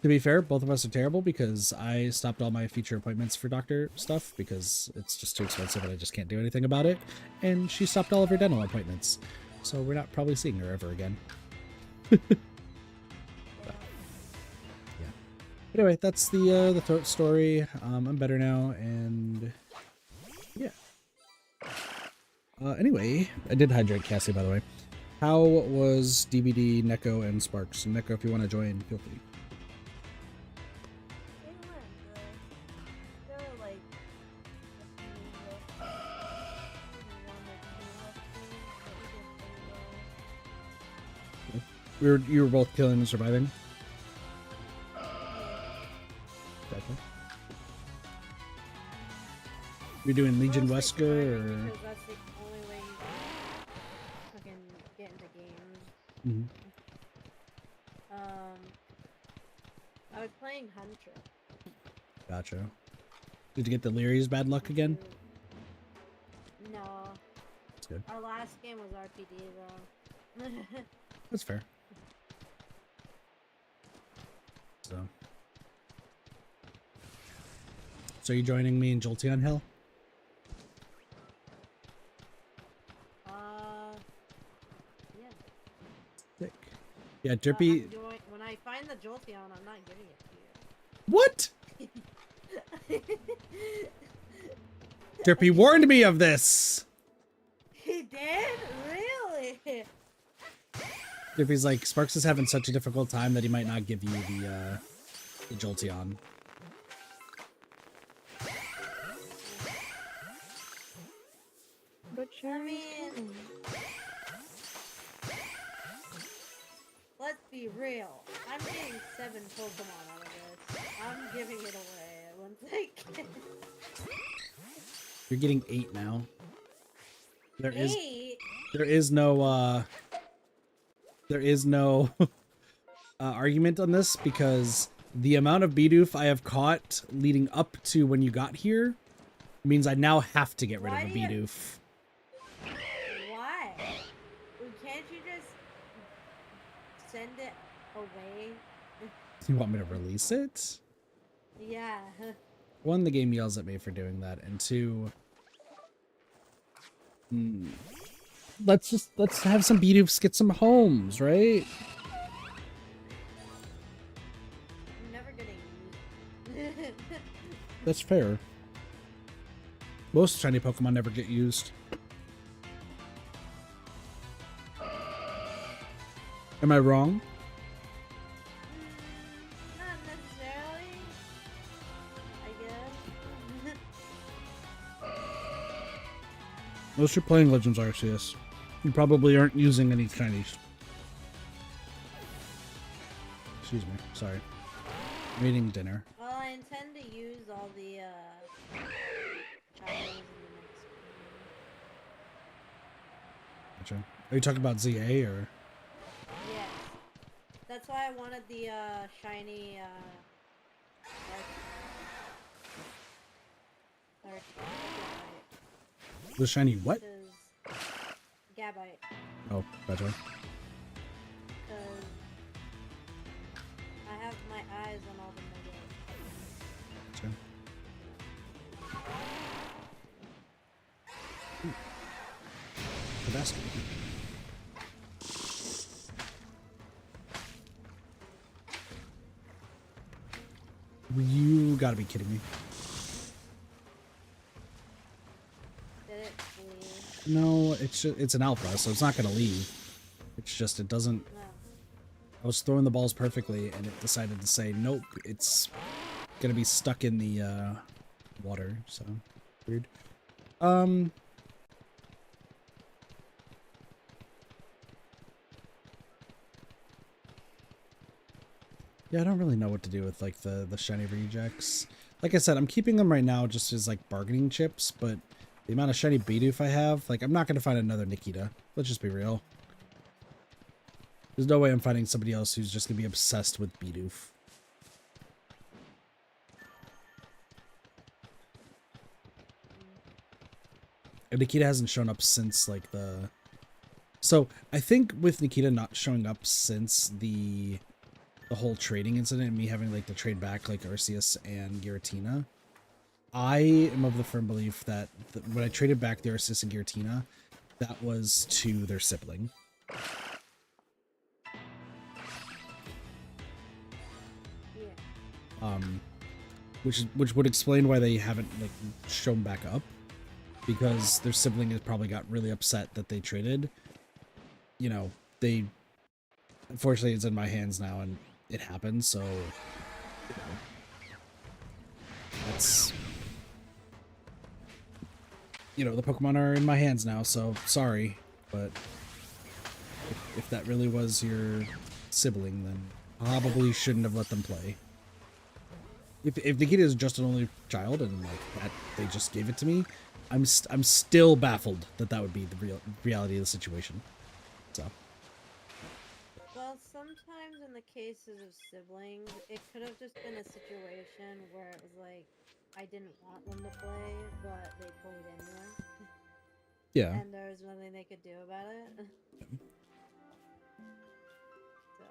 To be fair, both of us are terrible because I stopped all my future appointments for doctor stuff because it's just too expensive and I just can't do anything about it. And she stopped all of her dental appointments. So we're not probably seeing her ever again. Yeah. Yeah. Anyway, that's the throat story. I'm better now, and yeah. Anyway, I did hydrate Cassie, by the way. How was DBD, Neko, and Sparks? And Neko, if you want to join, feel free. They weren't good. They were like a few left. Maybe 1 or 2 left, but we did pretty well. You were both killing and surviving. Gotcha. You're doing Legion Mostly Wesker, surviving or because that's the only way you can fucking get into games. Mhm. I was playing Hunter. Gotcha. Did you get the Leary's bad luck again? No. That's good. Our last game was RPD though. That's fair. So are you joining me in Jolteon Hill? Yeah. Sick. Yeah, Drippy. When I find the Jolteon, I'm not giving it What? to you. Drippy warned me of this. He did? Really? Drippy's like, Sparks is having such a difficult time that he might not give you the Jolteon. But I Cherry. mean, let's be real. I'm getting 7 Pokemon out of this. I'm giving it away once I can. You're getting 8 now. There is 8? there is no argument on this because the amount of Bidoof I have caught leading up to when you got here means I now have to get rid Why of a do you- Bidoof. Why? Can't you just send it away? You want me to release it? Yeah. One, the game yells at me for doing that, and two, let's have some Bidoofs get some homes, right? I'm never gonna use it. That's fair. Most shiny Pokemon never get used. Am I wrong? Not necessarily. I guess. Unless you're playing Legends Arceus. You probably aren't using any shinies. Excuse me. Sorry. I'm eating dinner. Well, I intend to use all the shinies in the next Gotcha. Are you talking about ZA or? Yes. That's why I wanted the shiny The shiny what? Gabite. Oh, gotcha. Because I have my eyes on all the Mega. Gotcha. The basket. You gotta be kidding me. Did it leave? No, it's an alpha, so it's not gonna leave. It's just it doesn't. No. I was throwing the balls perfectly, and it decided to say nope. It's gonna be stuck in the water. So weird. Yeah, I don't really know what to do with like the shiny rejects. Like I said, I'm keeping them right now just as like bargaining chips, but the amount of shiny Bidoof I have, like I'm not gonna find another Nikita. Let's just be real. There's no way I'm finding somebody else who's just gonna be obsessed with Bidoof. And Nikita hasn't shown up since like the... So I think with Nikita not showing up since the the whole trading incident and me having like to trade back like Arceus and Giratina, I am of the firm belief that when I traded back the Arceus and Giratina, that was to their sibling. Yeah. Which would explain why they haven't like shown back up, because their sibling has probably got really upset that they traded. You know, they unfortunately it's in my hands now and it happened, so you know, that's, you know, the Pokemon are in my hands now, so sorry, but if that really was your sibling, then probably shouldn't have let them play. If Nikita is just an only child and like that they just gave it to me, I'm still baffled that that would be the reality of the situation. So Well, sometimes in the cases of siblings, it could have just been a situation where it was like, I didn't want them to play, but they played anyway. yeah, And there was nothing they could do about it. So,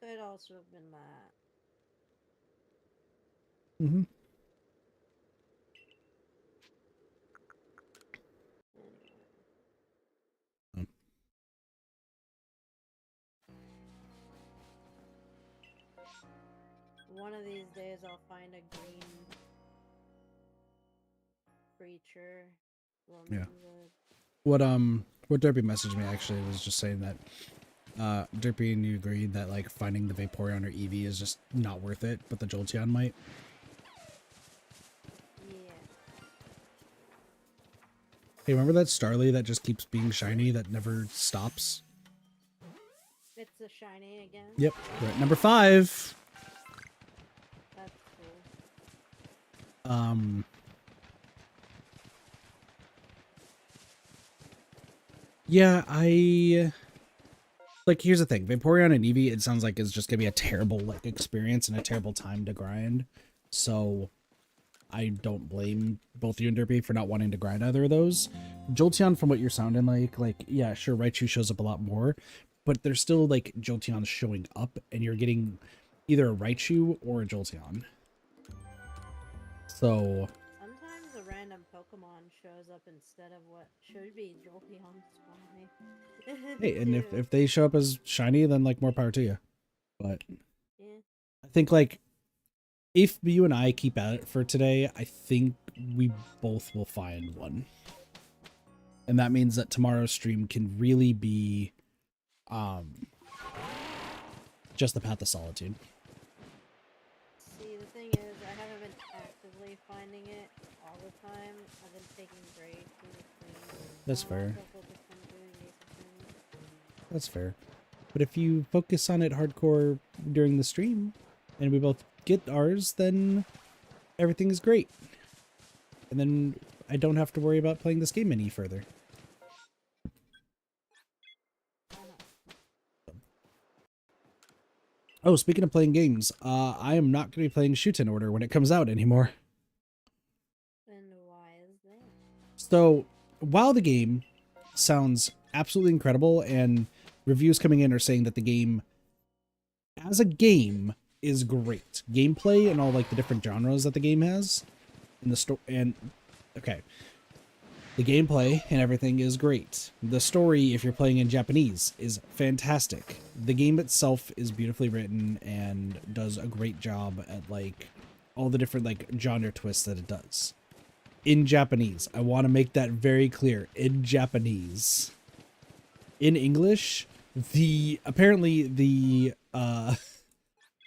could also have been that. mm-hmm. Anyway. One of these days I'll find a green creature. Yeah. What Derpy messaged me actually was just saying that Derpy and you agreed that like finding the Vaporeon or Eevee is just not worth it, but the Jolteon might. Yeah. Hey, remember that Starly that just keeps being shiny that never stops? It's a shiny again? Yep, we're at number 5. That's cool. Yeah, like, here's the thing. Vaporeon and Eevee, it sounds like it's just gonna be a terrible, like, experience and a terrible time to grind. So, I don't blame both you and Derpy for not wanting to grind either of those. Jolteon, from what you're sounding like, yeah, sure, Raichu shows up a lot more, but there's still, like, Jolteon showing up, and you're getting either a Raichu or a Jolteon. So... Sometimes a random Pokemon shows up instead of what should be Jolteon's spawning. Hey, and if they show up as shiny, then, like, more power to you. But... Yeah. I think, like, if you and I keep at it for today, I think we both will find one. And that means that tomorrow's stream can really be just the Path of Solitude. See, the thing is, I haven't been actively finding it all the time. I've been taking breaks in between. That's fair. Focused on doing basic things. That's fair. But if you focus on it hardcore during the stream, and we both get ours, then everything is great. And then I don't have to worry about playing this game any further. Oh, speaking of playing games, I am not going to be playing Shoot in Order when it comes out anymore. And why is that? So, while the game sounds absolutely incredible, and reviews coming in are saying that the game, as a game, is great. Gameplay and all like the different genres that the game has, and the story, and okay, the gameplay and everything is great. The story, if you're playing in Japanese, is fantastic. The game itself is beautifully written and does a great job at like all the different like genre twists that it does. In Japanese, I want to make that very clear. In Japanese. In English, apparently the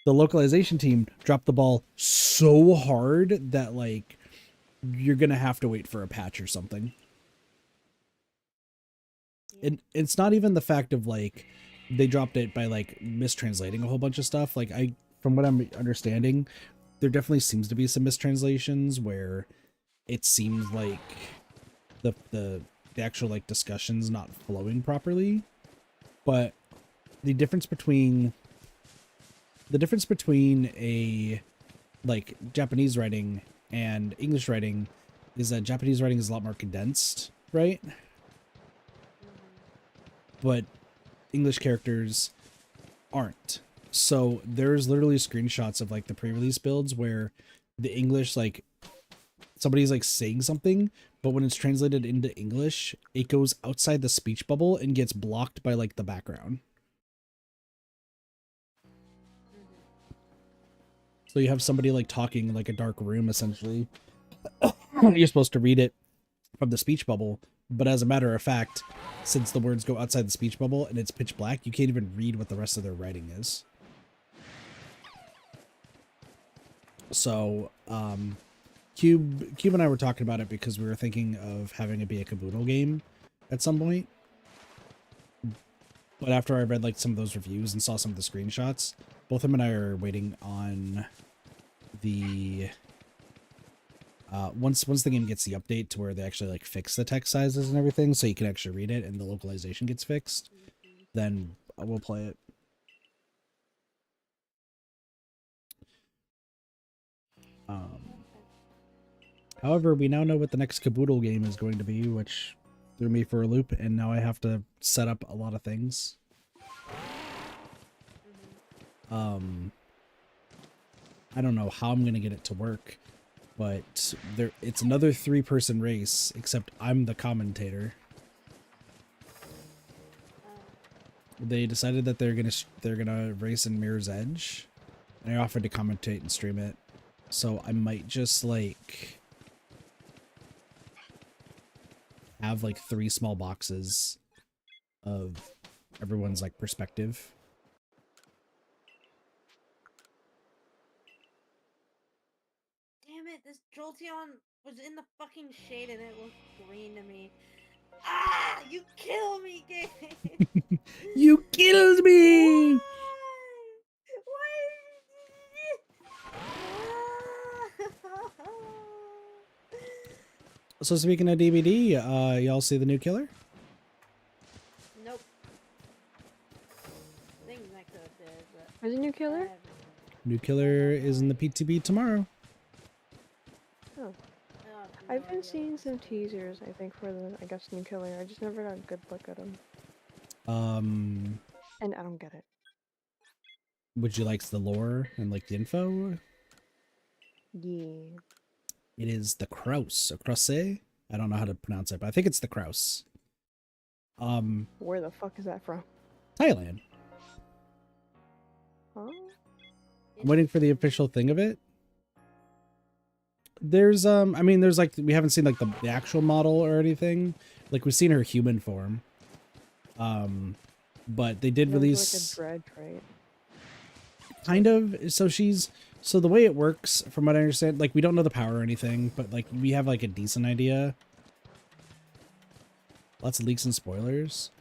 localization team dropped the ball so hard that like you're gonna have to wait for a patch or something. And it's not even the fact of like they dropped it by like mistranslating a whole bunch of stuff. Like from what I'm understanding, there definitely seems to be some mistranslations where it seems like the actual like discussion's not flowing properly. But the difference between a like Japanese writing and English writing is that Japanese writing is a lot more condensed, right? But English characters aren't. So there's literally screenshots of like the pre-release builds where the English, like somebody's like saying something, but when it's translated into English, it goes outside the speech bubble and gets blocked by like the background. So you have somebody like talking in like a dark room essentially. You're supposed to read it from the speech bubble, but as a matter of fact, since the words go outside the speech bubble and it's pitch black, you can't even read what the rest of their writing is. So, Cube and I were talking about it because we were thinking of having it be a caboodle game at some point. But after I read like some of those reviews and saw some of the screenshots, both him and I are waiting on the once the game gets the update to where they actually like fix the text sizes and everything so you can actually read it and the localization gets fixed, then we'll play it. However, we now know what the next caboodle game is going to be, which threw me for a loop, and now I have to set up a lot of things. I don't know how I'm gonna get it to work, but it's another 3-person race, except I'm the commentator. They decided that they're gonna race in Mirror's Edge, and I offered to commentate and stream it. So I might just like have like 3 small boxes of everyone's like perspective. Damn it, this Jolteon was in the fucking shade and it looked green to me. Ah! You kill me, game! You killed me! Why? So speaking of DVD, y'all see the new killer? Nope. Things I could have did, but There's a new killer? New killer is in the PTB tomorrow. Oh. I've been seeing some teasers, I think, for the, I guess, new killer. I just never got a good look at him. And I don't get it. Would you like the lore and like the info? Yeah. It is the Kraus, or Krause. I don't know how to pronounce it, but I think it's the Kraus. Where the fuck is that from? Thailand. Huh? I'm waiting for the official thing of it. There's I mean, there's like, we haven't seen like the actual model or anything. Like we've seen her human form. But they did release like a dredge, right? kind of. So the way it works, from what I understand, like we don't know the power or anything, but like we have like a decent idea. Lots of leaks and spoilers.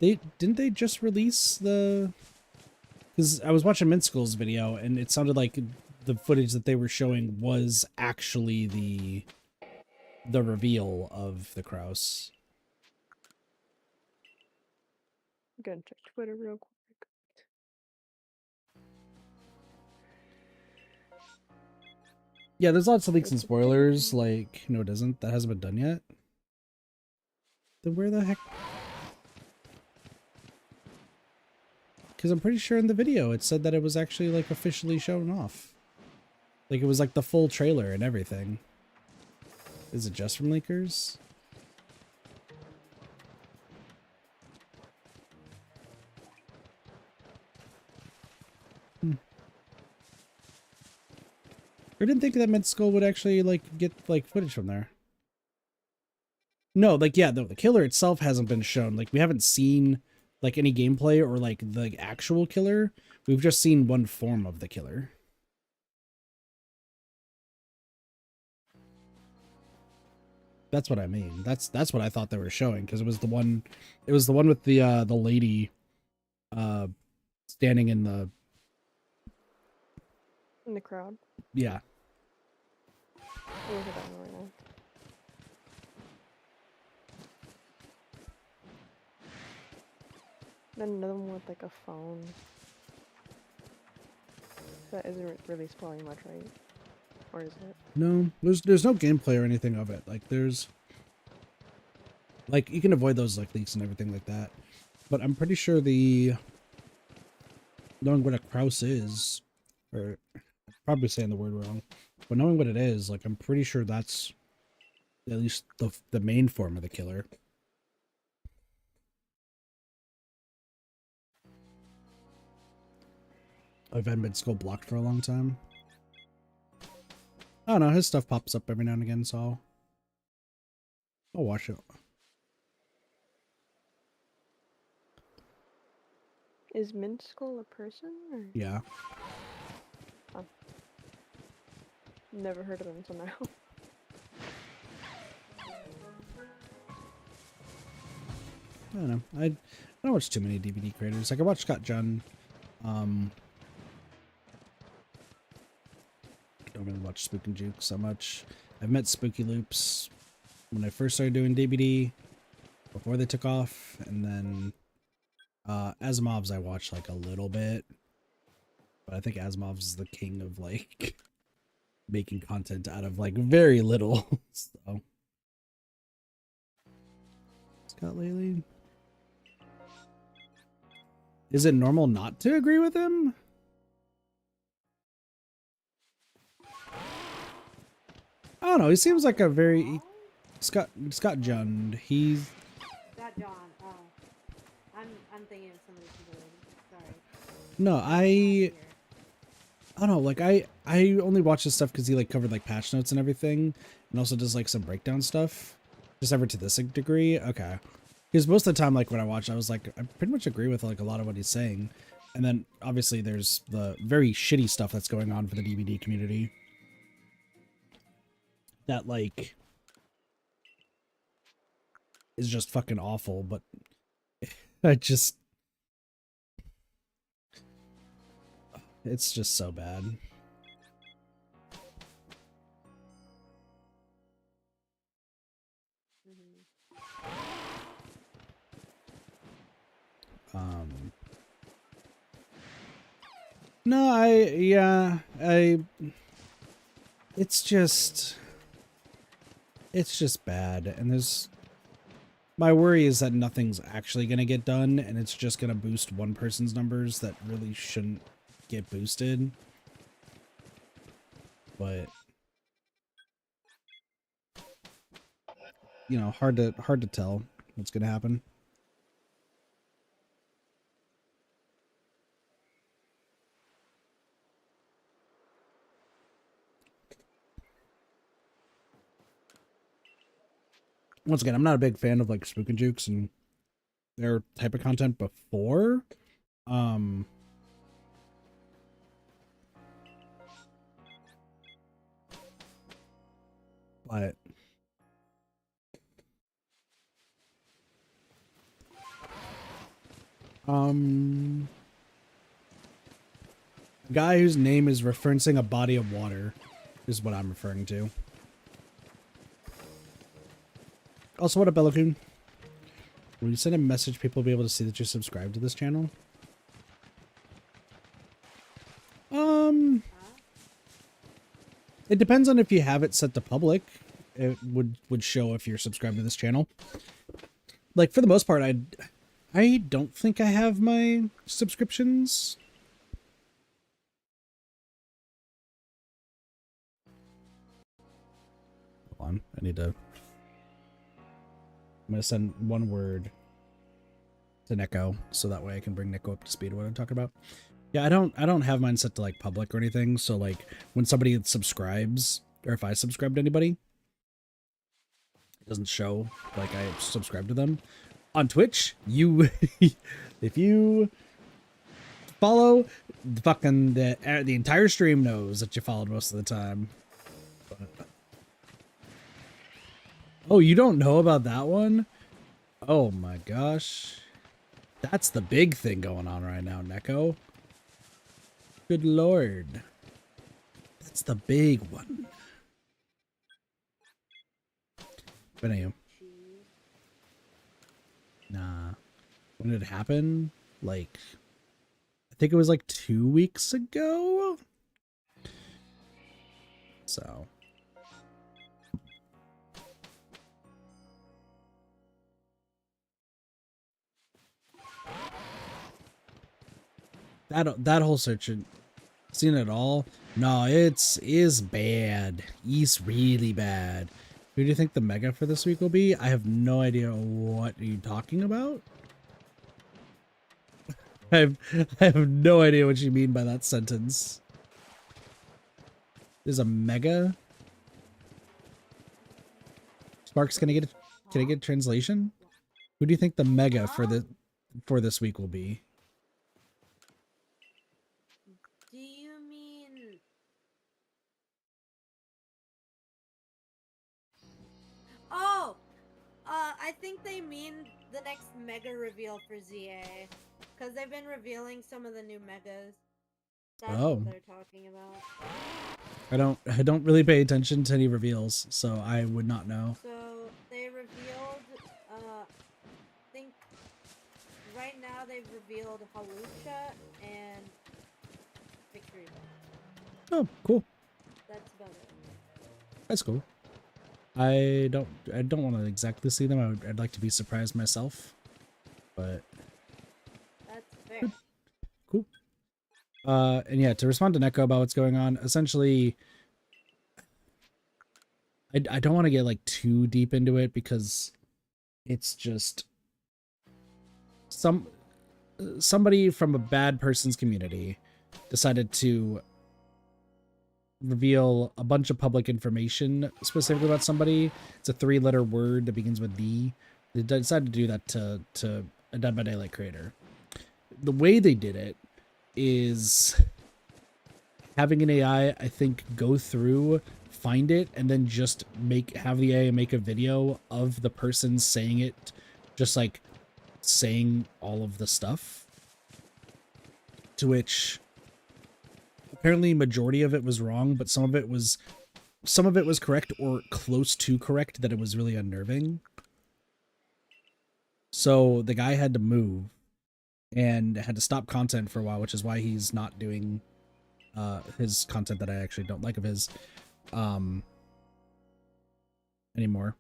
Didn't they just release the? Because I was watching Minskell's video and it sounded like the footage that they were showing was actually the reveal of the Kraus. I'm gonna check Twitter real quick. Yeah, there's lots of leaks and spoilers. Like, no, it doesn't. That hasn't been done yet. Then where the heck? Because I'm pretty sure in the video it said that it was actually like officially shown off. Like it was like the full trailer and everything. Is it just from leakers? I didn't think that Minskell would actually like get like footage from there. No, like yeah, the killer itself hasn't been shown. Like we haven't seen like any gameplay or like the actual killer. We've just seen one form of the killer. That's what I mean. That's what I thought they were showing, because it was the one with the lady standing in the crowd. yeah. Look at that one right now. Then another one with like a phone. That isn't really spoiling much, right? Or is it? No, there's no gameplay or anything of it. Like there's like you can avoid those like leaks and everything like that. But I'm pretty sure the knowing what a Kraus is, or I'm probably saying the word wrong, but knowing what it is, like I'm pretty sure that's at least the main form of the killer. I've had mid-skull blocked for a long time. I don't know, his stuff pops up every now and again, so I'll watch it. Is Mint Skull a person? Or? Yeah. Oh. Never heard of him until now. I don't know. I don't watch too many DVD creators. Like I watched Scott Jun. Don't really watch Spook and Juke so much. I've met Spooky Loops when I first started doing DVD before they took off, and then Asimov's I watched like a little bit, but I think Asimov's is the king of like making content out of like very little. So Scott Laley. Is it normal not to agree with him? I don't know. He seems like a very Scott Jund. He's Scott John. Oh, I'm thinking of somebody completely. Sorry. no, I don't know. Like I only watch this stuff because he like covered like patch notes and everything, and also does like some breakdown stuff. Just ever to this degree, okay. Because most of the time, like when I watch, I was like, I pretty much agree with like a lot of what he's saying, and then obviously there's the very shitty stuff that's going on for the DVD community. That like is just fucking awful, but I just it's just so bad. No, it's just bad, and there's my worry is that nothing's actually gonna get done, and it's just gonna boost one person's numbers that really shouldn't get boosted. But you know, hard to tell what's gonna happen. Once again, I'm not a big fan of like Spook and Jukes and their type of content before. But guy whose name is referencing a body of water is what I'm referring to. Also, what up, Bellacoon? When you send a message, people will be able to see that you're subscribed to this channel. It depends on if you have it set to public. It would show if you're subscribed to this channel. Like for the most part, I don't think I have my subscriptions. Hold on, I'm gonna send one word to Neko so that way I can bring Neko up to speed of what I'm talking about. Yeah, I don't have mine set to like public or anything, so like when somebody subscribes, or if I subscribe to anybody, it doesn't show like I subscribe to them. On Twitch, you if you follow, fucking the entire stream knows that you followed most of the time. But, oh, you don't know about that one? Oh my gosh. That's the big thing going on right now, Neko. Good lord. That's the big one. But anyway. Nah. When did it happen? Like, I think it was like 2 weeks ago. So. that whole search, seen it all. No, is bad. It's really bad. Who do you think the mega for this week will be? I have no idea what you're talking about. I have no idea what you mean by that sentence. There's a mega. Sparks, can I get a translation? Who do you think the mega for this week will be? Do you mean... Oh! I think they mean the next mega reveal for ZA. Because they've been revealing some of the new megas. That's what they're talking about. I don't really pay attention to any reveals, so I would not know. So they revealed, I think right now they've revealed Halucha and Victory Bell. Oh, cool. That's about it. That's cool. I don't want to exactly see them. I'd like to be surprised myself, but that's fair. Cool. And yeah, to respond to Neko about what's going on, essentially, I don't want to get like too deep into it because it's just somebody from a bad person's community decided to reveal a bunch of public information specifically about somebody. It's a 3-letter word that begins with D. They decided to do that to a Dead by Daylight creator. The way they did it is having an AI, I think, go through, find it, and then just have the AI make a video of the person saying it, just like saying all of the stuff, to which apparently majority of it was wrong, but some of it was correct or close to correct, that it was really unnerving. So the guy had to move and had to stop content for a while, which is why he's not doing his content that I actually don't like of his anymore,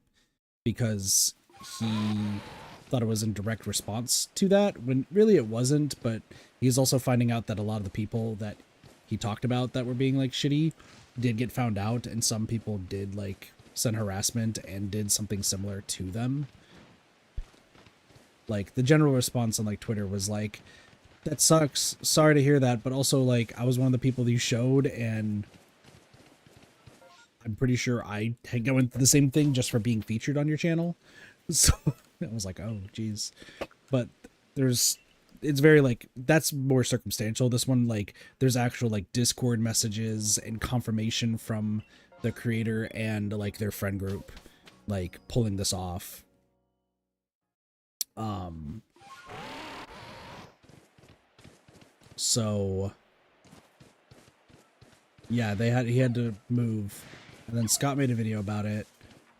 because he thought it was in direct response to that, when really it wasn't. But he's also finding out that a lot of the people that he talked about that were being like shitty did get found out, and some people did like send harassment and did something similar to them. Like the general response on like Twitter was like, that sucks, sorry to hear that, but also like I was one of the people that you showed, and I'm pretty sure I went through the same thing just for being featured on your channel. So I was like, oh geez. But it's very like, that's more circumstantial. This one, like, there's actual like Discord messages and confirmation from the creator and like their friend group, like pulling this off. So yeah, he had to move, and then Scott made a video about it,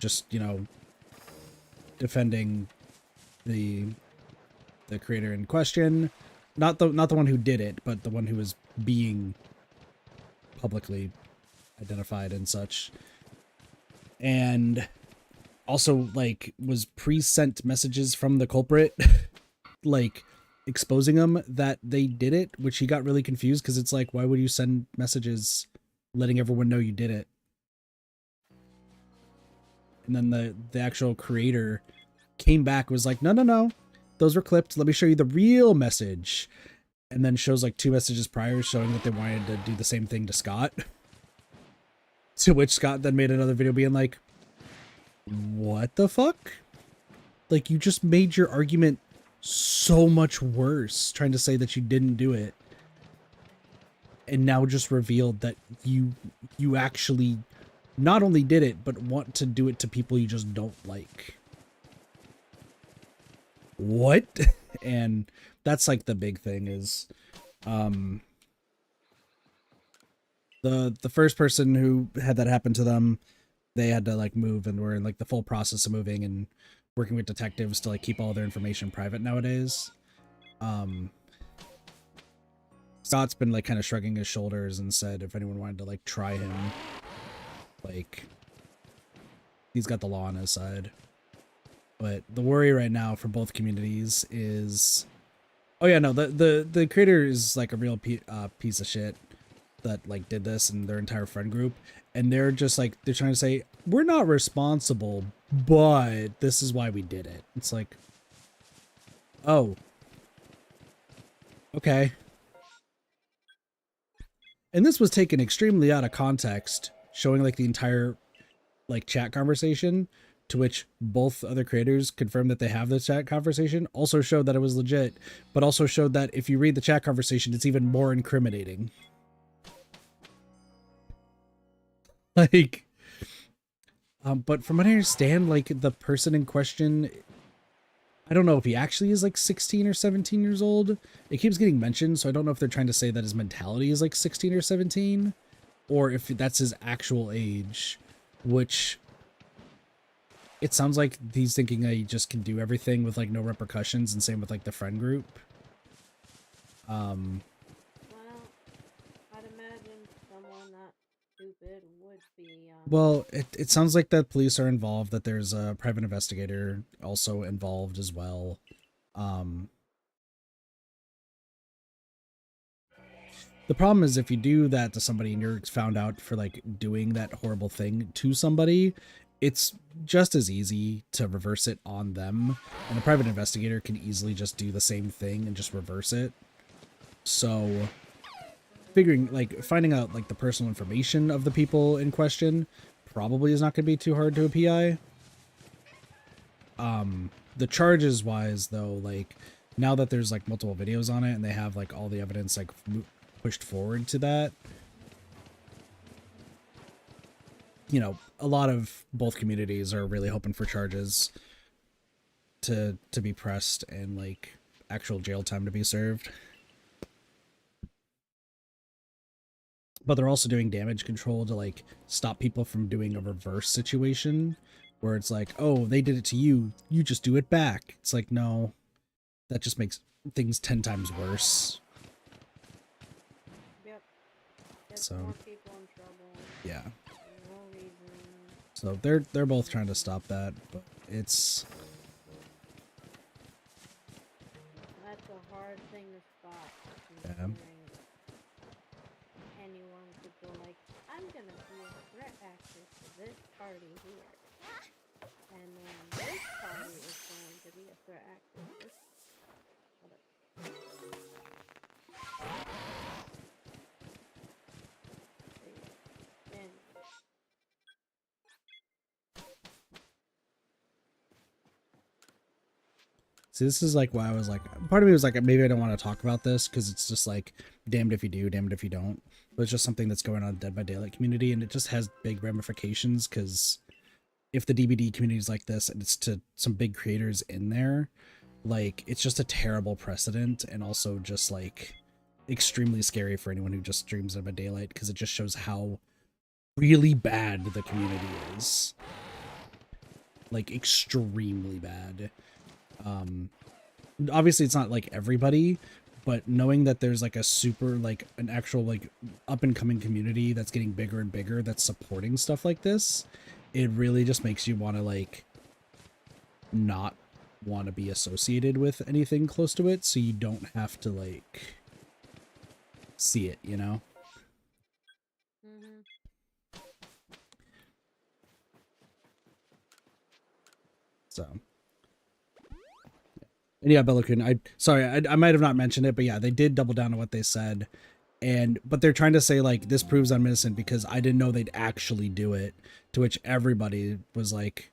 just, you know, defending the creator in question, not the one who did it, but the one who was being publicly identified and such. And also like was pre-sent messages from the culprit like exposing them that they did it, which he got really confused, because it's like, why would you send messages letting everyone know you did it? And then the actual creator came back, was like, no, those were clipped, let me show you the real message, and then shows like 2 messages prior showing that they wanted to do the same thing to Scott. To which Scott then made another video being like, what the fuck? Like, you just made your argument so much worse trying to say that you didn't do it, and now just revealed that you actually not only did it, but want to do it to people you just don't like. What? And that's like the big thing is the first person who had that happen to them, they had to like move, and were in like the full process of moving and working with detectives to like keep all their information private nowadays. Scott's been like kind of shrugging his shoulders and said if anyone wanted to like try him, like, he's got the law on his side. But the worry right now for both communities is Oh yeah, no, the creator is like a real piece of shit that like did this and their entire friend group, and they're just like they're trying to say we're not responsible, but this is why we did it. It's like, oh, okay. And this was taken extremely out of context, showing like the entire like chat conversation, to which both other creators confirmed that they have the chat conversation, also showed that it was legit, but also showed that if you read the chat conversation, it's even more incriminating. Like, but from what I understand, like the person in question, I don't know if he actually is like 16 or 17 years old. It keeps getting mentioned, so I don't know if they're trying to say that his mentality is like 16 or 17, or if that's his actual age, which it sounds like he's thinking that he just can do everything with like no repercussions, and same with like the friend group. Well, I'd imagine someone that stupid would be. Well, it sounds like that police are involved, that there's a private investigator also involved as well. The problem is if you do that to somebody and you're found out for like doing that horrible thing to somebody, it's just as easy to reverse it on them. And a private investigator can easily just do the same thing and just reverse it. So figuring like finding out like the personal information of the people in question probably is not going to be too hard to a PI. The charges wise though, like now that there's like multiple videos on it and they have like all the evidence like pushed forward to that, you know, a lot of both communities are really hoping for charges to be pressed and like actual jail time to be served. But they're also doing damage control to like stop people from doing a reverse situation where it's like, oh, they did it to you, you just do it back. It's like, no, that just makes things 10 times worse. Yep. So more people in trouble. Yeah. For no reason. So they're both trying to stop that, but it's That's a hard thing to stop. yeah. Anyone could go like, I'm gonna be a threat actor to this party here. And then this party is going to be a threat actor. See, this is like why I was like, part of me was like, maybe I don't want to talk about this because it's just like, damned if you do, damned if you don't. But it's just something that's going on in the Dead by Daylight community, and it just has big ramifications because if the DBD community is like this and it's to some big creators in there, like it's just a terrible precedent, and also just like extremely scary for anyone who just streams Dead by Daylight because it just shows how really bad the community is. Like extremely bad. Obviously it's not like everybody, but knowing that there's like a super like an actual like up and coming community that's getting bigger and bigger that's supporting stuff like this, it really just makes you want to like not want to be associated with anything close to it, so you don't have to like see it, you know? So and yeah, Bellicun, I might have not mentioned it, but yeah, they did double down on what they said. But they're trying to say like, this proves I'm innocent because I didn't know they'd actually do it. To which everybody was like,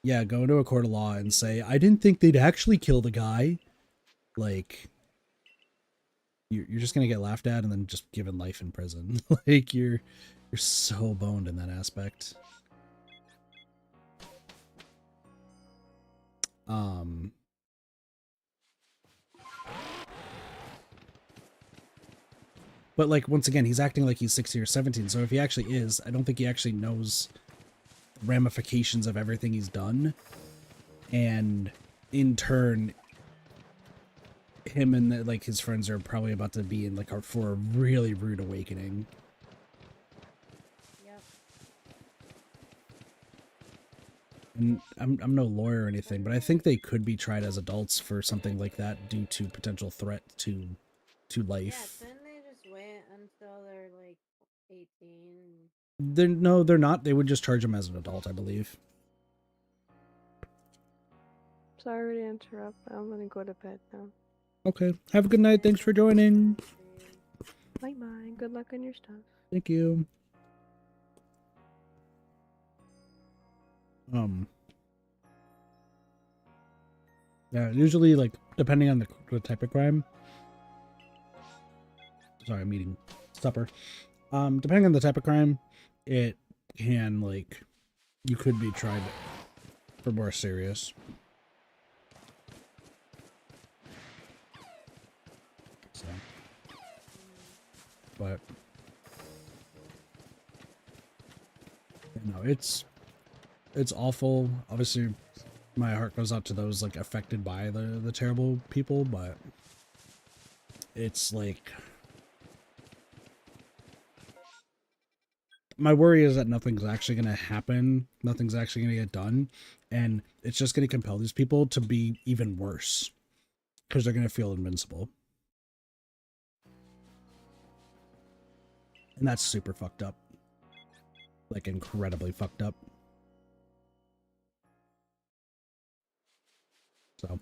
yeah, go into a court of law and say, I didn't think they'd actually kill the guy. Like, you're just gonna get laughed at and then just given life in prison. Like, you're so boned in that aspect. But like, once again, he's acting like he's 16 or 17. So if he actually is, I don't think he actually knows ramifications of everything he's done. And in turn, him and like his friends are probably about to be in like for a really rude awakening. Yep. And I'm no lawyer or anything, but I think they could be tried as adults for something like that due to potential threat to life. Yeah, couldn't they just wait until they're like 18? No, they're not. They would just charge them as an adult, I believe. Sorry to interrupt, but I'm gonna go to bed now. Okay. Have a good night. Thanks for joining. Bye bye. Good luck on your stuff. Thank you. Yeah, usually, like, depending on the type of crime. Sorry, I'm eating supper. Depending on the type of crime, it can, like, you could be tried for more serious. So, but no, it's awful. Obviously, my heart goes out to those like affected by the terrible people, but it's like my worry is that nothing's actually going to happen. Nothing's actually going to get done, and it's just going to compel these people to be even worse because they're going to feel invincible. And that's super fucked up. Like, incredibly fucked up. So,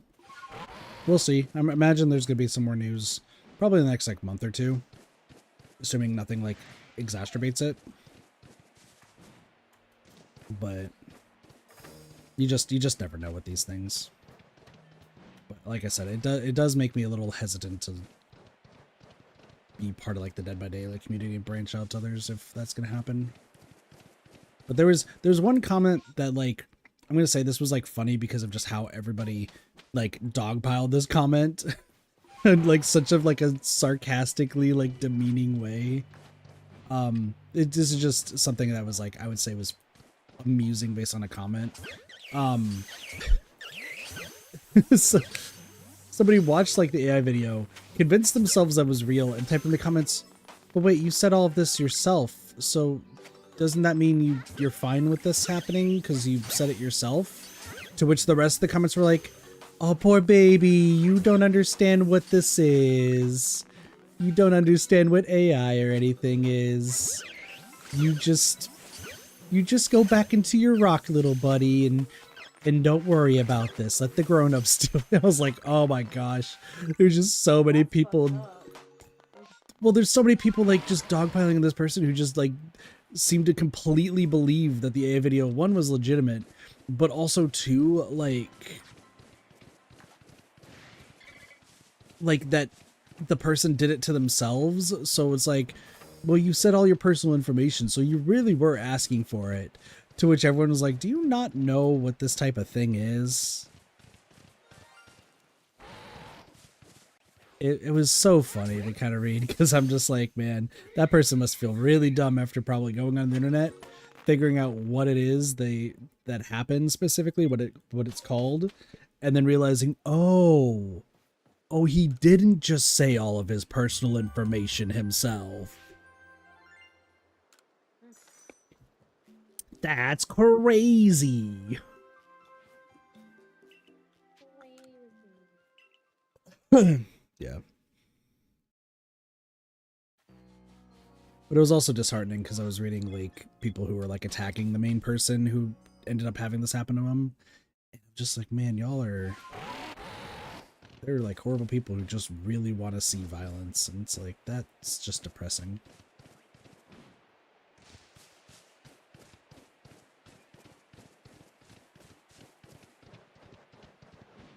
we'll see. I imagine there's going to be some more news probably in the next, like, month or two. Assuming nothing, like, exacerbates it. But you just never know with these things. But like I said, it does make me a little hesitant to be part of like the Dead by Daylight community and branch out to others if that's gonna happen. But there's one comment that, like, I'm gonna say this was like funny because of just how everybody like dogpiled this comment in like such of like a sarcastically like demeaning way. This is just something that was like I would say was amusing based on a comment. So, somebody watched like the AI video, convinced themselves that was real, and typed in the comments, "But wait, you said all of this yourself, so doesn't that mean you're fine with this happening because you said it yourself?" To which the rest of the comments were like, "Oh, poor baby, you don't understand what this is. You don't understand what AI or anything is. You just go back into your rock, little buddy, and don't worry about this. Let the grown-ups do it." I was like, oh my gosh. There's just so many people. Well, there's so many people like just dogpiling on this person who just like seem to completely believe that the AI video, one, was legitimate, but also two, like that the person did it to themselves. So it's like, well, you said all your personal information, so you really were asking for it. To which everyone was like, do you not know what this type of thing is? It was so funny to kind of read because I'm just like, man, that person must feel really dumb after probably going on the internet, figuring out what it is that happened specifically, what it's called, and then realizing, oh, he didn't just say all of his personal information himself. That's crazy. Yeah. But it was also disheartening because I was reading like people who were like attacking the main person who ended up having this happen to him. And I'm just like, man, they're like horrible people who just really want to see violence. And it's like, that's just depressing.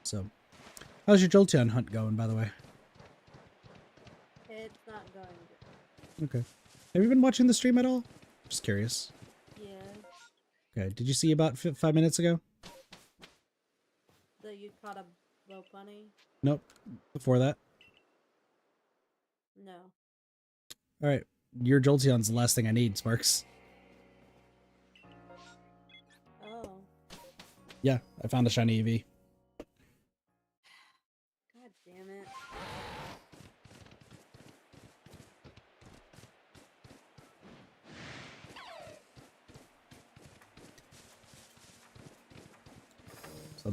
So, how's your Jolteon hunt going, by the way? It's not going good. Okay. Have you been watching the stream at all? Just curious. Yeah. Okay. Did you see about 5 minutes ago? That you caught a low bunny? Nope. Before that? No. All right. Your Jolteon's the last thing I need, Sparks. Oh. Yeah, I found a shiny Eevee. God damn it.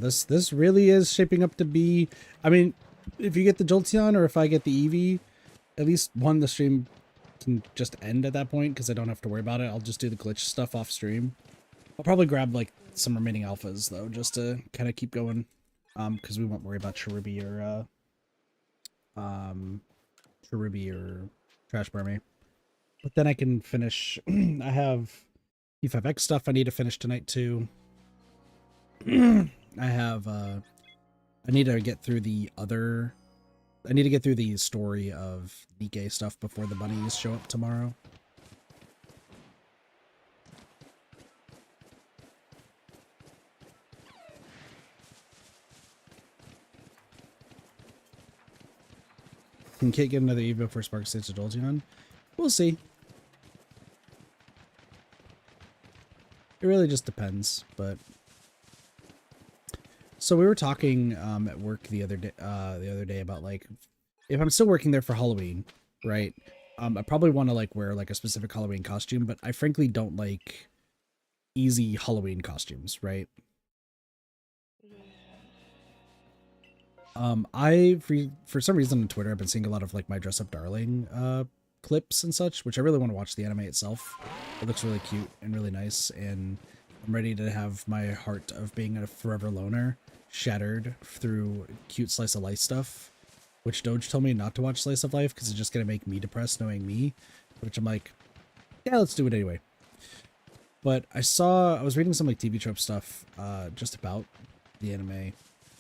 So this really is shaping up to be. I mean, if you get the Jolteon or if I get the Eevee, at least one the stream can just end at that point because I don't have to worry about it. I'll just do the glitch stuff off stream. I'll probably grab like some remaining alphas though, just to kind of keep going. Because we won't worry about Cherubi or Trash Barmy. But then I can finish. I have P5X stuff I need to finish tonight too. I have I need to get through the story of Nikke stuff before the bunnies show up tomorrow. Can Kate get another Eevee before Spark Stage to Jolteon? We'll see. It really just depends, but so we were talking at work the other day about like if I'm still working there for Halloween, right? I probably want to like wear like a specific Halloween costume, but I frankly don't like easy Halloween costumes, right? For some reason on Twitter I've been seeing a lot of like my Dress Up Darling clips and such, which I really want to watch the anime itself. It looks really cute and really nice, and I'm ready to have my heart of being a forever loner shattered through cute slice of life stuff, which Doge told me not to watch slice of life because it's just gonna make me depressed knowing me, which I'm like, yeah, let's do it anyway. But I was reading some like TV trope stuff just about the anime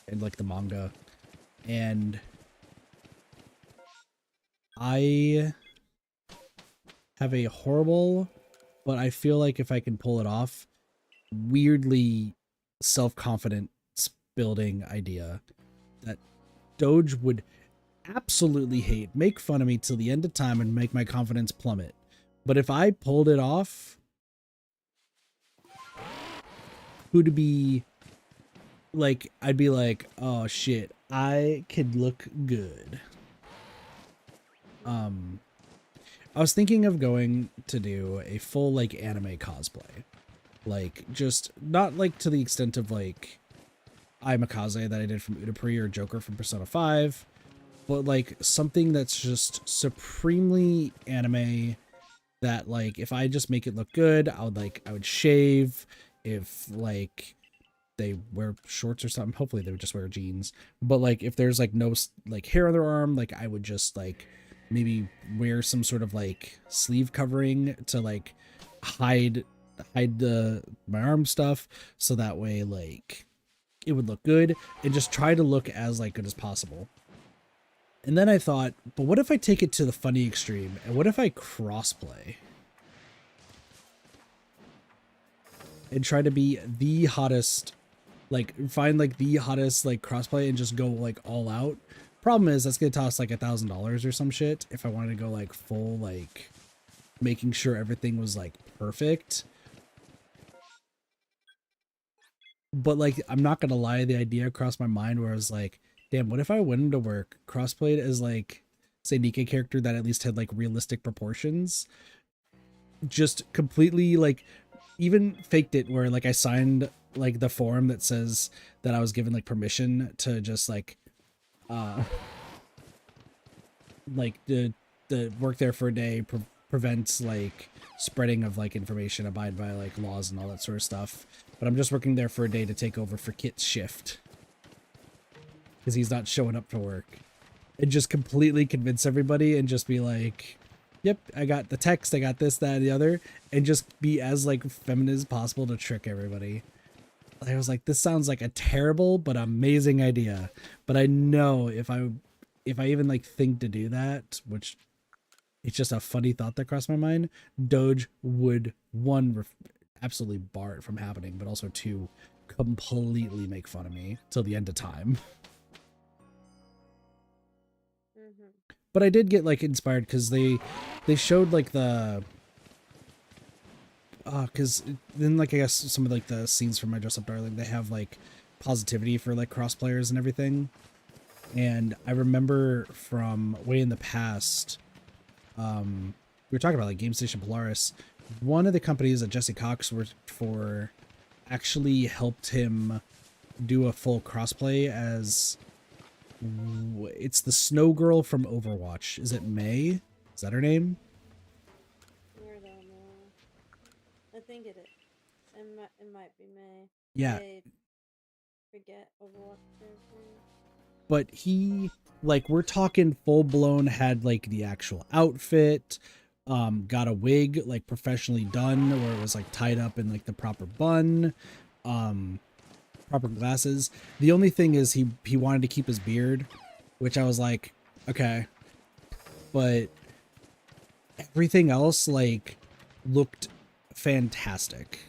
and like the manga, and I have a horrible, but I feel like if I can pull it off, weirdly self-confidence building idea that Doge would absolutely hate, make fun of me till the end of time, and make my confidence plummet. But if I pulled it off, who'd be like, I'd be like, oh shit, I could look good. I was thinking of going to do a full like anime cosplay, like just not like to the extent of like Aimakaze that I did from Utapri or Joker from Persona 5, but like something that's just supremely anime that like if I just make it look good, I would shave. If like they wear shorts or something, hopefully they would just wear jeans, but like if there's like no like hair on their arm, like I would just like maybe wear some sort of like sleeve covering to like hide my arm stuff, so that way like it would look good, and just try to look as like good as possible. And then I thought, but what if I take it to the funny extreme, and what if I crossplay and try to be the hottest, like find like the hottest like crossplay and just go like all out. Problem is that's gonna cost like $1,000 or some shit if I wanted to go like full like making sure everything was like perfect. But like I'm not gonna lie, the idea crossed my mind where I was like, damn, what if I went into work crossplayed as like say Nikke character that at least had like realistic proportions, just completely like even faked it where like I signed like the form that says that I was given like permission to just like the work there for a day, prevents like spreading of like information, abide by like laws and all that sort of stuff, but I'm just working there for a day to take over for Kit's shift because he's not showing up for work, and just completely convince everybody and just be like, yep, I got the text, I got this, that, and the other, and just be as like feminine as possible to trick everybody. I was like, this sounds like a terrible but amazing idea, but I know if I even like think to do that, which it's just a funny thought that crossed my mind, Doge would one absolutely bar it from happening, but also two, completely make fun of me till the end of time. But I did get like inspired because they showed like the because then like I guess some of like the scenes from My Dress Up Darling, they have like positivity for like cross players and everything. And I remember from way in the past, we were talking about like Game Station Polaris. One of the companies that Jesse Cox worked for actually helped him do a full crossplay as it's the snow girl from Overwatch. Is it May? Is that her name? I don't know. I think it is. It might be May. Yeah. I forget Overwatch characters. But he, like, we're talking full blown, had like the actual outfit, got a wig like professionally done where it was like tied up in like the proper bun, proper glasses. The only thing is he wanted to keep his beard, which I was like, okay, but everything else like looked fantastic.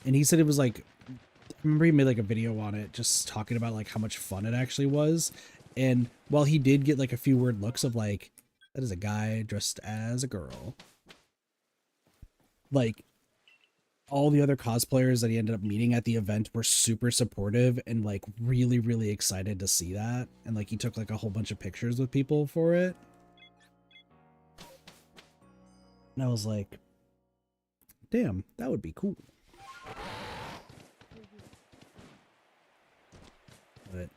And he said it was like, I remember he made like a video on it just talking about like how much fun it actually was. And while he did get like a few weird looks of like, that is a guy dressed as a girl, like all the other cosplayers that he ended up meeting at the event were super supportive and like really, really excited to see that. And like he took like a whole bunch of pictures with people for it. And I was like, damn, that would be cool. But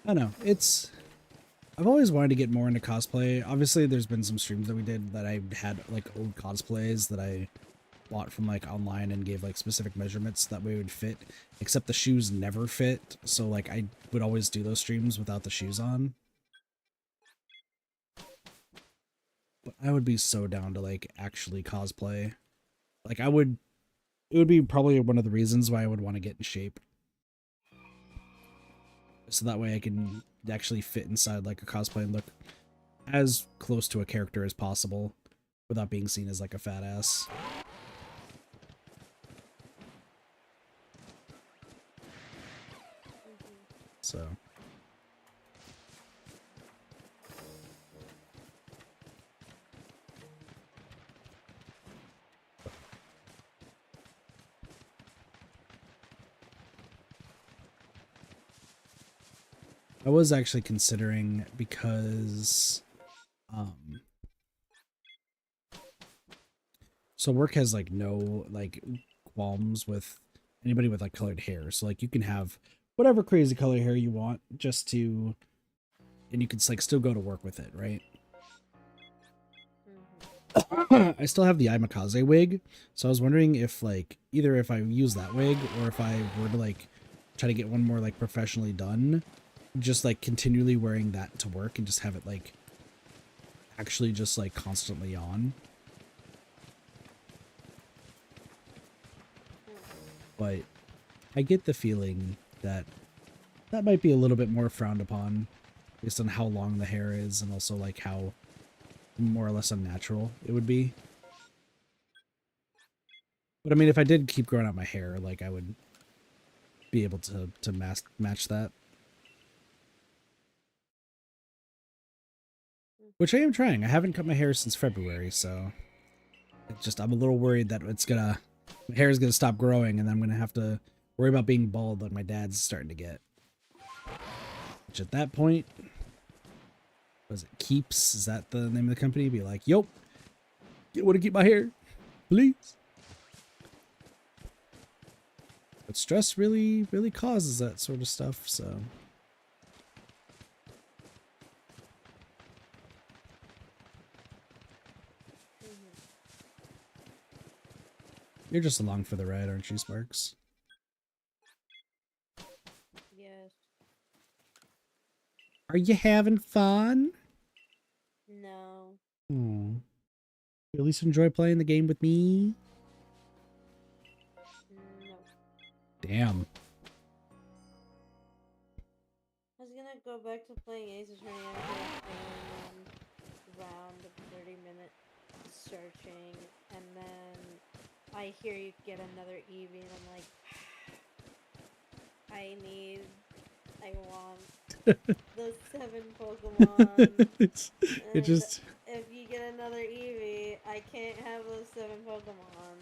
I don't know, I've always wanted to get more into cosplay. Obviously, there's been some streams that we did that I had like old cosplays that I bought from like online and gave like specific measurements that way it would fit, except the shoes never fit. So like I would always do those streams without the shoes on. But I would be so down to like actually cosplay. Like it would be probably one of the reasons why I would want to get in shape. So that way I can actually fit inside like a cosplay and look as close to a character as possible without being seen as like a fat ass. So I was actually considering, because so work has like no like qualms with anybody with like colored hair. So like you can have whatever crazy color hair you want just to, and you can like still go to work with it, right? I still have the Imakaze wig, so I was wondering if like either if I use that wig or if I were to like try to get one more like professionally done, just like continually wearing that to work and just have it like actually just like constantly on. But I get the feeling that that might be a little bit more frowned upon based on how long the hair is and also like how more or less unnatural it would be. But I mean, if I did keep growing out my hair, like I would be able to match that. Which I am trying. I haven't cut my hair since February, so it's just I'm a little worried that my hair is gonna stop growing and I'm gonna have to worry about being bald like my dad's starting to get. Which at that point, was it Keeps? Is that the name of the company? Be like, "Yo, you want to keep my hair, please?" But stress really, really causes that sort of stuff, so. You're just along for the ride, aren't you, Sparks? Yes. Are you having fun? No. Oh. You at least enjoy playing the game with me? No. Damn. I was gonna go back to playing Ace Attorney after playing round of 30-minute searching, and then I hear you get another Eevee, and I'm like, I want those 7 Pokemon. It just. If you get another Eevee, I can't have those 7 Pokemon.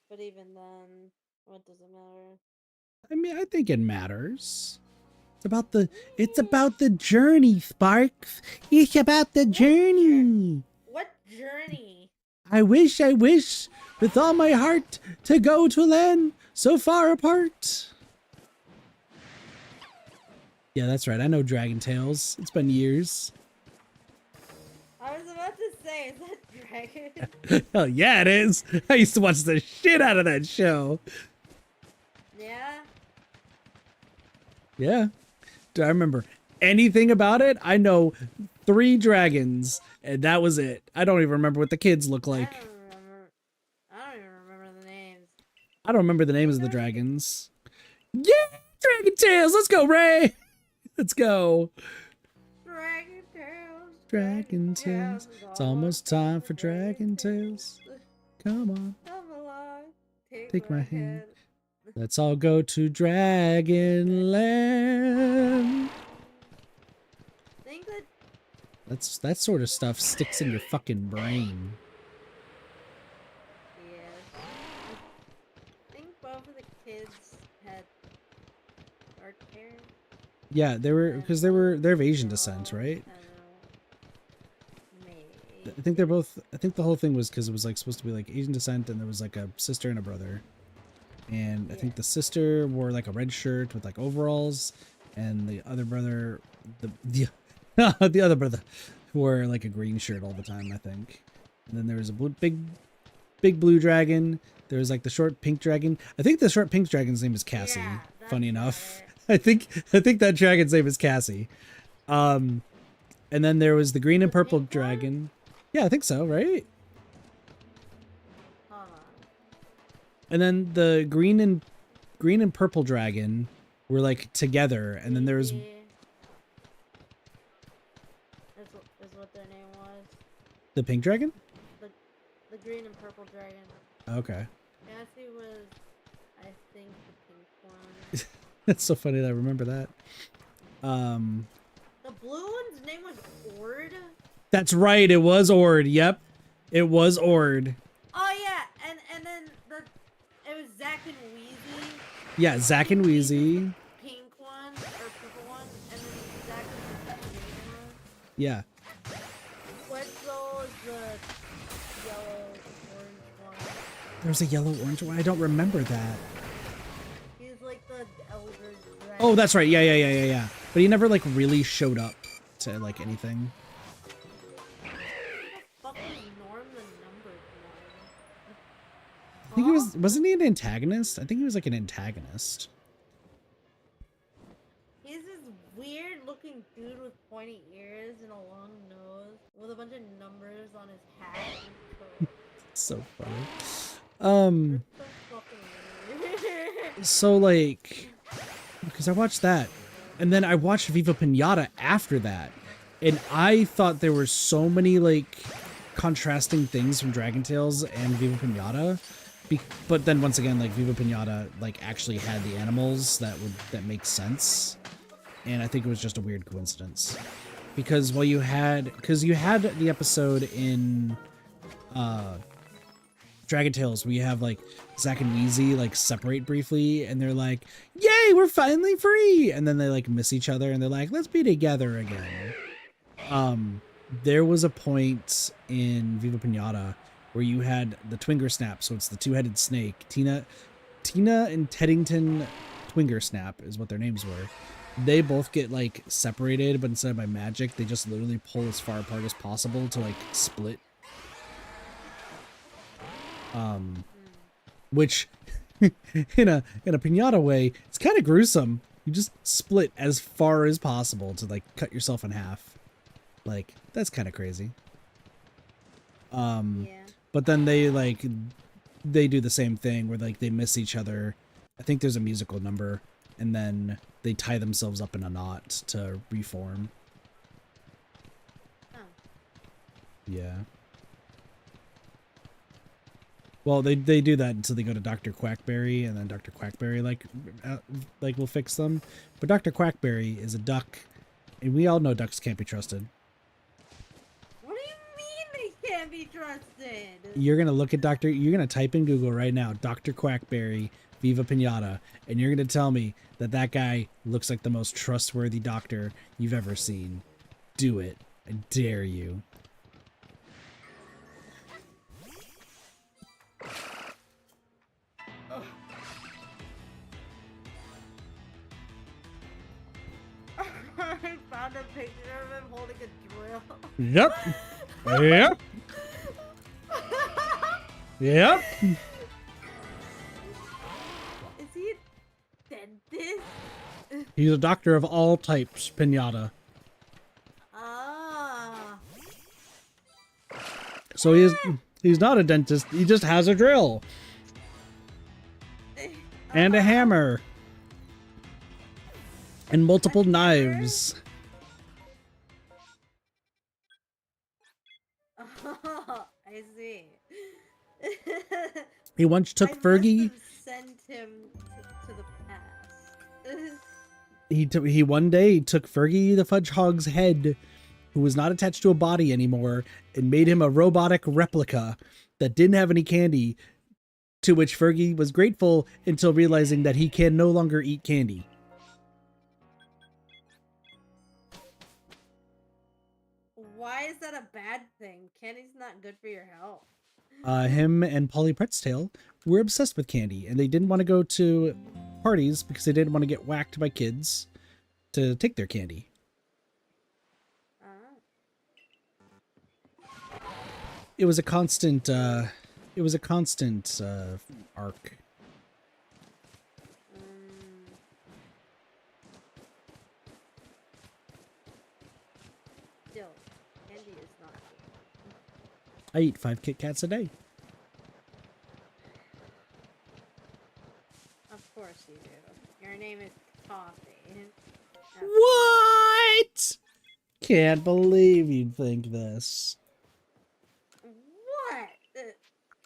But even then, What does it matter? I mean, I think it matters. It's about the journey, Sparks. It's about the journey. What journey? I wish with all my heart to go to land so far apart. Yeah, that's right. I know Dragon Tales. It's been years. I was about to say, is that Dragon? Hell yeah, it is. I used to watch the shit out of that show. Yeah? Yeah. Do I remember anything about it? I know 3 dragons, and that was it. I don't even remember what the kids look like. I don't even remember the names. I don't remember the names of the dragons. Yeah, Dragon Tales. Let's go, Ray. Let's go. Dragon Tales. Dragon Tales. It's almost time for Dragon Tales. Come on. Come along. Take my hand. Let's all go to Dragonland. Think That sort of stuff sticks in your fucking brain. Yeah. I think both of the kids had dark hair. Yeah, they're of Asian descent, right? I don't know. Maybe. I think they're both. I think the whole thing was because it was like supposed to be like Asian descent, and there was like a sister and a brother. And I think the sister wore like a red shirt with like overalls, and the other brother, the other brother, wore like a green shirt all the time, I think. And then there was a big blue dragon. There was like the short pink dragon. I think the short pink dragon's name is Cassie. Yeah, funny that's enough, right. I think that dragon's name is Cassie. And then there was the green and purple pink one? dragon. Yeah, I think so, right? Hold on. And then the green and purple dragon were like together, and then there was Eevee is what their name was. the pink dragon. The green and purple dragon. Okay. Cassie was, I think, the pink one. That's so funny that I remember that. The blue one's name was Ord. That's right. It was Ord. Yep, it was Ord. Oh yeah, and then it was Zack and Wheezy. Yeah, Zack and Wheezy. Pink one or purple one, and then Zack was the green one. Yeah. Quetzal is the yellow orange one. There was a yellow orange one. I don't remember that. He's like the elder dragon. Oh, that's right. Yeah. But he never like really showed up to like anything. Fuck was Norm the numbered one? I think he wasn't he an antagonist? I think he was like an antagonist. He's this weird looking dude with pointy ears and a long nose with a bunch of numbers on his hat and coat. So funny. It's so fucking weird. So like, because I watched that, and then I watched Viva Pinata after that, and I thought there were so many like contrasting things from Dragon Tales and Viva Pinata, but then once again, like Viva Pinata like actually had the animals that make sense, and I think it was just a weird coincidence, because you had the episode in Dragon Tales where you have like Zack and Wheezy like separate briefly, and they're like, "Yay, we're finally free!" And then they like miss each other, and they're like, "Let's be together again." There was a point in Viva Pinata where you had the Twinger Snap, so it's the two-headed snake. Tina and Teddington Twinger Snap is what their names were. They both get like separated, but instead of by magic, they just literally pull as far apart as possible to like split. Which in a pinata way, it's kind of gruesome. You just split as far as possible to like cut yourself in half. Like, that's kind of crazy. Yeah. But then they do the same thing where like they miss each other. I think there's a musical number, and then they tie themselves up in a knot to reform. Oh. Yeah. Well, they do that until they go to Dr. Quackberry, and then Dr. Quackberry like will fix them. But Dr. Quackberry is a duck, and we all know ducks can't be trusted. What do you mean they can't be trusted? You're gonna type in Google right now, Dr. Quackberry Viva Pinata, and you're going to tell me that that guy looks like the most trustworthy doctor you've ever seen. Do it. I dare you. I found a picture of him holding a drill. Yep. Yep. Yep. Is he a dentist? He's a doctor of all types, Pinata. Ah. So he's not a dentist. He just has a drill and a hammer and multiple knives. Oh, I see. He once took I must Fergie. have sent him to the past. He one day took Fergie the Fudgehog's head, who was not attached to a body anymore, and made him a robotic replica that didn't have any candy, to which Fergie was grateful until realizing that he can no longer eat candy. Why is that a bad thing? Candy's not good for your health. Him and Polly Pretztail were obsessed with candy, and they didn't want to go to parties because they didn't want to get whacked by kids to take their candy. It was a constant arc. Still, candy is not good. I eat 5 Kit Kats a day. Of course you do. Your name is Coffee. What? Can't believe you'd think this. What?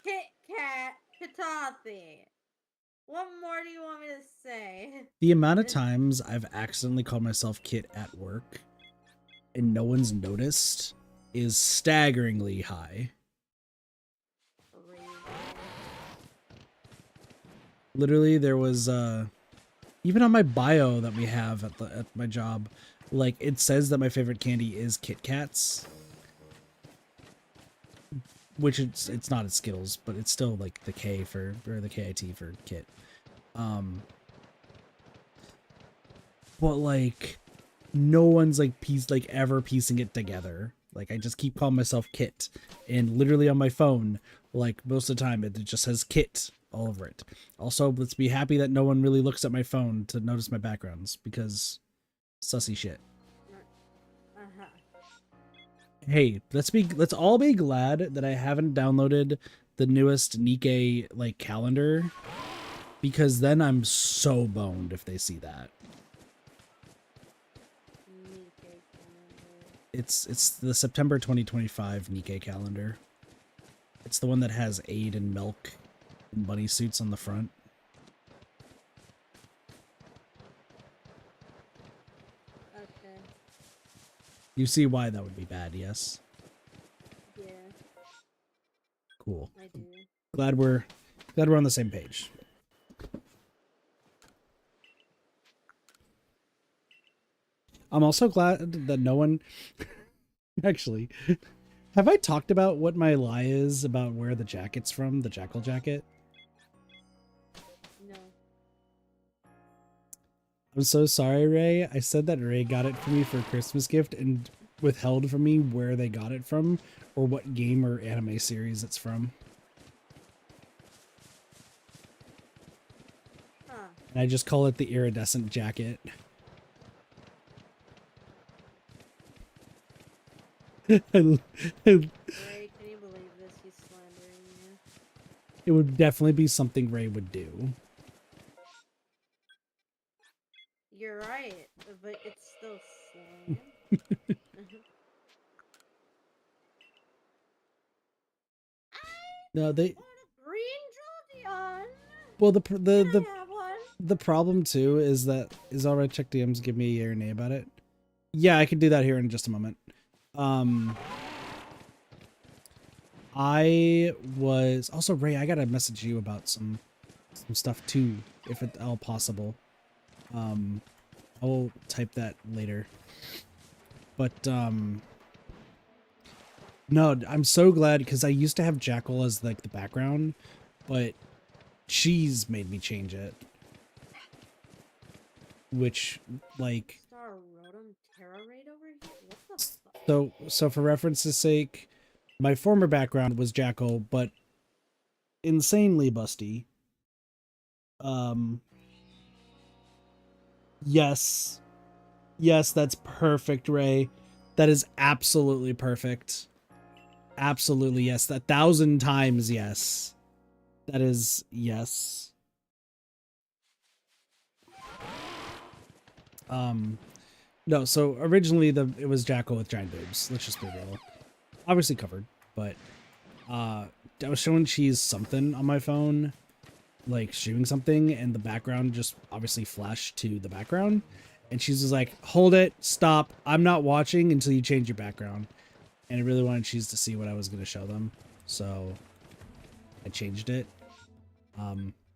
Kit Kat Katati. What more do you want me to say? The amount of times I've accidentally called myself Kit at work and no one's noticed is staggeringly high. Literally, there was even on my bio that we have at my job, like it says that my favorite candy is Kit Kats, which it's not at Skittles, but it's still like the K for, or the KIT for Kit. But like no one's like ever piecing it together. Like I just keep calling myself Kit, and literally on my phone, like most of the time it just says Kit all over it. Also, let's be happy that no one really looks at my phone to notice my backgrounds, because sussy shit. Hey, let's all be glad that I haven't downloaded the newest Nikkei like calendar, because then I'm so boned if they see that. It's the September 2025 Nikkei calendar. It's the one that has Aid and Milk and bunny suits on the front. Okay. You see why that would be bad, yes? Yeah. Cool. I do. Glad we're on the same page. I'm also glad that no one actually, have I talked about what my lie is about where the jacket's from, the jackal jacket? No. I'm so sorry, Ray. I said that Ray got it for me for a Christmas gift and withheld from me where they got it from or what game or anime series it's from. Huh. And I just call it the iridescent jacket. Ray, can you believe this? He's slandering you. It would definitely be something Ray would do. You're right, but it's still slang. No, they. Want a green Jolteon? Well, Can I have one? the problem too is that is alright. Check DMs. Give me a yay or nay about it. Yeah, I can do that here in just a moment. I was also Ray. I gotta message you about some some stuff too, if at all possible. I'll type that later. But no, I'm so glad because I used to have Jackal as like the background, but she's made me change it. Which like Star Rotom Terrorate over here? What the fuck? so for reference's sake, my former background was Jackal, but insanely busty. Yes. Yes, that's perfect, Ray. That is absolutely perfect. Absolutely, yes. 1,000 times yes. That is yes. No, so originally it was Jackal with giant boobs. Let's just be real. Obviously covered, but I was showing Cheese something on my phone, like shooting something, and the background just obviously flashed to the background. And she's just like, hold it, stop. I'm not watching until you change your background. And I really wanted Cheese to see what I was going to show them. So I changed it.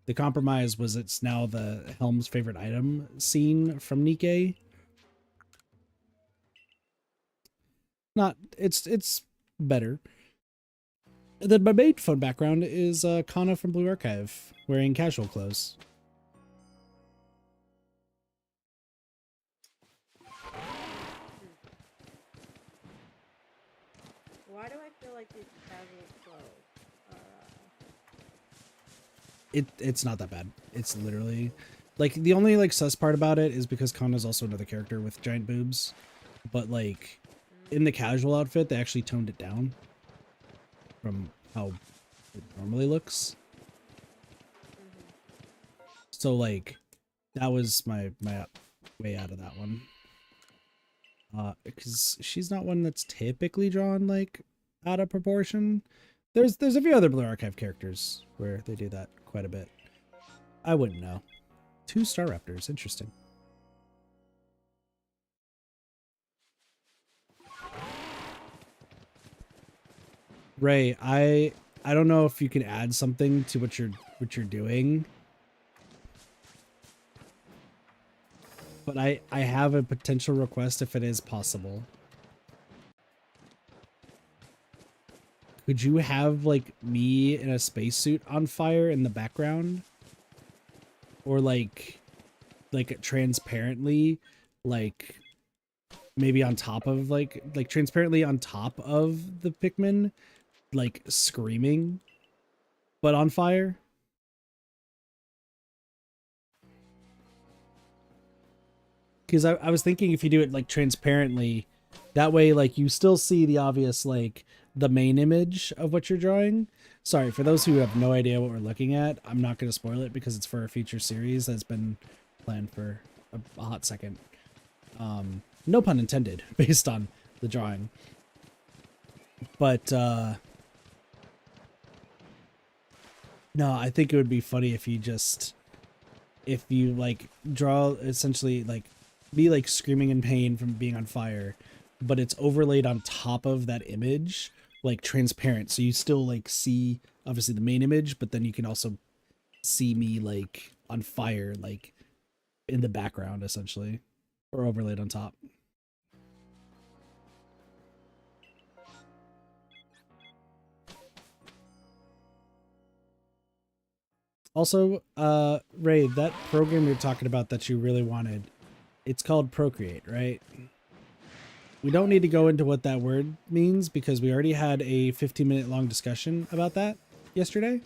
The compromise was it's now the Helm's favorite item scene from Nikkei. Not, it's better. And then my main phone background is Kana from Blue Archive wearing casual clothes. Why do I feel like these casual clothes are, It's not that bad. It's literally like the only like sus part about it is because Kana's also another character with giant boobs, but like in the casual outfit they actually toned it down from how it normally looks. So like that was my way out of that one. Because she's not one that's typically drawn like out of proportion. There's a few other Blue Archive characters where they do that quite a bit. I wouldn't know. 2 Star Raptors, interesting. Ray, I don't know if you can add something to what you're doing. But I have a potential request if it is possible. Could you have like me in a spacesuit on fire in the background? Or like transparently, like maybe on top of like transparently on top of the Pikmin, like screaming, but on fire? Because I was thinking if you do it like transparently, that way like you still see the obvious like the main image of what you're drawing. Sorry, for those who have no idea what we're looking at, I'm not going to spoil it because it's for a future series that's been planned for a hot second. No pun intended, based on the drawing. But no, I think it would be funny if you like draw essentially like be like screaming in pain from being on fire, but it's overlaid on top of that image, like transparent. So you still like see obviously the main image, but then you can also see me like on fire, like in the background essentially, or overlaid on top. Also, Ray, that program you're talking about that you really wanted, it's called Procreate, right? We don't need to go into what that word means because we already had a 15-minute long discussion about that yesterday.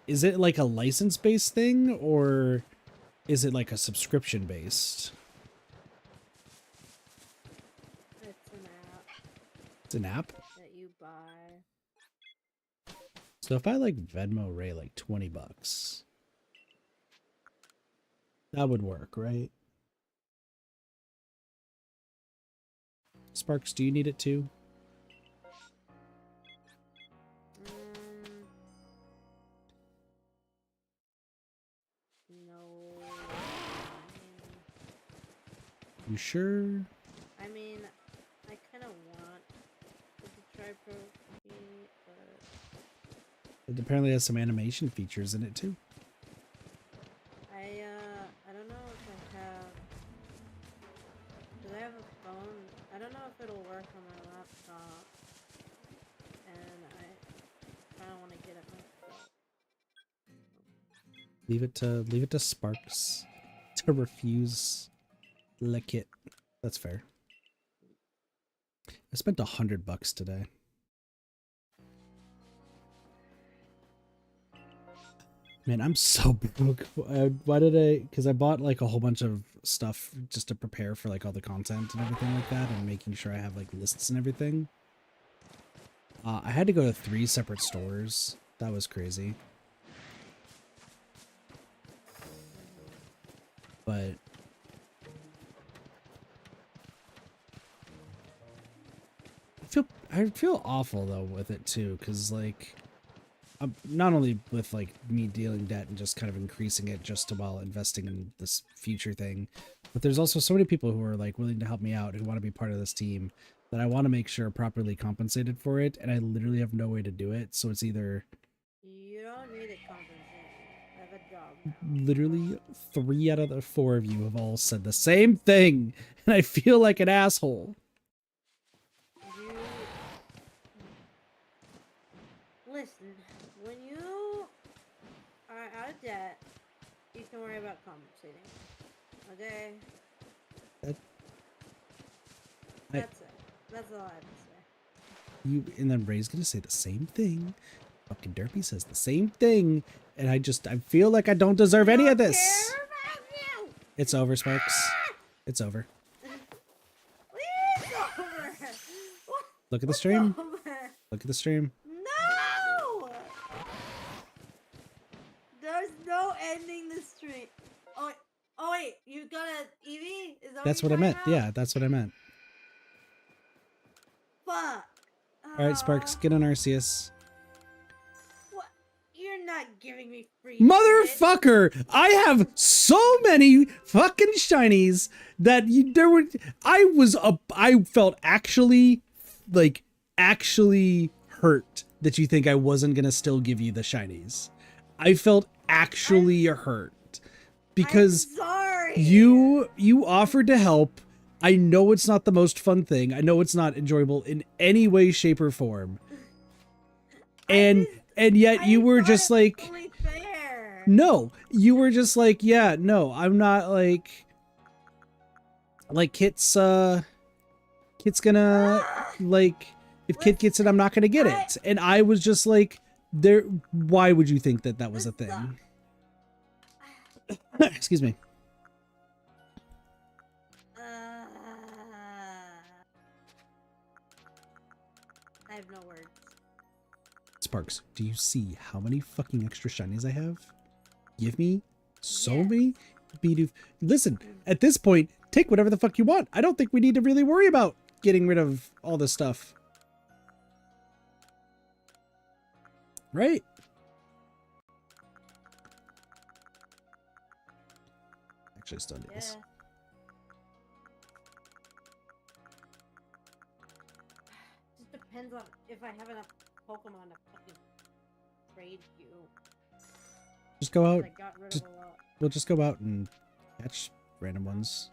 Is it like a license-based thing or is it like a subscription-based? it's an app It's an app? that you buy. So if I like Venmo Ray like $20, that would work, right? Sparks, do you need it too? No. You sure? I mean, I kind of want to try Procreate, but It apparently has some animation features in it too. I don't know if I have. Cause I have a phone. I don't know if it'll work on my laptop. And I kind of want to get it myself. Leave it to Sparks to refuse the kit. That's fair. I spent $100 today. Man, I'm so broke. Why did I? Because I bought like a whole bunch of stuff just to prepare for like all the content and everything like that, and making sure I have like lists and everything. I had to go to 3 separate stores. That was crazy. But I feel awful though with it too, because like. Not only with like me dealing debt and just kind of increasing it just while investing in this future thing, but there's also so many people who are like willing to help me out, who want to be part of this team, that I want to make sure are properly compensated for it, and I literally have no way to do it. So it's either You don't need a compensation. I have a job now. literally 3 out of the 4 of you have all said the same thing, and I feel like an asshole. Listen, when you are out of debt, you can worry about compensating. Okay? That's it. That's all I have to say. And then Ray's gonna say the same thing. Fucking Derpy says the same thing, and I feel like I don't deserve any of this. Care about you. It's over, Sparks. It's over. It's over. Look at the stream. Over? Look at the stream. No! There's no ending the stream. Oh wait, you got a Eevee? Is that That's what what I you're meant. talking about? Yeah, that's what I meant. Fuck. All right, Sparks, get on Arceus. What? You're not giving me free Motherfucker! I have so many fucking shinies that I felt actually hurt that you think I wasn't gonna still give you the shinies. I felt actually hurt because I'm sorry. you offered to help. I know it's not the most fun thing. I know it's not enjoyable in any way, shape, or form. And yet you were just like, only fair. no, you were just like, yeah, no, I'm not like Kit's gonna like, if Kit gets it, I'm not gonna get it. And I was just like, why would you think that was a thing? Excuse me. I have no words. Sparks, do you see how many fucking extra shinies I have? Give me so many. Listen, at this point, take whatever the fuck you want. I don't think we need to really worry about getting rid of all this stuff. Right? Actually, I still need this. Just depends on if I have enough Pokemon to fucking trade you. Just go out. I got rid of a lot. We'll just go out and catch random ones.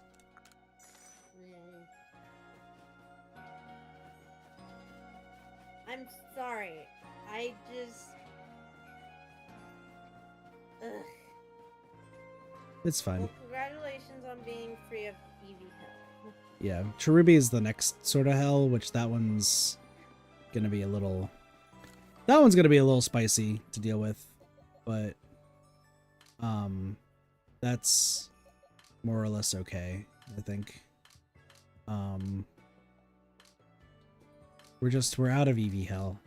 I'm sorry. I just... Ugh. It's fine. Well, congratulations on being free of Eevee hell. Yeah, Cherubi is the next sort of hell, which that one's gonna be a little... That one's gonna be a little spicy to deal with, but that's more or less okay, I think. We're out of Eevee hell.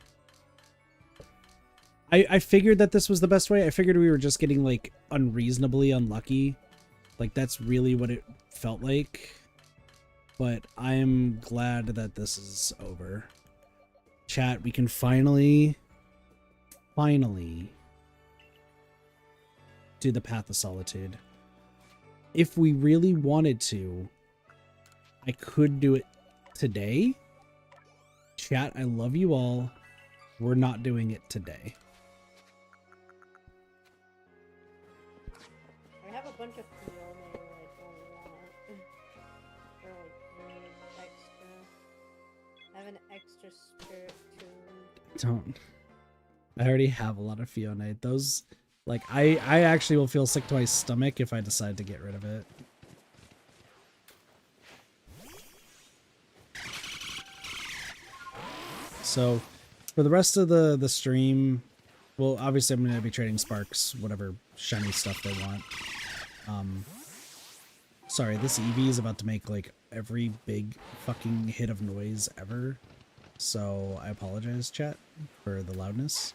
I figured that this was the best way. I figured we were just getting like unreasonably unlucky. Like that's really what it felt like. But I'm glad that this is over. Chat, we can finally do the Path of Solitude. If we really wanted to, I could do it today. Chat, I love you all. We're not doing it today. bunch of Fiona I don't want. Or like really extra. I have an extra spirit too. Don't. I already have a lot of Fiona. Those, like, I actually will feel sick to my stomach if I decide to get rid of it. So, for the rest of the stream, well, obviously I'm going to be trading Sparks, whatever shiny stuff they want. Sorry, this Eevee is about to make, like, every big fucking hit of noise ever. So, I apologize, chat, for the loudness.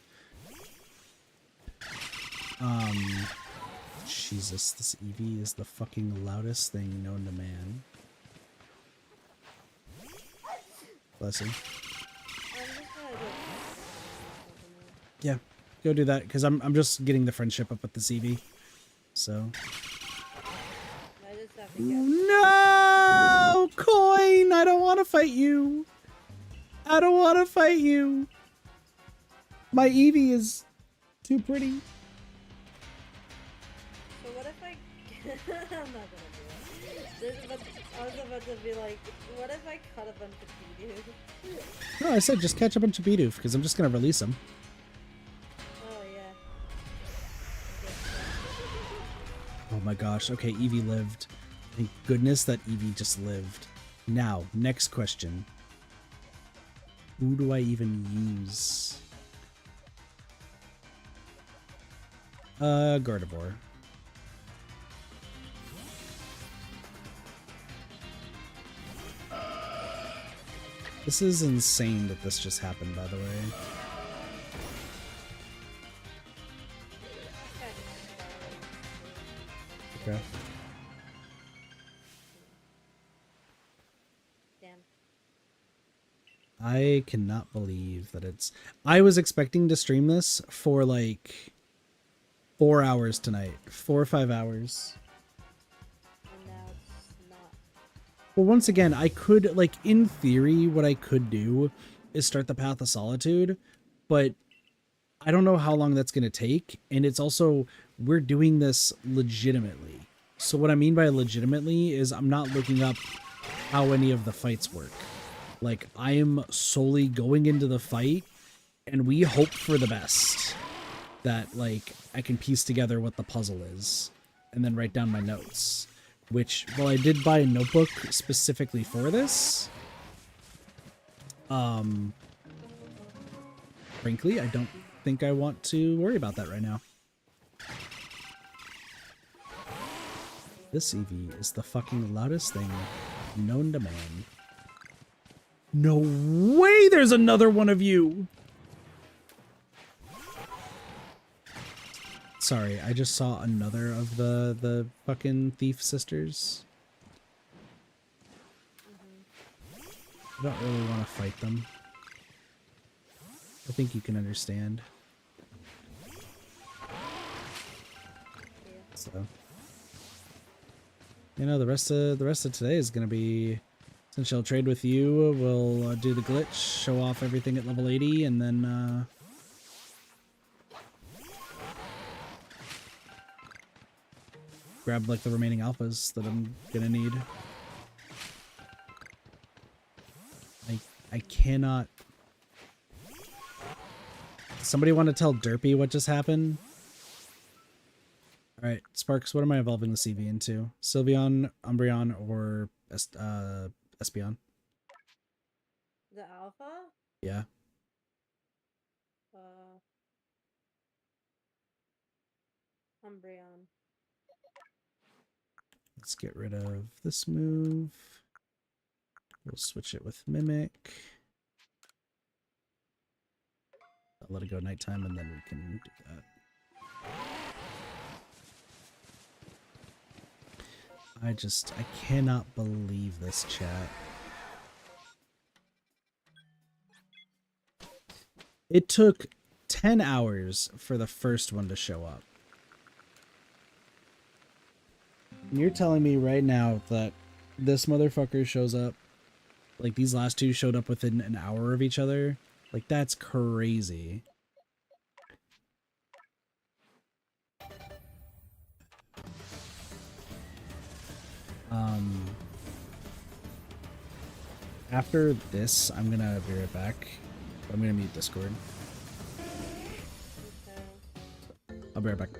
Jesus, this Eevee is the fucking loudest thing known to man. Bless you. Yeah, go do that, because I'm just getting the friendship up with this Eevee. So. No! Coin! I don't want to fight you! I don't want to fight you! My Eevee is too pretty. So what if I... I'm not gonna do it. I was about to be like, what if I cut a bunch of Bidoof? No, I said just catch a bunch of Bidoof, because I'm just going to release them. Oh, yeah. Oh my gosh, okay, Eevee lived. Thank goodness that Eevee just lived. Now, next question. Who do I even use? Gardevoir. This is insane that this just happened, by the way. Okay. Damn. I cannot believe that it's... I was expecting to stream this for like 4 hours tonight. 4 or 5 hours. And now it's not. Well, once again, I could, like, in theory, what I could do is start the Path of Solitude, but I don't know how long that's going to take, and it's also, we're doing this legitimately. So what I mean by legitimately is I'm not looking up how any of the fights work. Like, I am solely going into the fight, and we hope for the best. That, like, I can piece together what the puzzle is, and then write down my notes. Which, while I did buy a notebook specifically for this, frankly, I don't think I want to worry about that right now. This Eevee is the fucking loudest thing known to man. No way there's another one of you! Sorry, I just saw another of the fucking thief sisters. I don't really want to fight them. I think you can understand. So, you know, the rest of today is gonna be, since I'll trade with you, we'll do the glitch, show off everything at level 80, and then grab like the remaining alphas that I'm gonna need. I cannot. Somebody want to tell Derpy what just happened? Alright, Sparks, what am I evolving the CV into? Sylveon, Umbreon, or Espeon? The alpha? Yeah. Umbreon. Let's get rid of this move. We'll switch it with Mimic. I'll let it go nighttime and then we can do that. I cannot believe this, chat. It took 10 hours for the first one to show up. And you're telling me right now that this motherfucker shows up, like these last two showed up within an hour of each other? Like, that's crazy. Um, after this, I'm gonna be right back. I'm gonna mute Discord. I'll be right back.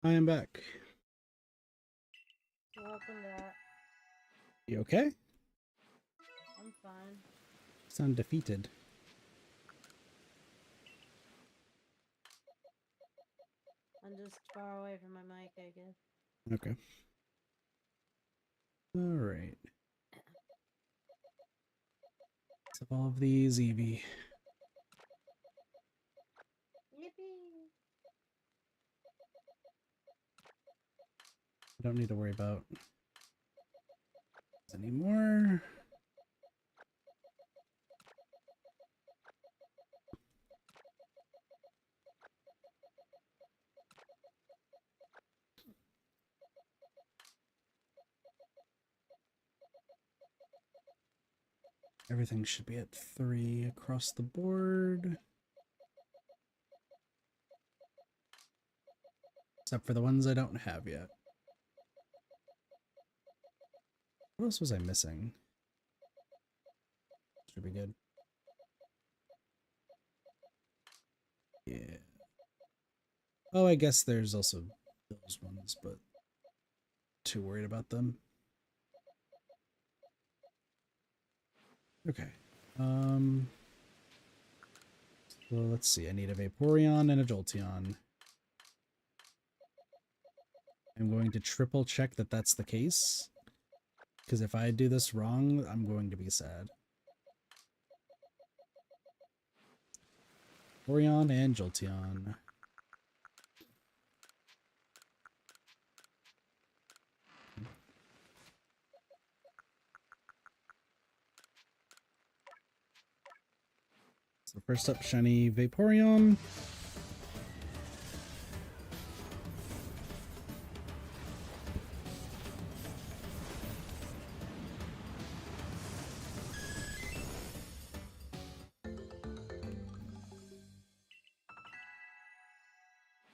I am back. Welcome back. You okay? I'm fine. You sound defeated. I'm just far away from my mic, I guess. Okay. Alright. Let's evolve these Eevee. Yippee! I don't need to worry about this anymore. Everything should be at 3 across the board. Except for the ones I don't have yet. What else was I missing? Should be good. Yeah. Oh, I guess there's also those ones, but too worried about them. Okay. So let's see. I need a Vaporeon and a Jolteon. I'm going to triple check that that's the case, because if I do this wrong, I'm going to be sad. Vaporeon and Jolteon. So first up, shiny Vaporeon.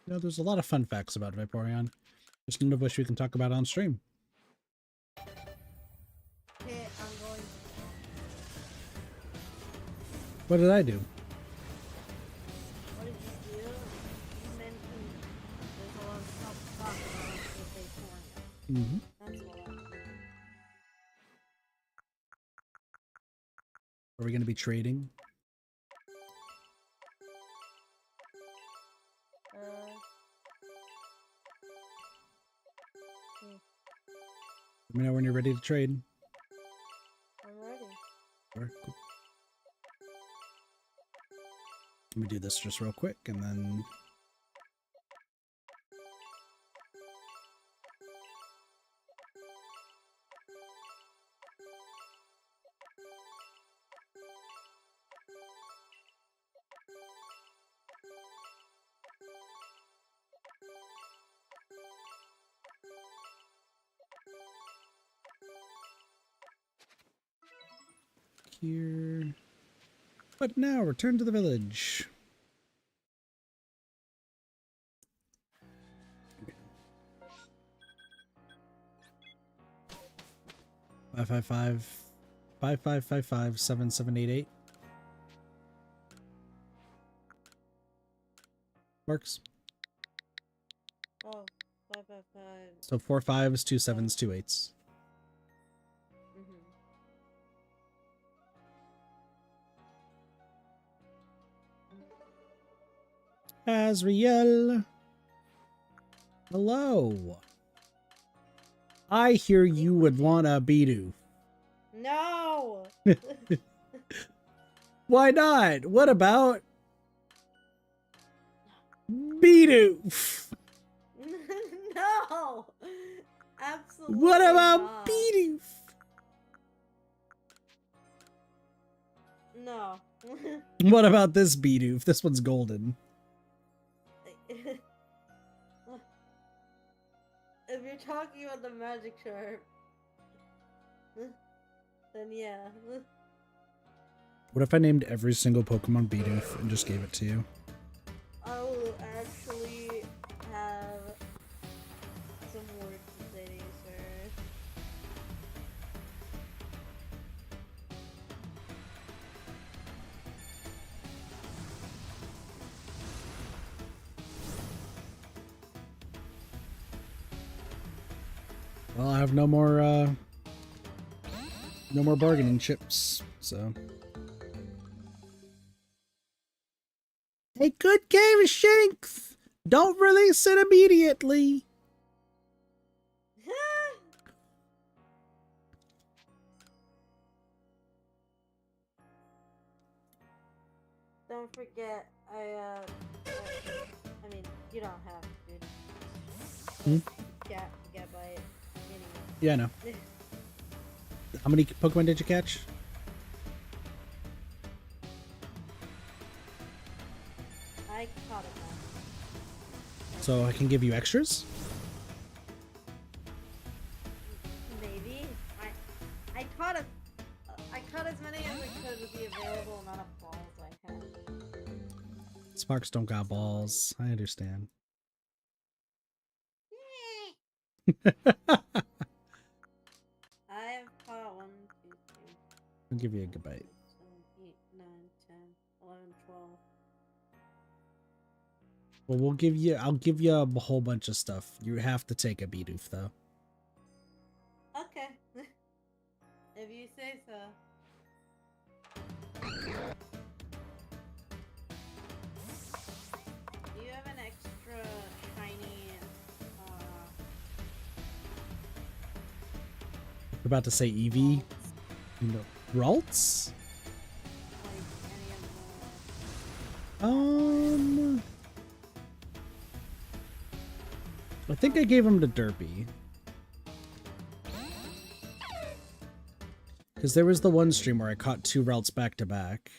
You know, there's a lot of fun facts about Vaporeon, just none of which we can talk about on stream. Okay, I'm going. What did I do? What did you do? You mentioned there's a lot of stuff to talk about with Vaporeon. Mm-hmm. That's all I'm doing. Are we going to be trading? Let me know when you're ready to trade. I'm ready. Sure, cool. Let me do this just real quick and then... here. But now, return to the village. Okay. 555-7788. Works. Oh, 555. So 4 5s, 2 7s, 2 8s. Azriel. Hello. I hear you would want a Bidoof. No! Why not? What about Bidoof? No! Absolutely What about not. Bidoof? No. What about this Bidoof? This one's golden. If you're talking about the magic sharp, then yeah. What if I named every single Pokemon Bidoof and just gave it to you? I will actually have some words to say to you, sir. Well, I have no more bargaining chips, so. Take good care of Shanks! Don't release it immediately! Don't forget, I mean, you don't have to, dude. Get by it. Anyway. Yeah, I know. How many Pokemon did you catch? I caught it now. So I can give you extras? Maybe. I caught as many as I could with the available amount of balls I had. Sparks don't got balls. I understand. I've caught 1, 2, 3. I'll give you a good bite. 7, 8, 9, 10, 11, 12. Well, I'll give you a whole bunch of stuff. You have to take a Bidoof, though. Okay. If you say so. Do you have an extra shiny, We're about to say Eevee. No. Ralts? like any of I think I gave him to Derpy. Because there was the one stream where I caught 2 Ralts back to back,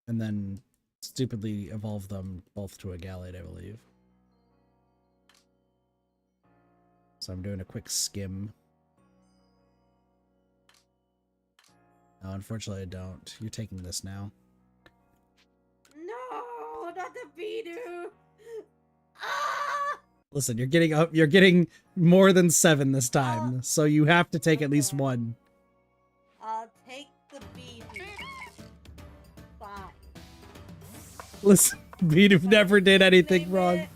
and then stupidly evolved them both to a Gallade, I believe. So I'm doing a quick skim. No, unfortunately I don't. You're taking this now. No, not the Bidoof! Ah! Listen, you're getting up. You're getting more than 7 this time, so you have to take at least 1. I'll take the Bidoof. Fine. Listen, Bidoof never did anything Nickname wrong. it.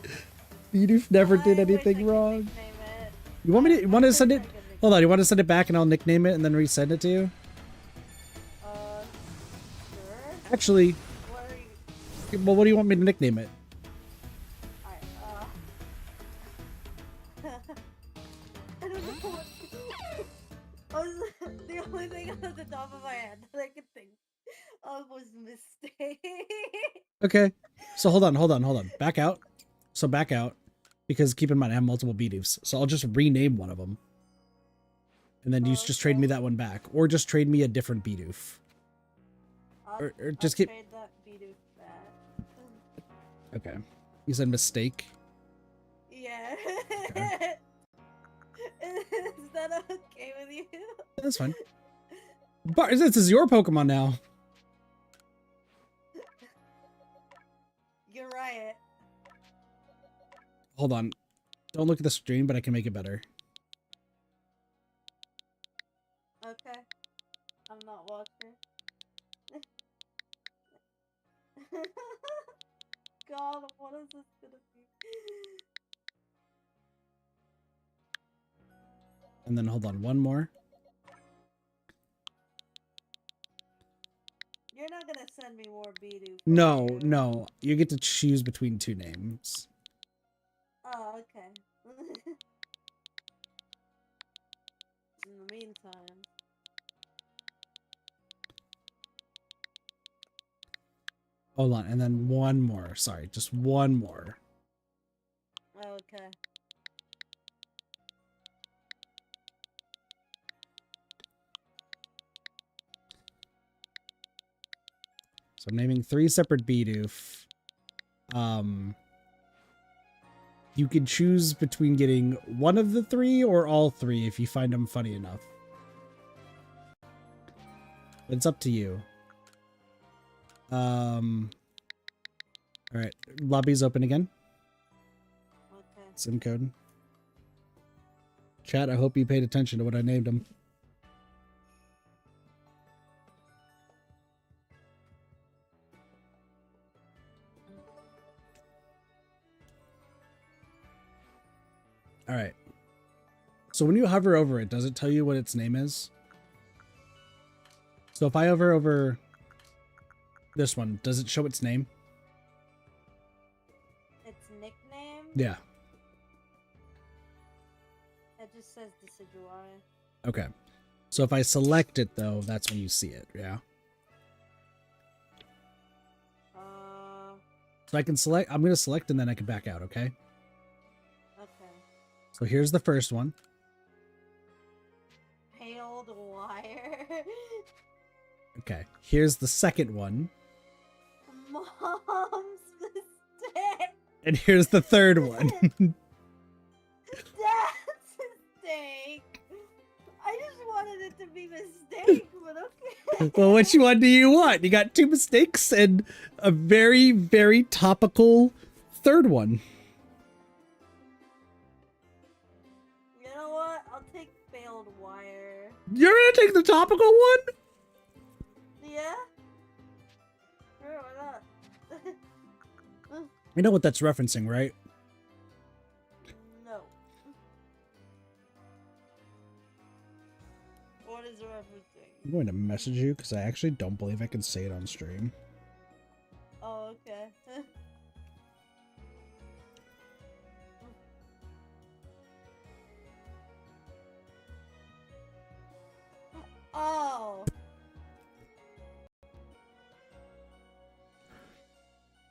Bidoof never did I wish I anything could wrong. nickname it. You want me to? Want to send I it? wish I could Hold on. You want to send it back and I'll nickname it and then resend it to you? Sure. Actually, What are you? well, what do you want me to nickname it? Alright, I don't know what to do. The only thing off the top of my head that I could think of was mistake. Okay. So hold on. Back out. So back out. Because keep in mind, I have multiple Bidoofs. So I'll just rename one of them. And then you just trade me that one back. Or just trade me a different Bidoof. Or just keep... trade that Bidoof back. Okay. You said mistake? Yeah. Okay. Is that okay with you? That's fine. But this is your Pokemon now. You're right. Hold on. Don't look at the stream, but I can make it better. Okay. I'm not watching. God, what is this gonna be? And then hold on, one more. You're not gonna send me more Bidoof. No, no. You get to choose between 2 names. Oh, okay. In the meantime. Hold on, and then one more. Sorry, just one more. Okay. So I'm naming 3 separate Bidoof. You can choose between getting one of the 3 or all 3 if you find them funny enough. It's up to you. Alright, lobby's open again. Okay. Sim code. Chat, I hope you paid attention to what I named them. Alright. So when you hover over it, does it tell you what its name is? So if I hover over this one, does it show its name? Its nickname? Yeah. It just says Decidueye. Okay. So if I select it, though, that's when you see it, yeah? So I can select, I'm going to select and then I can back out, okay? Okay. So here's the first one. Paled wire. Okay. Here's the second one. Mom's mistake. And here's the third one. Dad's mistake. I just wanted it to be mistake, but okay. Well, which one do you want? You got 2 mistakes and a very, very topical third one. You know what? I'll take failed wire. You're gonna take the topical one? Yeah? Sure, why not? You know what that's referencing, right? No. What is referencing? I'm going to message you because I actually don't believe I can say it on stream. Oh, okay. Oh.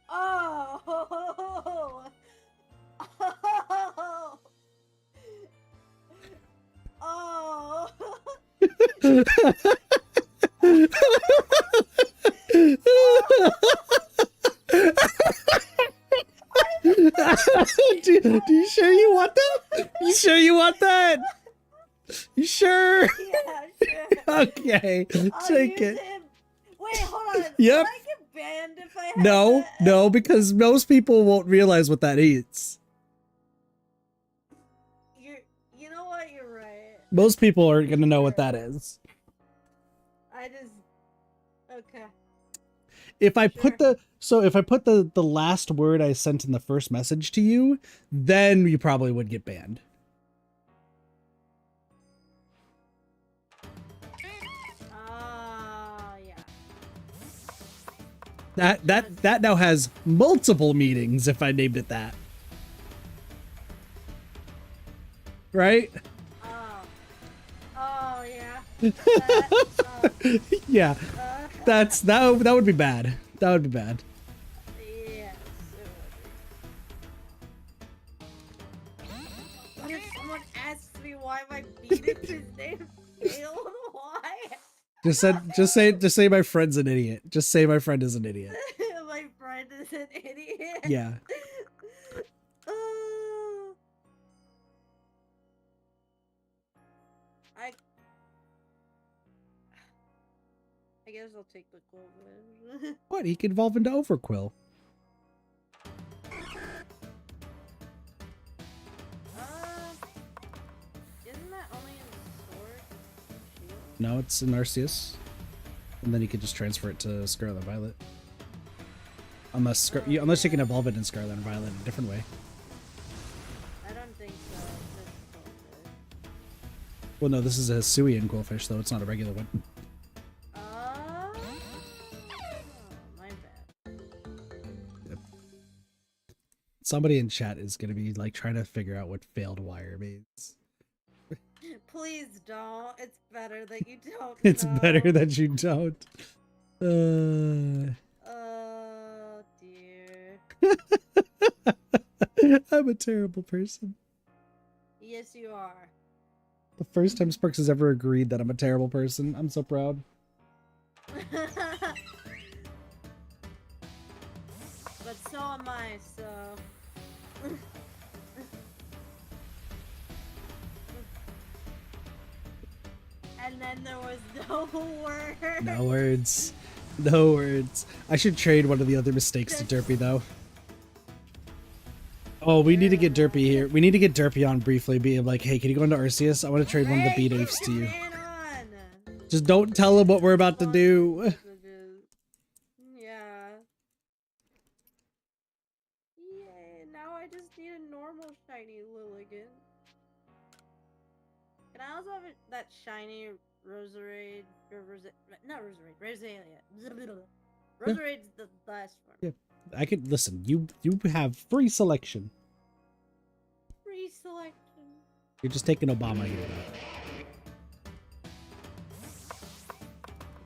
Oh. Oh. do you sure you want that? You sure you want that? You sure? Yeah, sure. Okay, I'll take use it. him. Wait, hold on. Yep. Will I get banned if I have No, that? no, because most people won't realize what that is. You know what? You're right. Most people aren't gonna know what that is. I just. Okay. If I Sure. put the last word I sent in the first message to you, then you probably would get banned. Yeah. That now has multiple meanings if I named it that. Right? Oh yeah. That, Yeah. That would be bad. That would be bad. yes, it would be. What if someone asks me why my Venus is named Failed? Why? Just say my friend's an idiot. Just say my friend is an idiot. My friend is an idiot. Yeah. I guess I'll take the cool one. What? He can evolve into Overquill. Isn't that only in Sword and Shield? No, it's in Arceus. And then you can just transfer it to Scarlet and Violet. Unless you can evolve it in Scarlet and Violet in a different way. I don't think so. It's just Goldfish. Well, no, this is a Hisuian Quillfish, though. It's not a regular one. Oh, my bad. Yep. Somebody in chat is going to be, like, trying to figure out what failed wire means. Please don't. It's better that you don't. It's know. better that you don't. Oh, dear. I'm a terrible person. Yes, you are. The first time Sparks has ever agreed that I'm a terrible person. I'm so proud. But so am I, so. And then there was no word. No words. No words. I should trade one of the other mistakes to Derpy, though. Oh, we need to get Derpy here. We need to get Derpy on briefly, being like, hey, can you go into Arceus? I want to trade one of the Hey, B-Dapes to you. man on. Just don't tell him what we're about to do. Yeah. Yay, now I just need a normal shiny Lilligant. Can I also have that shiny Roserade, not Roserade, Rosalia. Roserade's the best one. Yeah. I could listen. You have free selection. Free selection. You're just taking Obama here.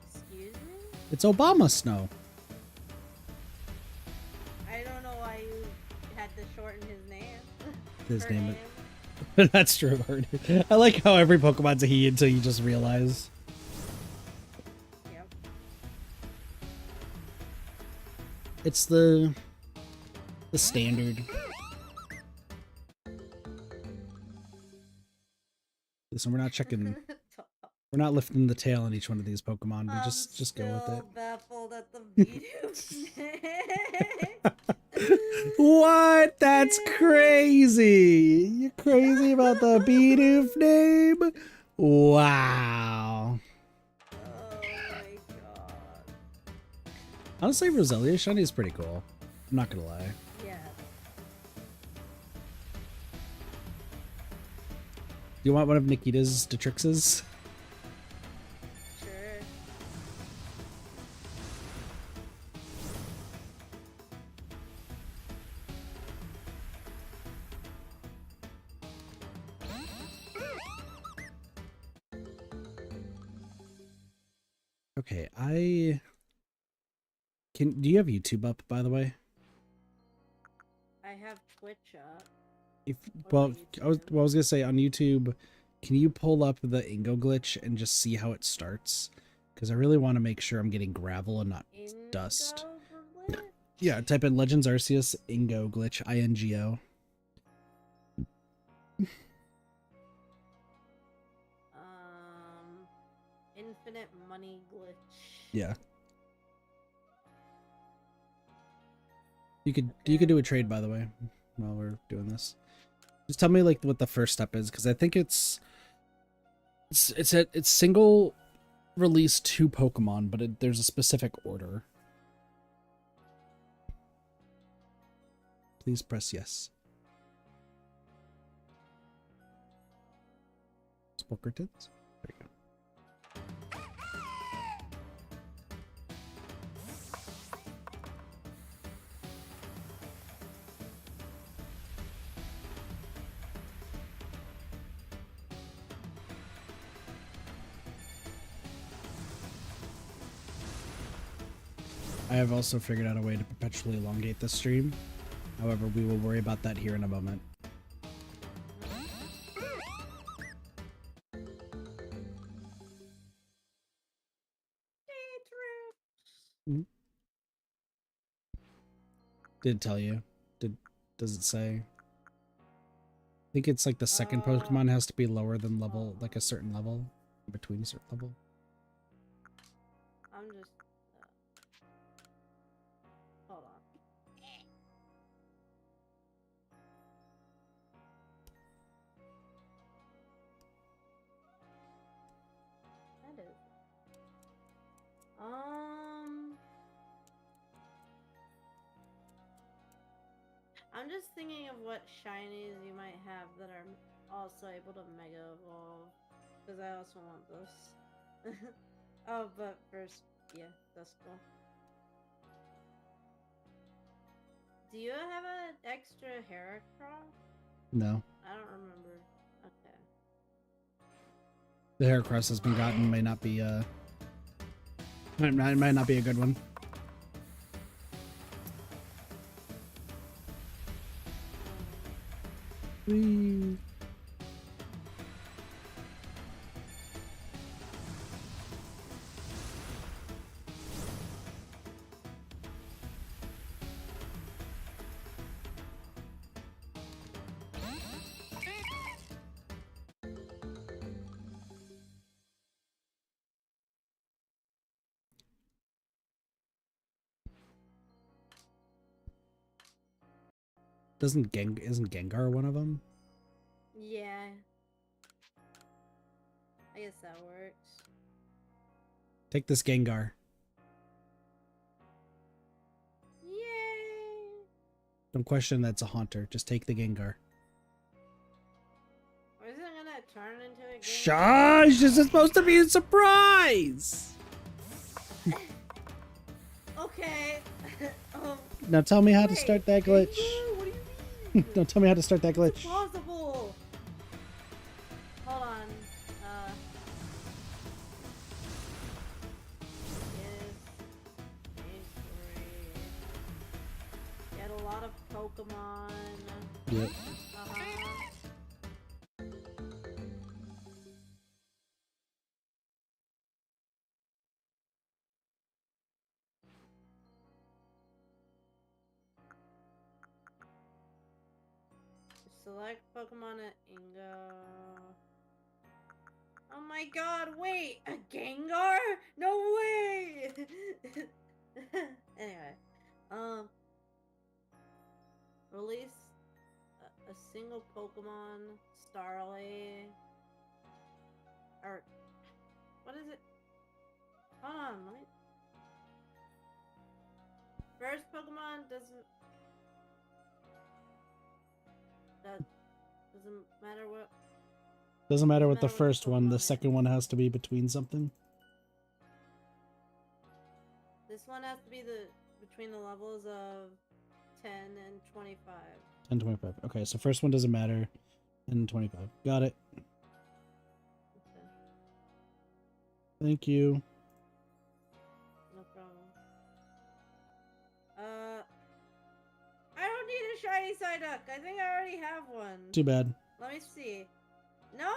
Excuse me? It's Obama Snow. I don't know why you had to shorten his name. His Her name. That's true. I like how every Pokemon's a he until you just realize. Yep. It's the standard. Listen, we're not checking. We're not lifting the tail on each one of these Pokemon. We just go with it. I'm baffled at the Bidoof name. What? That's crazy. You're crazy about the Bidoof name? Wow. Oh my god. Honestly, Roselia Shiny is pretty cool. I'm not gonna lie. Yeah. Do you want one of Nikita's Detrixes? Sure. Okay, do you have YouTube up, by the way? I have Twitch up. Well, I was gonna say on YouTube, can you pull up the Ingo glitch and just see how it starts? Because I really want to make sure I'm getting gravel and not dust. Glitch? Yeah, type in Legends Arceus Ingo glitch, INGO. Infinite money glitch. Yeah. You could do a trade, by the way, while we're doing this. Just tell me like what the first step is, because I think it's single release 2 Pokemon, but there's a specific order. Please press yes. Sporkertons? There you go. I have also figured out a way to perpetually elongate this stream. However, we will worry about that here in a moment. Mm-hmm. Did tell you? Does it say? I think it's like the second Pokemon has to be lower than level, like a certain level, between a certain level. I'm just hold on. That is I'm just thinking of what shinies you might have that are also able to Mega Evolve, because I also want this. Oh, but first, yeah, that's cool. Do you have an extra Heracross? No. I don't remember. Okay. The Heracross has been gotten, might not be might not be a good one. Whee. Isn't Gengar one of them? Yeah. I guess that works. Take this Gengar. Yay! Don't question that's a Haunter. Just take the Gengar. Or is it gonna turn into a game. Shush! This is supposed to be a surprise! Okay. Now tell me how to start that glitch. What do you mean? Don't tell me how to start that It's glitch. impossible. Hold on. Get a lot of Pokemon. Yep. Select Pokemon at Ingo. Oh my god, wait! A Gengar? No way! Anyway. Release a single Pokemon, Starly. Or, what is it? Hold on, let me... First Pokemon doesn't matter what... Doesn't matter what the matter what first one, the Pokemon is. second one has to be between something. This one has to be between the levels of 10 and 25. 10, 25. Okay, so first one doesn't matter. And 25. Got it. Okay, Thank you. no problem. I don't need a shiny Psyduck. I think I already have one. Too bad. Let me see. No!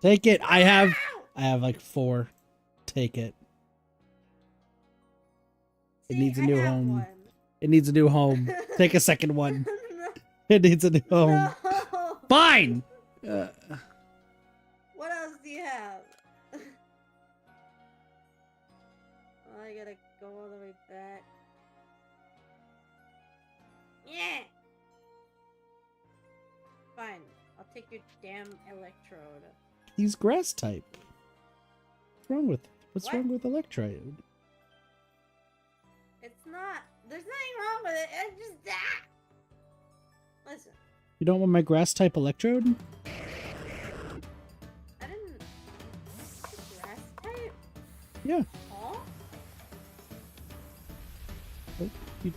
Take it. I have Ow! like 4. Take it. It See, needs a I new have home. one. It needs a new home. Take a second one. No. It needs a new home. No. Fine. What else do you have? Oh, I gotta go all the way back. Yeah. Fine. I'll take your damn Electrode. He's grass type. What's What? wrong with Electrode? It's not. There's nothing wrong with it. It's just that. Listen. You don't want my grass type Electrode? I didn't. It's grass type? Yeah. Huh?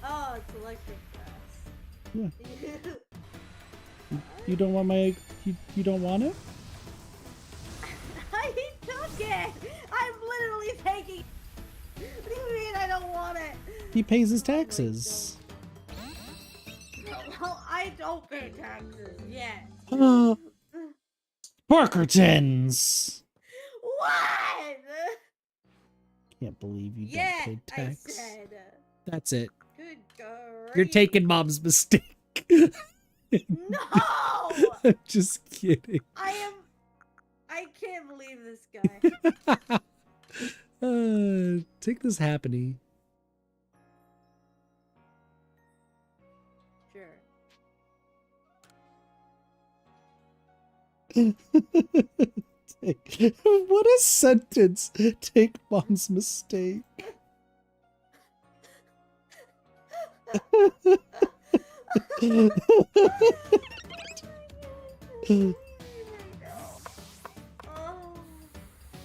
Oh, it's electric grass. Yeah. You don't want my... You don't want it? I took it! I'm literally taking... What do you mean I don't want it? He pays his Oh my taxes. God. Well, I don't pay taxes yet. Parkertons! What? Can't believe you Yeah, don't pay I tax. said. That's it. Good grief. You're taking mom's mistake. No! I'm just kidding. I can't believe this guy. Take this happy. Sure. What a sentence. Take mom's mistake.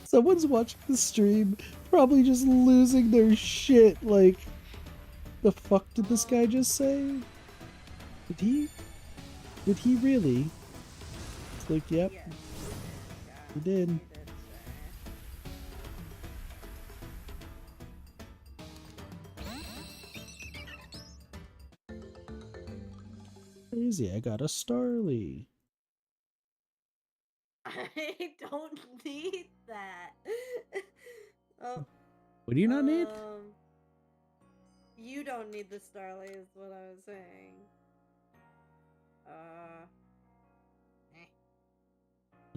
Someone's watching the stream, probably just losing their shit, like, the fuck did this guy just say? Did he really? It's like, yep, Yes, he did. Crazy, I got a Starly. I don't need that. Oh, What do you not need? You don't need the Starly is what I was saying.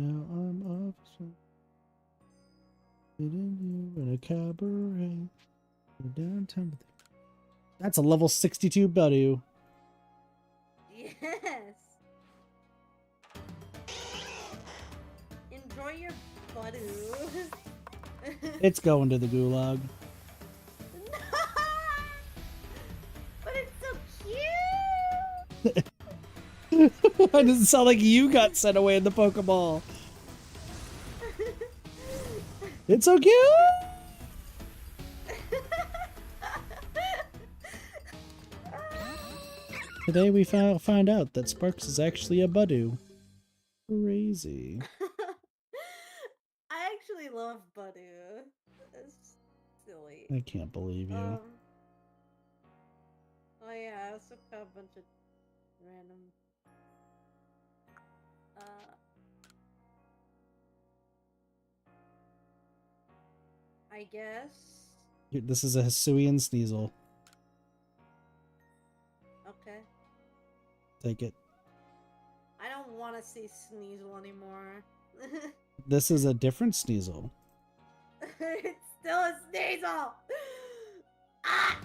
Now I'm off, meeting you in a cabaret downtown. That's a level 62 Badu. Yes. Enjoy your Badu. It's going to the gulag. But it's so cute. Why does it sound like you got sent away in the Pokeball? It's so cute! Today we found out that Sparks is actually a Budu. Crazy. I actually love Budu. It's silly. I can't believe you. Oh yeah, I also got a bunch of random. I guess. This is a Hisuian Sneasel. Okay. Take it. I don't want to see Sneasel anymore. This is a different Sneasel. It's still a Sneasel! Ah!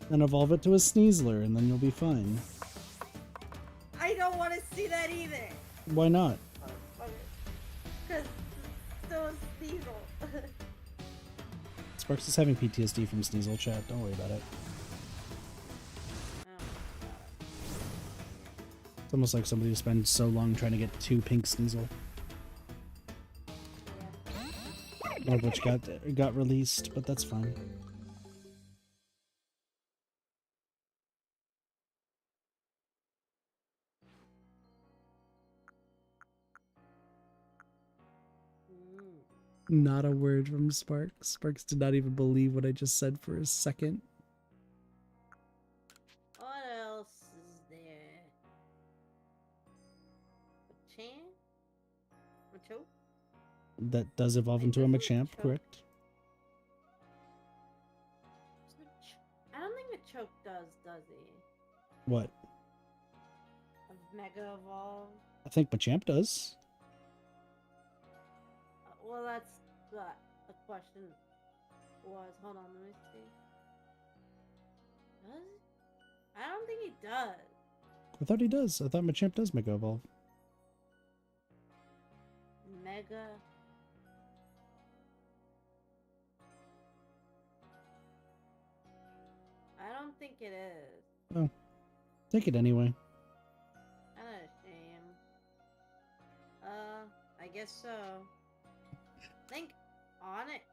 Then evolve it to a Sneasler, and then you'll be fine. I don't want to see that either. Why not? Because it's still a Sneasel. Sparks is having PTSD from Sneasel chat. Don't worry about it. It's almost like somebody who spent so long trying to get 2 pink Sneasel. One of which got released, but that's fine. Not a word from Sparks. Sparks did not even believe what I just said for a second. What else is there? Machamp? Machoke? That does evolve into a Machamp, correct? I don't think Machoke does he? What? Mega Evolve? I think Machamp does. Well, that's what the question was. Hold on, let me see. Does he? I don't think he does. I thought he does. I thought Machamp does Mega Evolve. Mega. I don't think it is. Oh. Take it anyway. Kind of a shame. I guess so. I think Onyx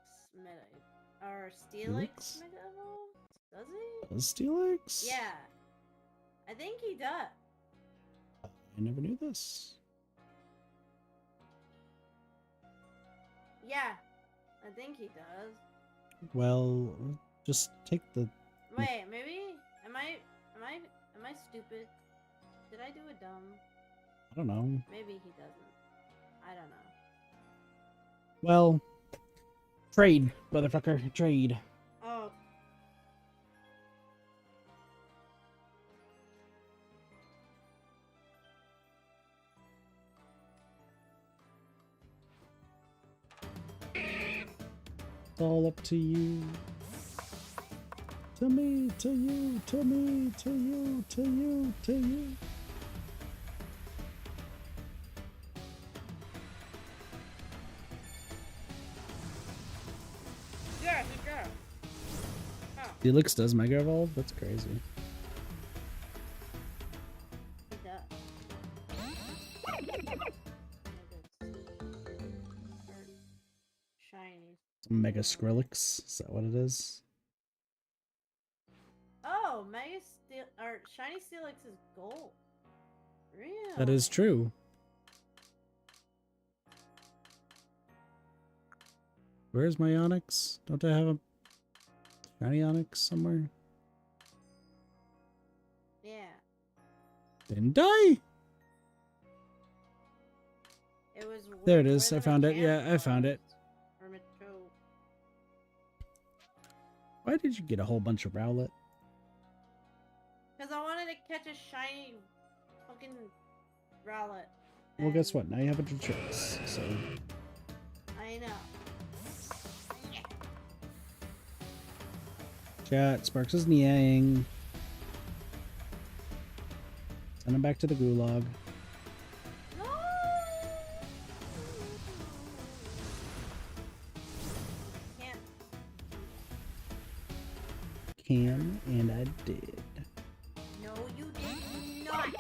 or Steelix Mega Evolve? Does he? Does Steelix? Yeah. I think he does. I never knew this. Yeah. I think he does. Well, just take the... Wait, maybe? Am I stupid? Did I do a dumb? I don't know. Maybe he doesn't. I don't know. Well, trade, motherfucker, trade. Oh. It's all up to you. To me, to you, to me, to you, to you, to you. Yeah, he does. Huh. Felix does Mega Evolve? That's crazy. He does. Shiny. Mega Skrillex? Is that what it is? Oh, Mega Steel or Shiny Steelix is gold. Really? That is true. Where's my Onyx? Don't I have a shiny Onyx somewhere? Yeah. Didn't I? It was. There it is. I found it. Yeah, I found it. Or Machoke. Why did you get a whole bunch of Rowlet? Because I wanted to catch a shiny fucking Rowlet. Well, guess what? Now you have a bunch of tricks. So I know. chat, Sparks is Niang. Send him back to the gulag. No! Can't. Can, and I did. No, you did not.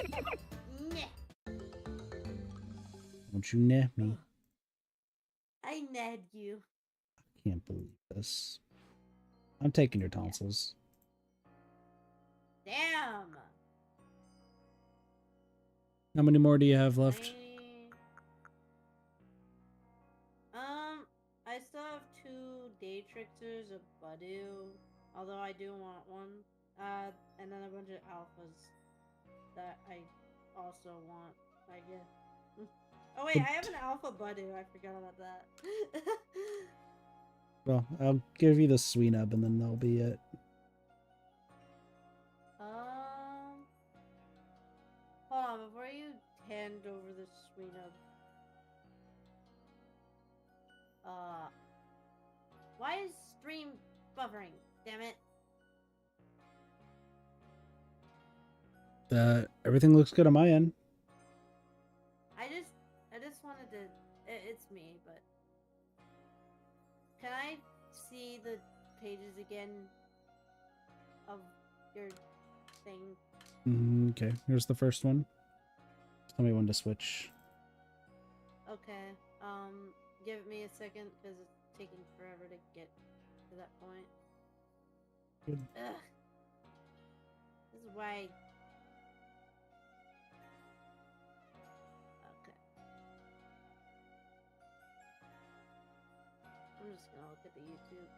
Don't you net me. I ned you. Can't believe this. I'm taking your tonsils. Damn. How many more do you have left? I still have 2 day tricksters, a Budu, although I do want one. And then a bunch of alphas that I also want, I guess. Oh wait, I have an alpha Budu. I forgot about that. Well, I'll give you the Sweenub and then that'll be it. Hold on, before you hand over the Sweenub. Why is stream buffering? Damn it. Everything looks good on my end. I just wanted to. It's me, but can I see the pages again of your thing? Okay, here's the first one. Tell me when to switch. Okay. Give me a second because it's taking forever to get to that point. Good. Ugh. This is why. Okay. I'm just gonna look at the YouTube.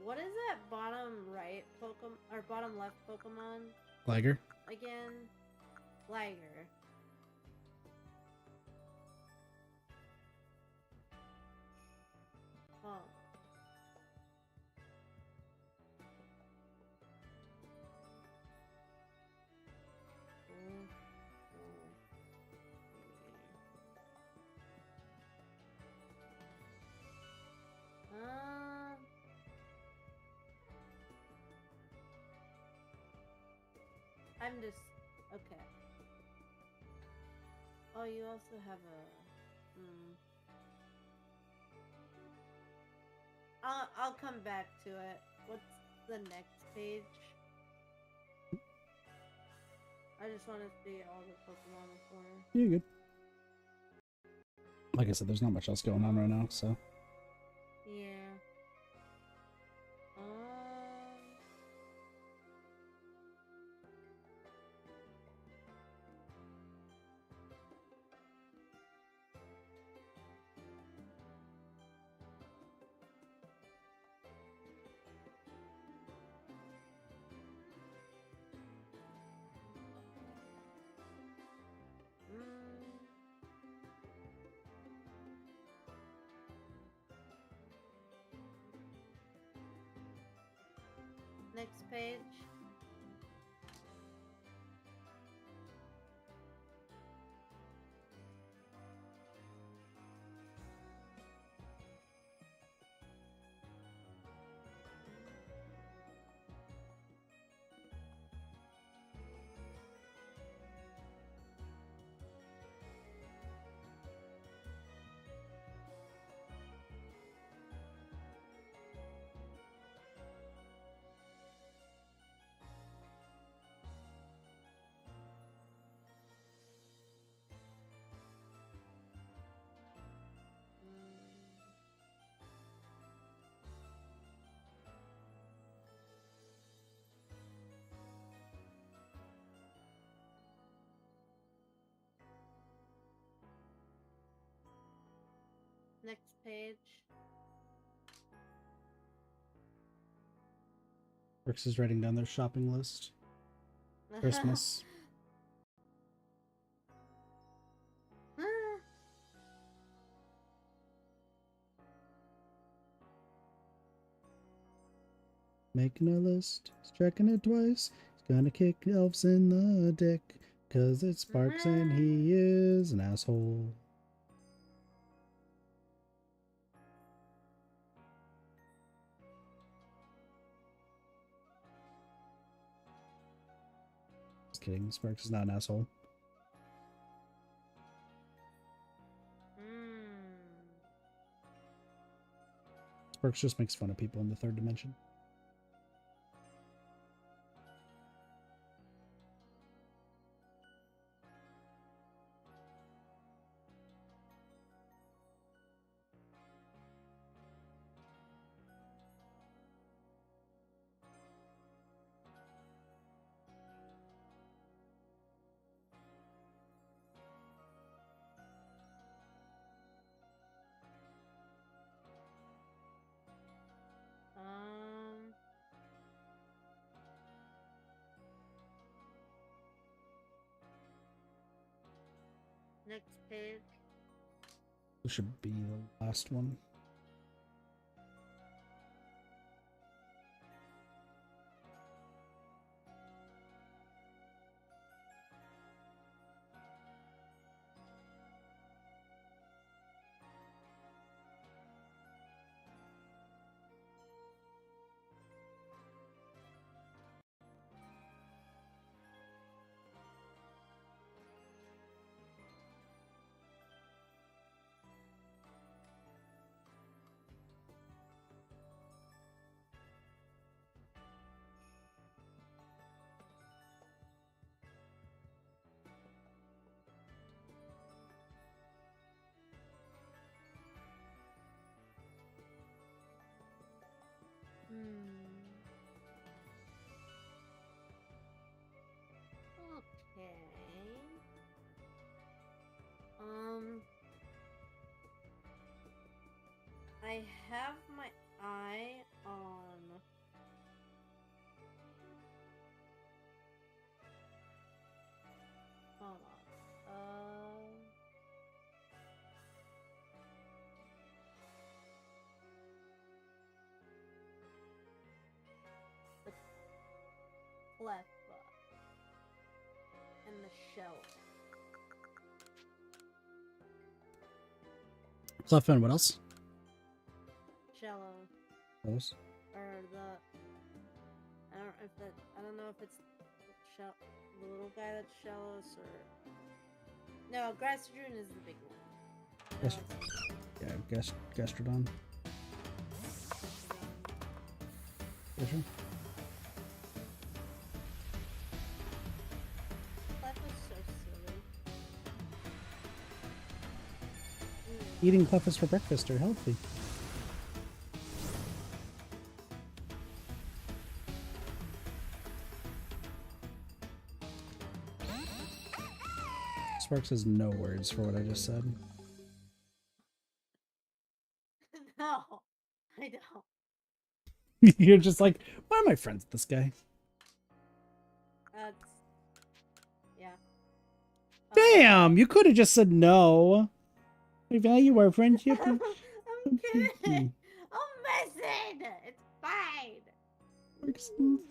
What is that bottom right Pokemon or bottom left Pokemon? Gligar. Again, Gligar. Oh. I'm just okay. Oh, you also have a. I'll come back to it. What's the next page? I just want to see all the Pokemon before. You're good. Like I said, there's not much else going on right now, so. Yeah. Next page. Next page. Brooks is writing down their shopping list. Christmas. Making a list, he's checking it twice. He's gonna kick elves in the dick, 'cause it sparks and he is an asshole. Just kidding, Sparks is not an asshole. Sparks just makes fun of people in the third dimension. Next page. This should be the last one. Okay. I have my eye on hold on. The cleft and the shell. Clefman, what else? Cello. What else? Or I don't know if it's the little guy that's Shellos or no, Grastrodon is the big one. Yes. Yeah, Gastrodon. Yeah, sure. That was so silly. Eating Clefus for breakfast are healthy. Sparks has no words for what I just said. No, I don't. You're just like, why am I friends with this guy? Yeah. Damn, you could have just said no. I value our friendship. I'm kidding. I'm messing. It's fine.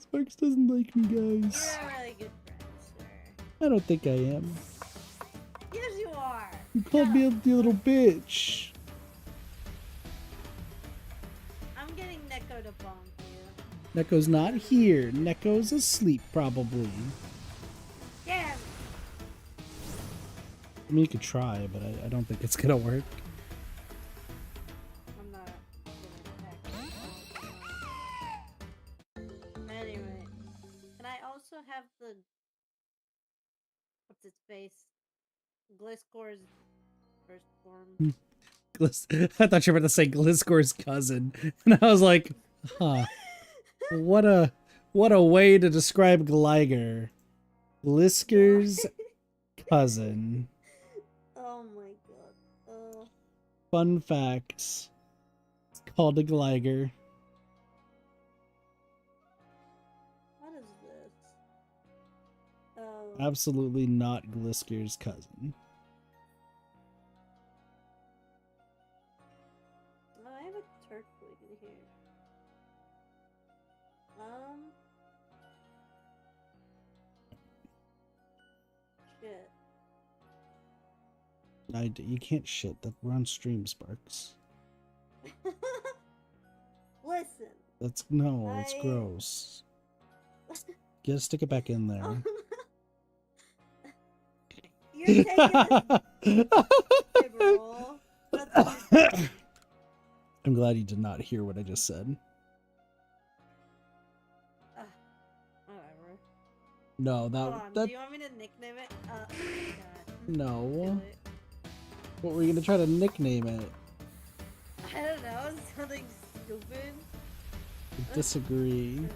Sparks doesn't like me, guys. You're a really good friend, sir. I don't think I am. Yes, you are. You called me a little bitch. I'm getting Neko to bonk you. Neko's not here. Neko's asleep, probably. Yeah. I mean, you could try, but I don't think it's gonna work. I'm not gonna attack. Anyway, can I also have the what's its face? Gliscor's first form. I thought you were going to say Gliscor's cousin, and I was like, huh. What a way to describe Gligar. Gliscor's cousin. Oh my god. Fun facts. It's called a Gligar. What is this? Oh. Absolutely not Gliscor's cousin. Oh, I have a turquoise in here. Shit. You can't shit. That we're on stream, Sparks. Listen. It's gross. Gotta stick it back in there. You're taking a liberal. I'm glad you did not hear what I just said. Whatever. No, Hold on. that Do you want me to nickname it? God. no. What were you gonna try to nickname it? I don't know. Something stupid. I disagree.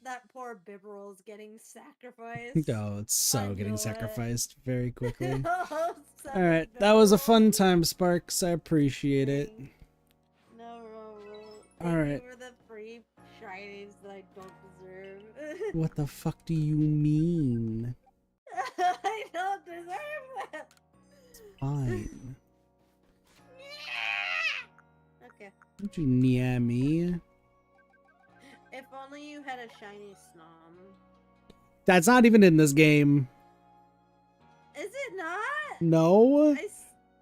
That poor Bibberel's getting sacrificed. No, it's so getting sacrificed very quickly. Oh, All right, that was a fun time, Sparks. I appreciate it. No, All right. Thank you for the free shinies that I don't deserve. What the fuck do you mean? I don't deserve it. Fine. Okay. Don't you near me? If only you had a shiny Snom. That's not even in this game. Is it not? No.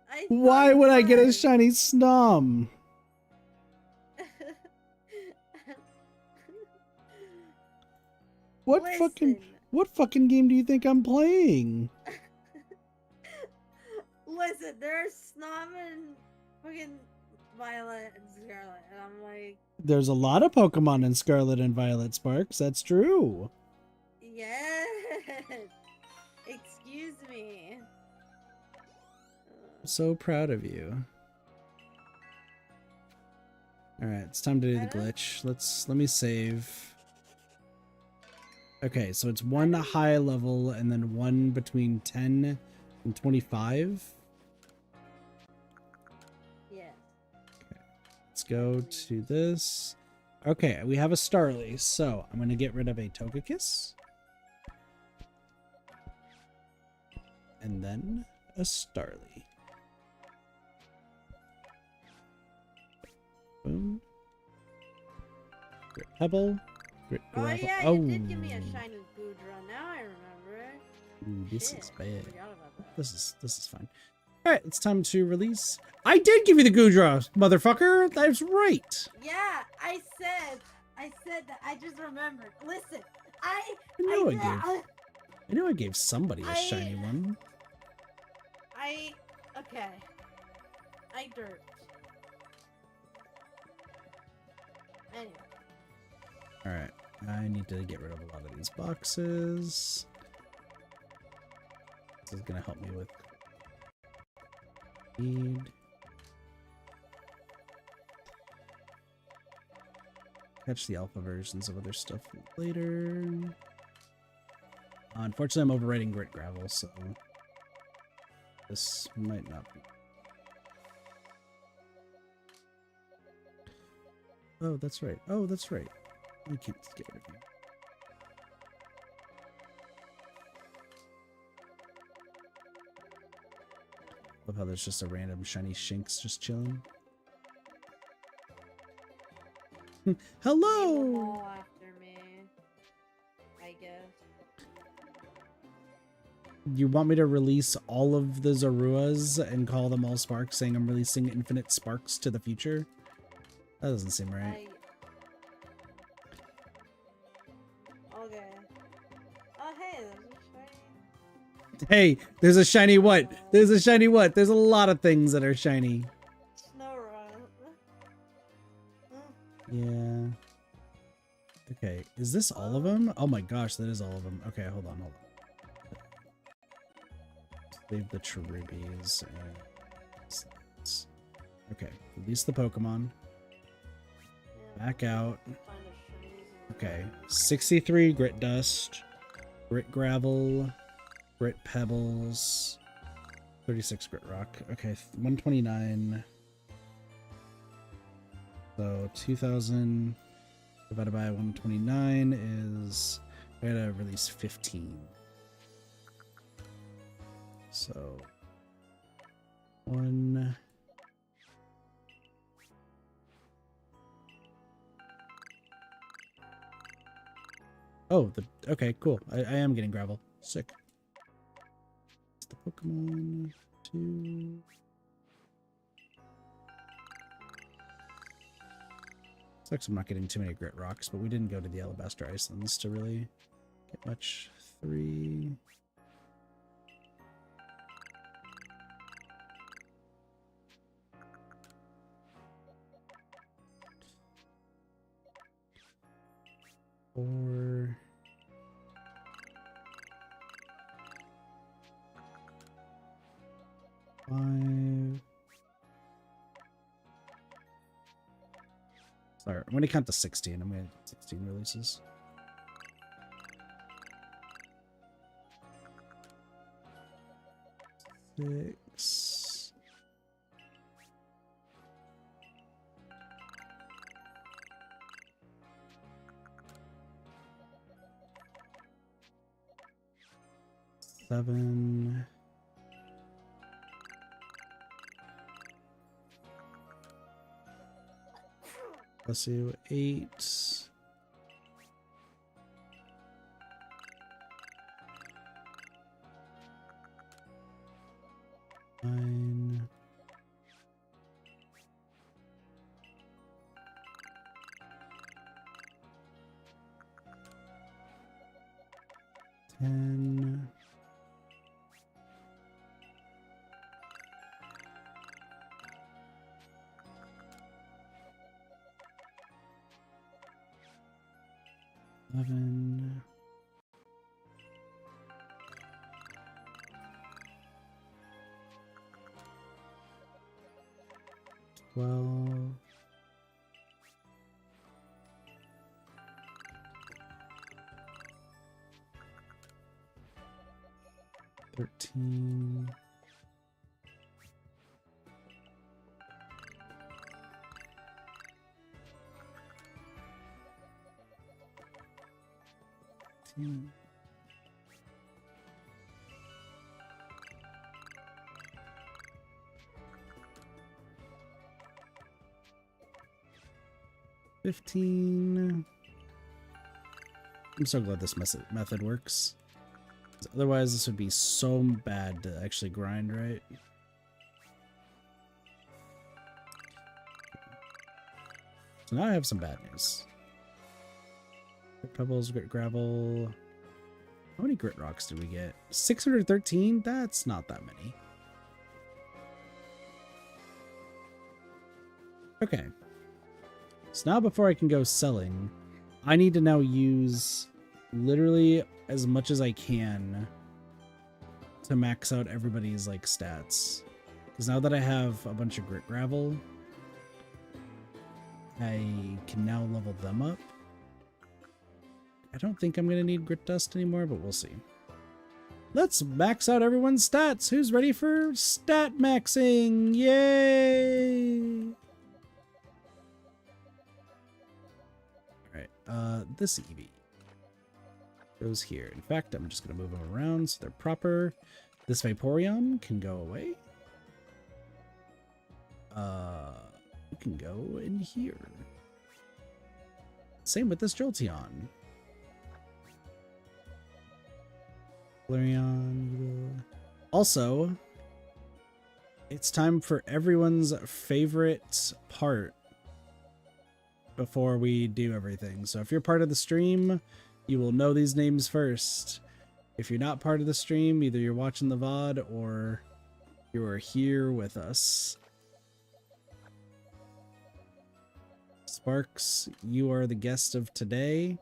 I Why thought would it I get a was. shiny Snom? What fucking game do you think I'm playing? Listen, there's Snom and fucking Violet and Scarlet, and I'm like, There's a lot of Pokemon in Scarlet and Violet, Sparks. That's true. yes. Excuse me. I'm so proud of you. All right, it's time to do the glitch. Let me save. Okay, so it's one high level and then one between 10 and 25. Yeah. Okay, let's go to this. Okay, we have a Starly, so I'm gonna get rid of a Togekiss. And then a Starly. Boom. Grit Pebble. Grit Oh Gravel. yeah, you did give me a shiny Goodra. Now I remember. Ooh, this Shit, is I bad. forgot about that. This is fine. All right, it's time to release. I did give you the Goodra, motherfucker. That's right. Yeah, I said that. I just remembered. Listen, I know I gave somebody a shiny one. Okay. I derped. Anyway. All right, I need to get rid of a lot of these boxes. This is gonna help me with need. Catch the alpha versions of other stuff later. Unfortunately, I'm overwriting Grit Gravel, so this might not be. Oh, that's right. Oh, that's right. I can't get rid of you. Love how there's just a random shiny Shinx just chilling. Hello! Name them all after me, I guess. You want me to release all of the Zoruas and call them all Sparks, saying I'm releasing infinite Sparks to the future? That doesn't seem right. Okay. Oh, hey, there's a shiny. Hey, there's a shiny what? There's a shiny what? There's a lot of things that are shiny. Snorunt. Yeah. Okay, is this all of them? Oh my gosh, that is all of them. Okay, hold on. Save the Cherubies. Okay, release the Pokemon. Back out. Okay, 63 Grit Dust, Grit Gravel, Grit Pebbles, 36 Grit Rock. Okay, 129. So 2,000 divided by 129 is, I gotta release 15. So 1. Oh, okay, cool. I am getting gravel. Sick. It's the Pokemon 2. Sucks I'm not getting too many grit rocks, but we didn't go to the Alabaster Islands to really get much. 3. Four. 5. Sorry, I'm going to count to 16. I'm going to 16 releases. 6. 7. Let's see, 8. 9. 10. 11. 12. 13. 14. 15. I'm so glad this method works. Otherwise, this would be so bad to actually grind, right? So now I have some bad news. Grit pebbles, grit gravel. How many grit rocks did we get? 613? That's not that many. Okay. So now before I can go selling, I need to now use literally as much as I can to max out everybody's like stats. Because now that I have a bunch of grit gravel, I can now level them up. I don't think I'm going to need grit dust anymore, but we'll see. Let's max out everyone's stats. Who's ready for stat maxing? Yay! Alright, this Eevee goes here. In fact, I'm just going to move them around so they're proper. This Vaporeon can go away. You can go in here. Same with this Jolteon. Flareon. Also, it's time for everyone's favorite part before we do everything. So if you're part of the stream, you will know these names first. If you're not part of the stream, either you're watching the VOD or you are here with us. Sparks, you are the guest of today.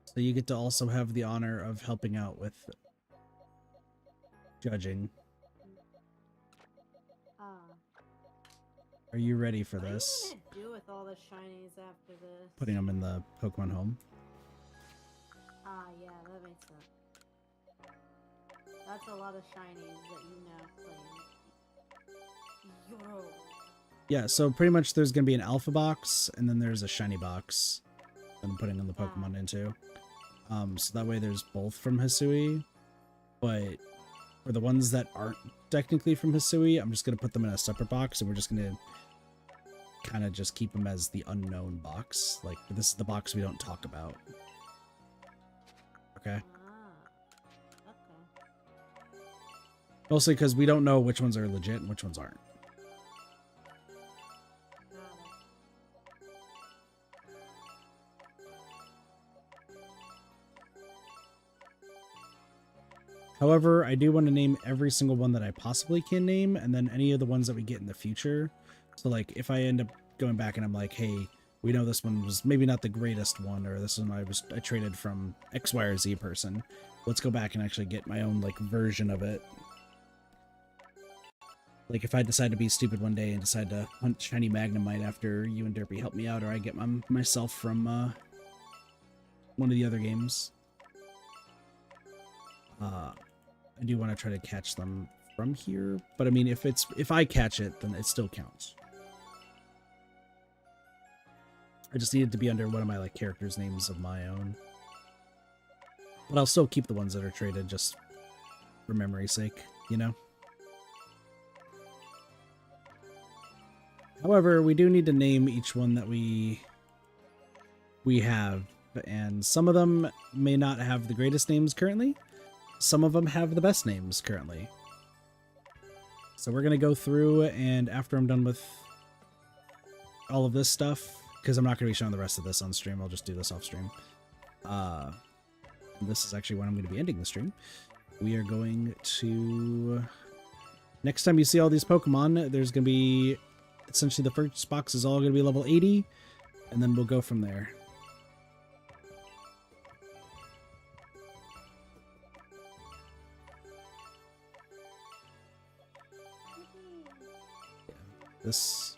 So you get to also have the honor of helping out with judging. Are you ready for this? What are you gonna do with all the shinies after this? Putting them in the Pokemon home. Yeah, that makes sense. That's a lot of shinies that you now claim. Yo. Yeah, so pretty much there's going to be an alpha box, and then there's a shiny box that I'm putting in the Pokemon into. So that way there's both from Hisui, but for the ones that aren't technically from Hisui, I'm just going to put them in a separate box, and we're just going to kind of just keep them as the unknown box. Like, this is the box we don't talk about. Okay? Okay. Mostly because we don't know which ones are legit and which ones aren't. However, I do want to name every single one that I possibly can name, and then any of the ones that we get in the future. So, like, if I end up going back and I'm like, hey, we know this one was maybe not the greatest one, or this one I traded from X, Y, or Z person. Let's go back and actually get my own, like, version of it. Like, if I decide to be stupid one day and decide to hunt shiny Magnemite after you and Derpy help me out, or I get myself from one of the other games. I do want to try to catch them from here, but I mean, if I catch it, then it still counts. I just need it to be under one of my like characters' names of my own. But I'll still keep the ones that are traded just for memory's sake, you know? However, we do need to name each one that we have, and some of them may not have the greatest names currently. Some of them have the best names currently. So we're going to go through, and after I'm done with all of this stuff, because I'm not going to be showing the rest of this on stream, I'll just do this off stream. This is actually when I'm going to be ending the stream. We are going to... Next time you see all these Pokemon, there's going to be... Essentially, the first box is all going to be level 80, and then we'll go from there. This...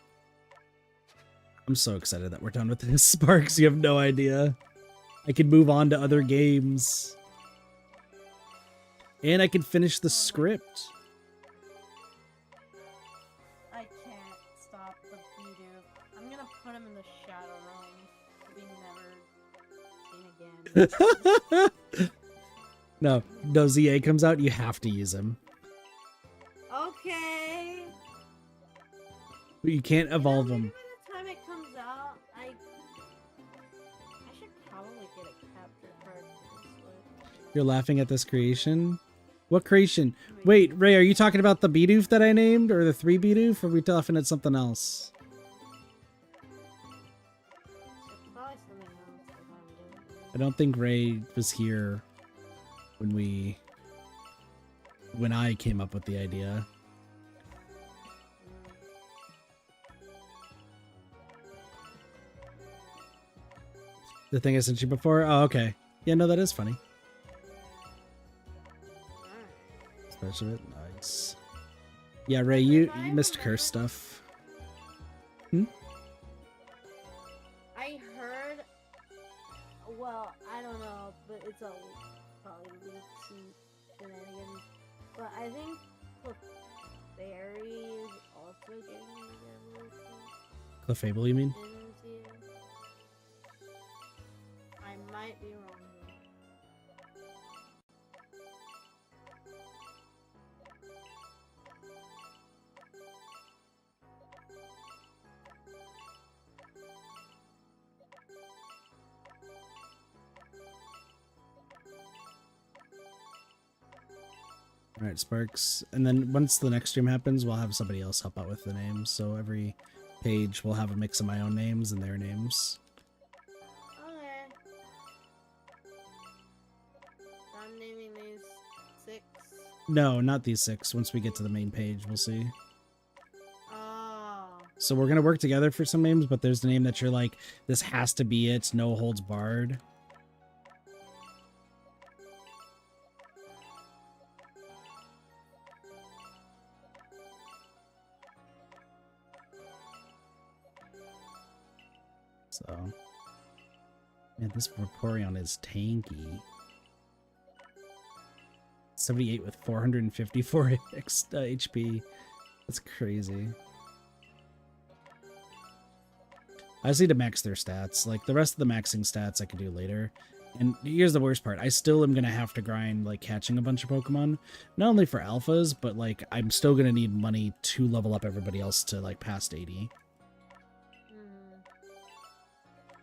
I'm so excited that we're done with this, Sparks. You have no idea. I can move on to other games. And I can finish the script. I can't stop the Bidoof. I'm gonna put him in the Shadow Realm to be never seen again. No, ZA comes out, you have to use him. Okay. You can't evolve him. Maybe by the time it comes out, I should probably get a capture card for this one. You're laughing at this creation? What creation? Wait, Ray, are you talking about the Bidoof that I named? Or the 3 Bidoof? Or are we laughing at something else? It's probably something else if I'm doing. I don't think Ray was here when I came up with the idea. The thing I sent you before? Oh, okay. Yeah, no, that is funny. Special it. Nice. Yeah, Ray, you missed curse stuff. I heard, well, I don't know, but it's a probably leaks and shenanigans. But I think Clefairy is also getting an evolution. Clefable, you mean? I might be wrong here. Alright, Sparks. And then once the next stream happens, we'll have somebody else help out with the names. So every page will have a mix of my own names and their names. Okay. I'm naming these 6. No, not these 6. Once we get to the main page, we'll see. Oh. So we're going to work together for some names, but there's the name that you're like, this has to be it, no holds barred. So, man, this Vaporeon is tanky. 78 with 454 HP. That's crazy. I just need to max their stats. Like, the rest of the maxing stats I can do later. And here's the worst part. I still am going to have to grind, like, catching a bunch of Pokemon. Not only for alphas, but, like, I'm still going to need money to level up everybody else to, like, past 80.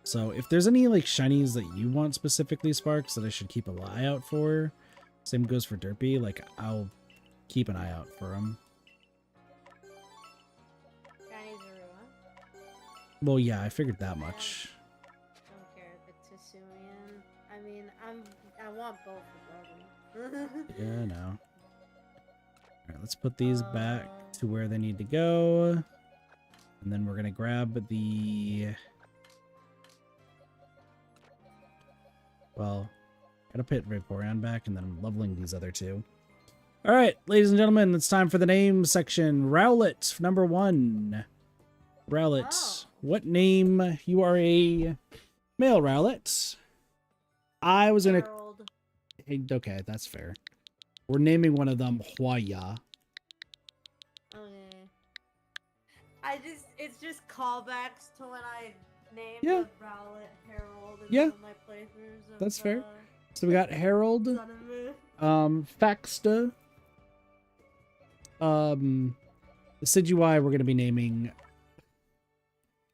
So if there's any like shinies that you want specifically, Sparks, that I should keep an eye out for, same goes for Derpy, like I'll keep an eye out for him. Chinese Arua. Well, yeah, I figured that much. Don't care if it's Hisuian. I mean, I want both of them. Yeah, no. Alright, let's put these back to where they need to go. And then we're gonna grab the... Well, gotta put Vaporeon back, and then I'm leveling these other two. Alright, ladies and gentlemen, it's time for the name section. Rowlet, number 1. Rowlet. Oh. What name? You are a male Rowlet. I was gonna... Harold. Hey, okay, that's fair. We're naming one of them Huaya. Okay. It's just callbacks to when I named Yeah. the Rowlet Harold in Yeah. one of my playthroughs of, That's fair. So we got Harold, Son of Moon. Faxta, the Decidueye we're gonna be naming...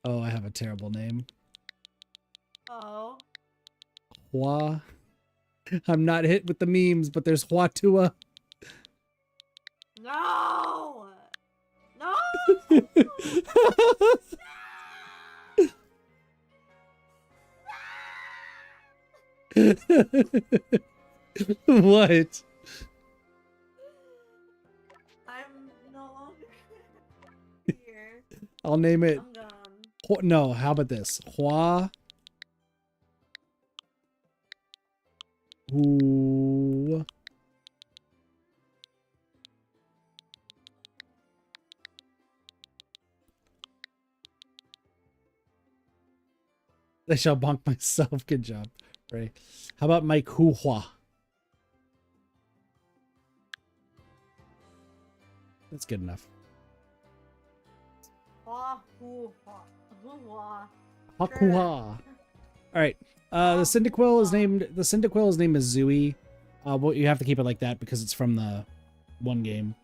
Oh, I have a terrible name. Oh. Hua. I'm not hit with the memes, but there's Huatua. No! No! What? I'm no longer here. I'll name it. I'm gone. No, how about this? Hua. Who? I shall bonk myself. Good job. Right. How about Mike Huhua? That's good enough. Hua, hua, hua. Hakuha. All right. The Cyndaquil is named. The Cyndaquil's name is Zooey. Well, you have to keep it like that because it's from the one game.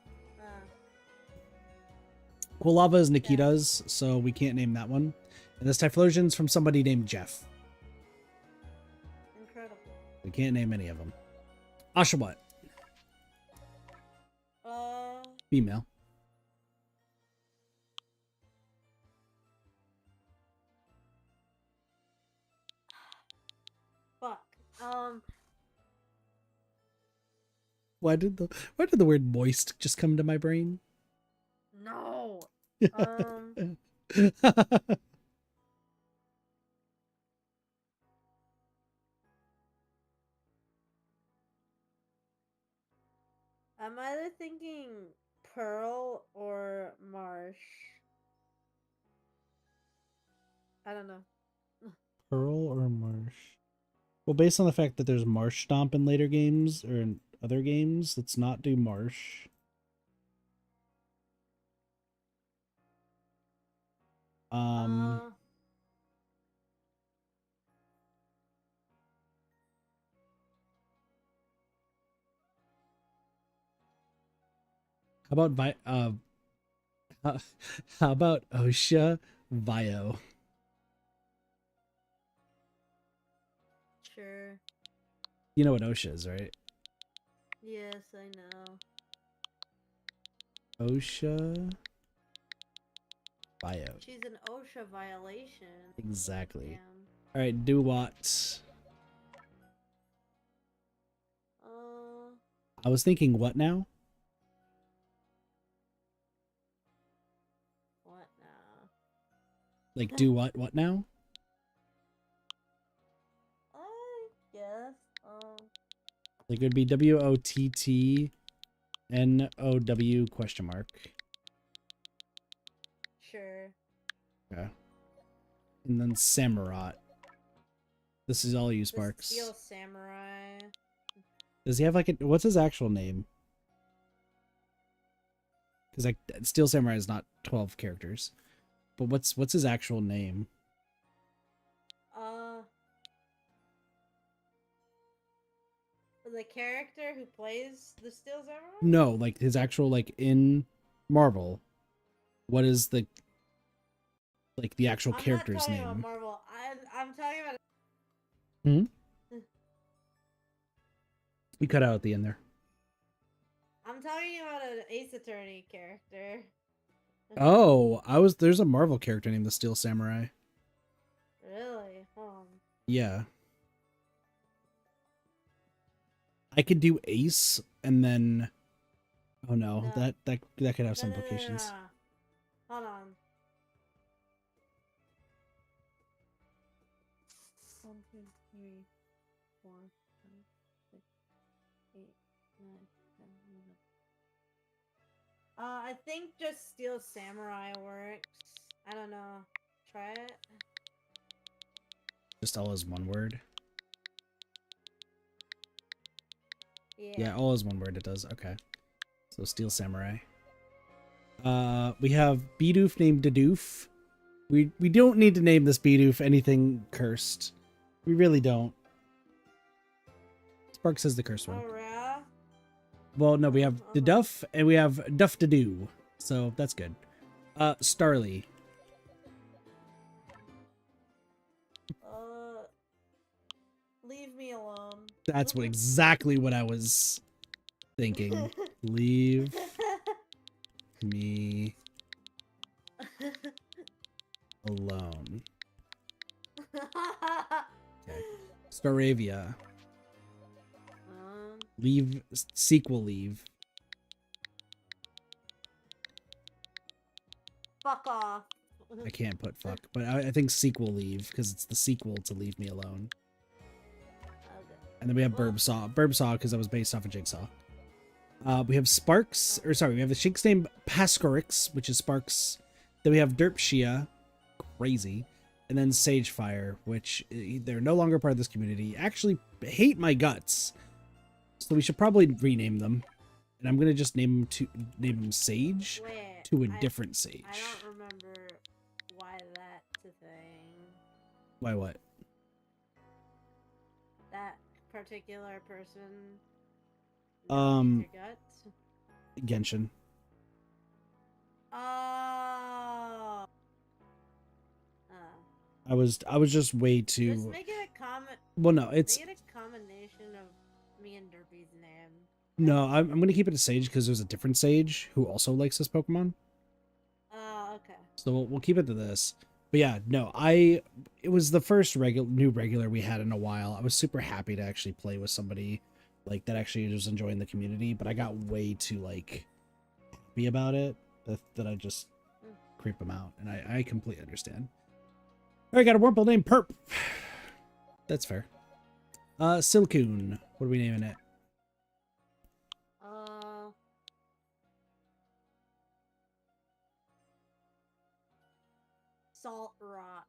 Quilava is Nikita's, so we can't name that one. And this Typhlosion's from somebody named Jeff. Incredible. We can't name any of them. Oshawott, female. Fuck. Why did the word moist just come to my brain? No. I'm either thinking Pearl or Marsh. I don't know. Pearl or Marsh? Well, based on the fact that there's Marsh Stomp in later games or in other games, let's not do Marsh. How about how about Osha Vio? Sure. You know what Osha is, right? Yes, I know. Osha Bio. She's an OSHA violation. Exactly. Damn. All right, do what? I was thinking, what now? What now? Like, do what? What now? I guess. Like, it would be WOTTNOW question mark. Sure. Okay. And then Samurott. This is all you, Sparks. The Steel Samurai. Does he have like a... What's his actual name? Because like Steel Samurai is not 12 characters. But what's his actual name? The character who plays the Steel Samurai? No, like his actual like in Marvel. What is the like the actual character's I'm not talking name? about Marvel. I'm talking about. You cut out at the end there. I'm talking about an Ace Attorney character. Oh, there's a Marvel character named the Steel Samurai. Really? Yeah. I could do Ace and then oh no, that could have some implications. No. Hold on. 1, 2, 3, 4, 5, 6, 8, 9, 10, 11. I think just Steel Samurai works. I don't know. Try it. Just all as one word. Yeah, all as one word it does. Okay. So Steel Samurai. We have Bidoof named Didoof. We don't need to name this Bidoof anything cursed. We really don't. Spark says the curse one. Oh, yeah? Well, no, we have the Duff and we have Duff to Do. So that's good. Starly. Leave me alone. That's exactly what I was thinking. Leave me alone. Okay. Staravia. Leave sequel leave. Fuck off. I can't put fuck, but I think sequel leave because it's the sequel to Leave Me Alone. Okay. And then we have Burbsaw because that was based off of Jigsaw. We have Sparks, or sorry, we have the Shink's name Pascorix, which is Sparks. Then we have Derpshia, crazy, and then Sagefire, which they're no longer part of this community. Actually, hate my guts, so we should probably rename them. And I'm gonna just name them Sage to a different Sage. I don't remember why that's a thing. Why what? That particular person. Um, Your guts? Genshin. Oh. I was just way too. Just make it a comment. Well, no, it's. Make it a combination of me and Derpy's name. No, I'm gonna keep it a Sage because there's a different Sage who also likes this Pokemon. Okay. So we'll keep it to this. But yeah, no, it was the first new regular we had in a while. I was super happy to actually play with somebody like that actually was enjoying the community, but I got way too like happy about it that I just creep them out, and I completely understand. All right, got a Wurmple named Perp. That's fair. Silcoon. What are we naming it? Salt Rock.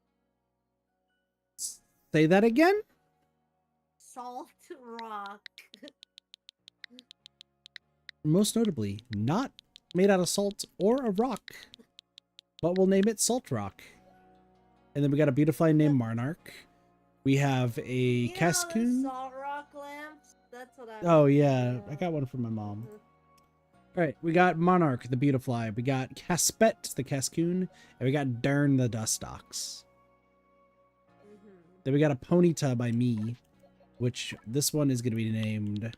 Say that again? Salt Rock. Most notably, not made out of salt or a rock, but we'll name it Salt Rock. And then we got a beautiful named Marnarch. We have a Cascoon. Salt Rock lamps? That's what I Oh yeah, I got one from my mom. All right, we got Monarch, the Beautifly. We got Caspet, the Cascoon, and we got Dern, the Dustox. Then we got a Ponyta by me, which this one is going to be named...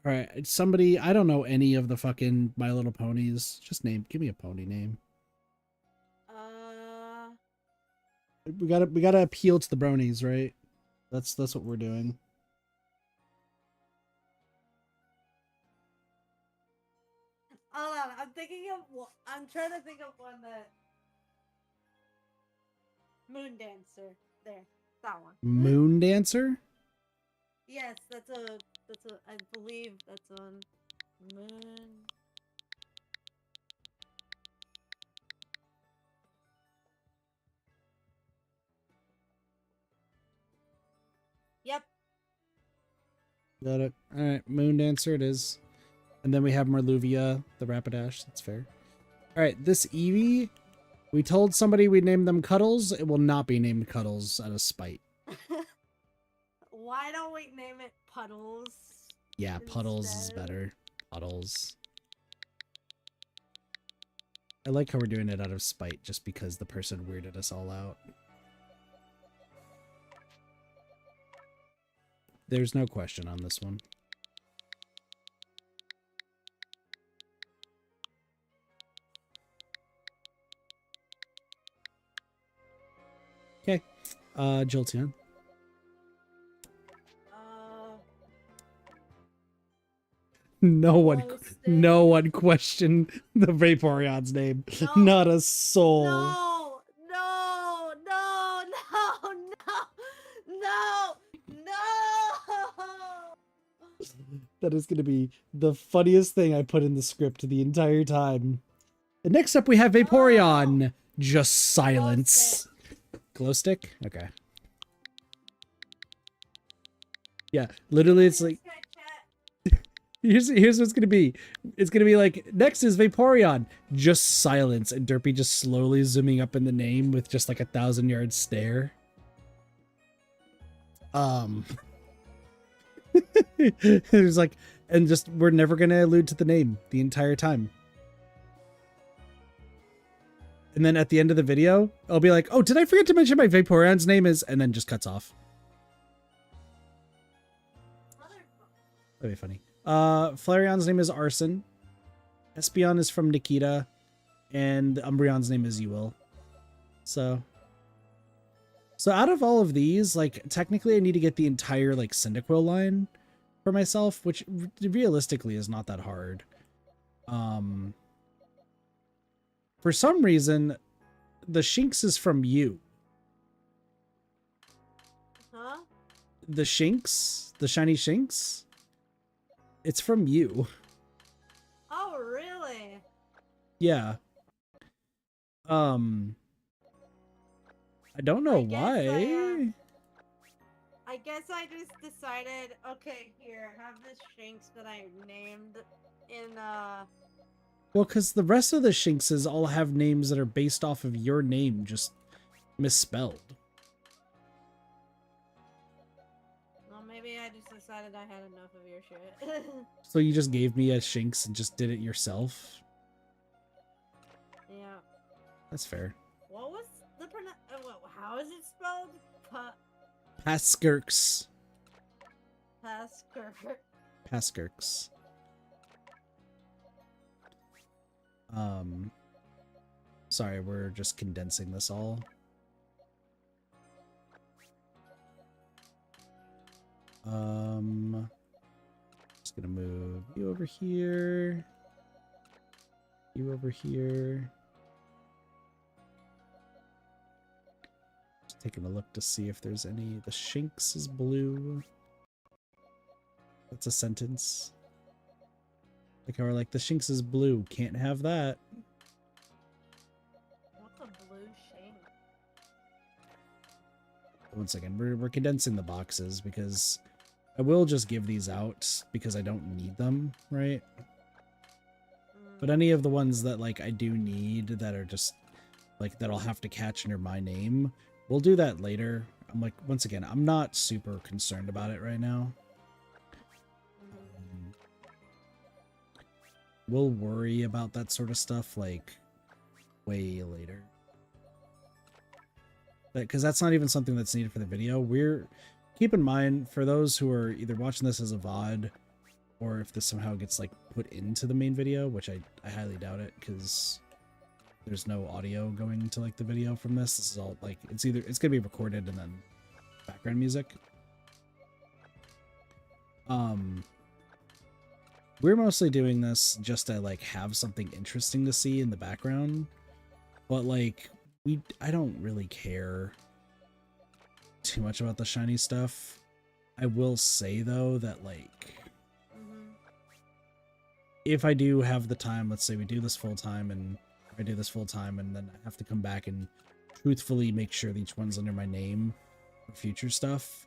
All right, somebody, I don't know any of the fucking My Little Ponies. Just give me a pony name. We gotta appeal to the bronies, right? That's what we're doing. Hold on, I'm trying to think of one that... Moon Dancer. There, that one. Moon Dancer? Yes, I believe that's on Moon. Yep. Got it. All right, Moon Dancer it is. And then we have Merluvia, the Rapidash. That's fair. All right, this Eevee, we told somebody we'd name them Cuddles. It will not be named Cuddles out of spite. Why don't we name it Puddles? Yeah, Puddles is instead? better. Puddles. I like how we're doing it out of spite just because the person weirded us all out. There's no question on this one. Jolteon. No one questioned the Vaporeon's name. No. Not a soul. No, no, no, no, no, no, no. That is going to be the funniest thing I put in the script the entire time. And next up we have Vaporeon. No. Just silence. Glow stick? Okay. Yeah, literally it's like... Here's what's gonna be. It's gonna be like, next is Vaporeon. Just silence, and Derpy just slowly zooming up in the name with just like a 1,000-yard stare. It's like, and just, we're never gonna allude to the name the entire time. And then at the end of the video, I'll be like, oh, did I forget to mention my Vaporeon's name is, and then just cuts off. That'd be funny. Flareon's name is Arson. Espeon is from Nikita. And Umbreon's name is Ewell. So out of all of these, like, technically I need to get the entire, like, Cyndaquil line for myself, which realistically is not that hard. For some reason, the Shinx is from you. Huh? The Shinx? The shiny Shinx? It's from you. Oh, really? Yeah. I don't know why. I guess I just decided, okay, here, have this Shinx that I named in, Well, because the rest of the Shinxes all have names that are based off of your name, just misspelled. Well, maybe I just decided I had enough of your shit. So you just gave me a Shinx and just did it yourself? Yeah. That's fair. What was the how is it spelled? Paskirks. Pasker. Paskirks. Sorry, we're just condensing this all. Just gonna move you over here. You over here. Just taking a look to see if there's any. The Shinx is blue. That's a sentence. Like, or like, the Shinx is blue. Can't have that. What's a blue Shinx? One second. We're condensing the boxes because I will just give these out because I don't need them, right? But any of the ones that, like, I do need that are just, like, that I'll have to catch under my name, we'll do that later. I'm like, once again, I'm not super concerned about it right now. We'll worry about that sort of stuff, like, way later. Because that's not even something that's needed for the video. Keep in mind, for those who are either watching this as a VOD, or if this somehow gets, like, put into the main video, which I highly doubt it, because there's no audio going to, like, the video from this. This is all, like, it's gonna be recorded and then background music. We're mostly doing this just to, like, have something interesting to see in the background, but, like, I don't really care too much about the shiny stuff. I will say, though, that, like, if I do have the time, let's say we do this full time, and I do this full time, and then I have to come back and truthfully make sure that each one's under my name for future stuff,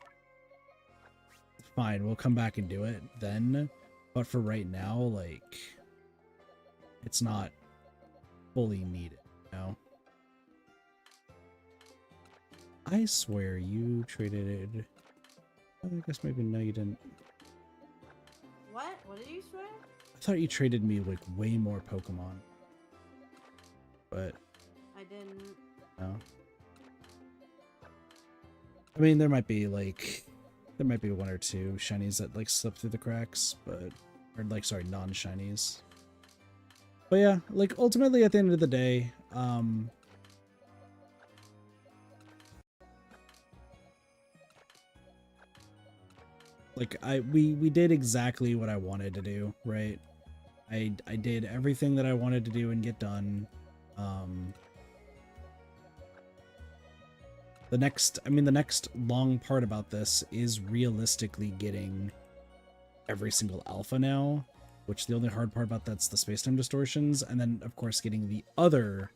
fine, we'll come back and do it then. But for right now, like, it's not fully needed, you know? I swear you traded... I guess maybe no, you didn't. What? What did you swear? I thought you traded me, like, way more Pokemon. But... I didn't. No. I mean, there might be, like... There might be one or two shinies that, like, slip through the cracks, but... Or, like, sorry, non-shinies. But yeah, like, ultimately, at the end of the day, Like we did exactly what I wanted to do, right? I did everything that I wanted to do and get done. The next long part about this is realistically getting every single alpha now, which the only hard part about that's the space-time distortions, and then of course getting the other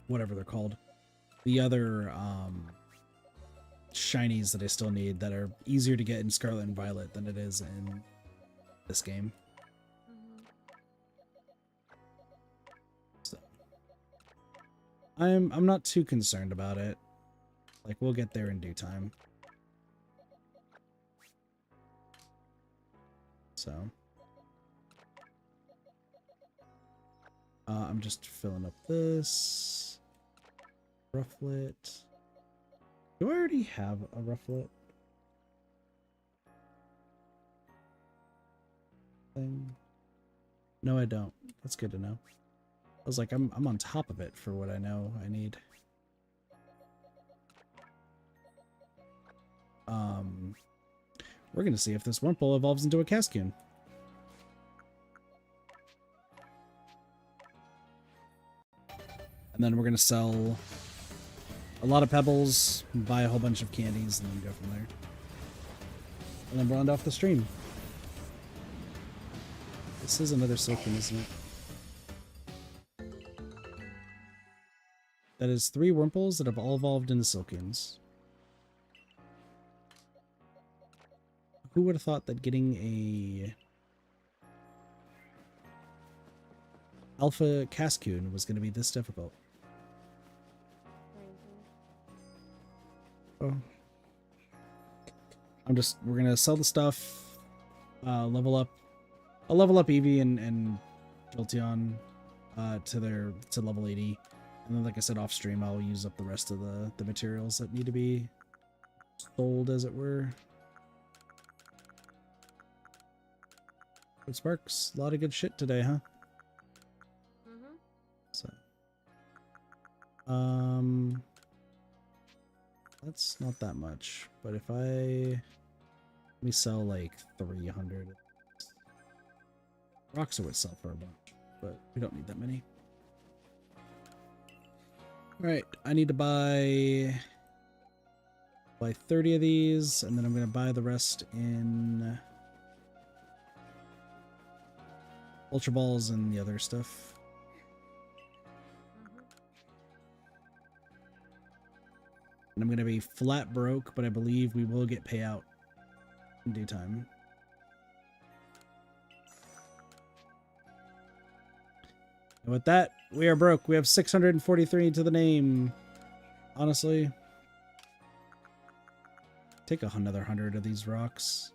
whatever they're called, the other shinies that I still need that are easier to get in Scarlet and Violet than it is in this game. So I'm not too concerned about it. Like, we'll get there in due time. So I'm just filling up this rufflet. Do I already have a rufflet thing? No, I don't. That's good to know. I was like, I'm on top of it for what I know I need. We're gonna see if this Wurmple evolves into a Cascoon. And then we're gonna sell a lot of pebbles, buy a whole bunch of candies, and then go from there. And then round off the stream. This is another Silken, isn't it? That is 3 Wurmples that have all evolved into Silkins. Who would have thought that getting a Alpha Cascoon was going to be this difficult? Oh. We're going to sell the stuff, level up. I'll level up Eevee and Jolteon to level 80. And then, like I said, off stream, I'll use up the rest of the materials that need to be sold, as it were. Good Sparks, a lot of good shit today, huh? So, that's not that much, but if let me sell like 300. Rocks would sell for a bunch, but we don't need that many. Alright, I need to buy 30 of these, and then I'm going to buy the rest in Ultra Balls and the other stuff. And I'm going to be flat broke, but I believe we will get payout in due time. And with that, we are broke. We have 643 to the name. Honestly, take another 100 of these rocks.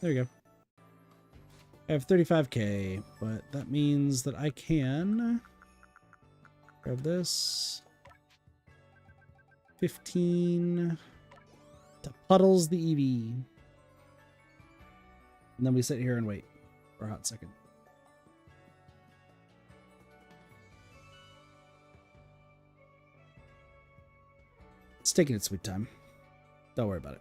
There you go. I have 35k, but that means that I can grab this. 15 to Puddles the Eevee. And then we sit here and wait for a hot second. It's taking its sweet time. Don't worry about it.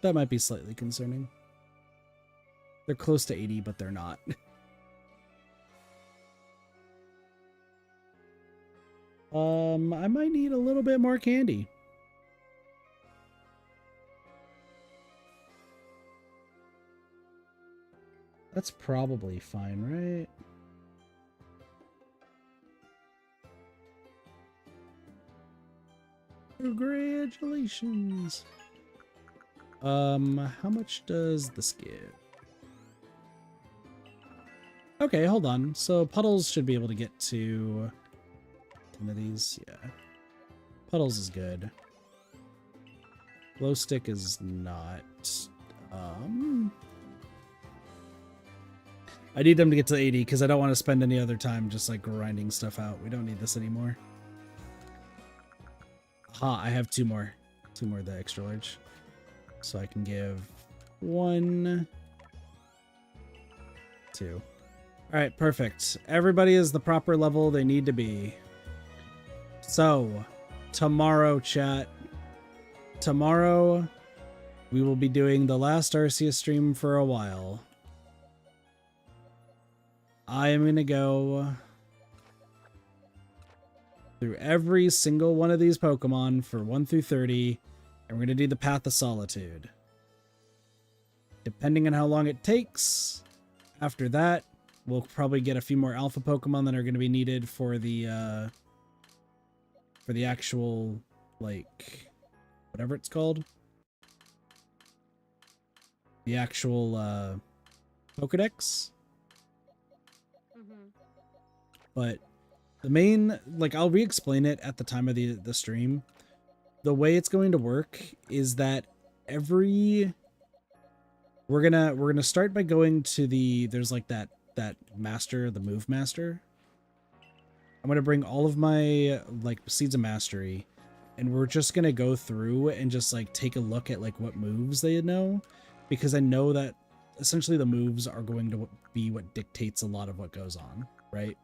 That might be slightly concerning. They're close to 80, but they're not. I might need a little bit more candy. That's probably fine, right? Congratulations. How much does this give? Okay, hold on. So Puddles should be able to get to 10 of these. Yeah. Puddles is good. Glow Stick is not. I need them to get to 80 because I don't want to spend any other time just like grinding stuff out. We don't need this anymore. I have two more of the extra large. So I can give 1, 2. All right, perfect. Everybody is the proper level they need to be. So, tomorrow, chat. Tomorrow, we will be doing the last Arceus stream for a while. I am going to go through every single one of these Pokemon for 1 through 30, and we're going to do the Path of Solitude. Depending on how long it takes, after that, we'll probably get a few more Alpha Pokemon that are going to be needed for the actual, like, whatever it's called. The actual, Pokedex. But the main, like, I'll re-explain it at the time of the stream. The way it's going to work is that we're gonna start by going to there's like that master, the move master. I'm gonna bring all of my like seeds of mastery, and we're just gonna go through and just like take a look at like what moves they know, because I know that essentially the moves are going to be what dictates a lot of what goes on, right?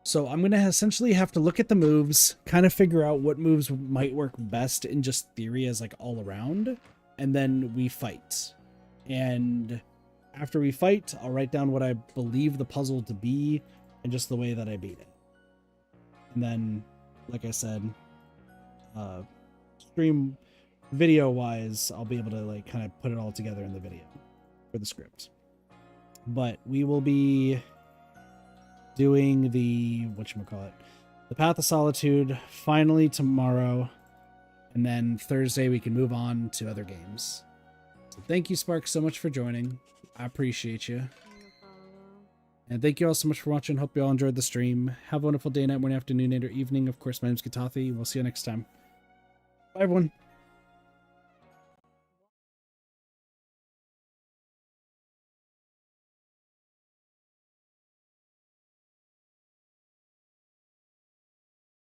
So I'm going to essentially have to look at the moves, kind of figure out what moves might work best in just theory as like all around, and then we fight. And after we fight, I'll write down what I believe the puzzle to be and just the way that I beat it. And then, like I said, stream video wise, I'll be able to like kind of put it all together in the video for the script. But we will be doing the the Path of Solitude finally tomorrow, and then Thursday we can move on to other games. So thank you, Spark, so much for joining. I appreciate you. And thank you all so much for watching. Hope you all enjoyed the stream. Have a wonderful day, night, morning, afternoon, and or evening. Of course, my name's Katathi. We'll see you next time. Bye, everyone.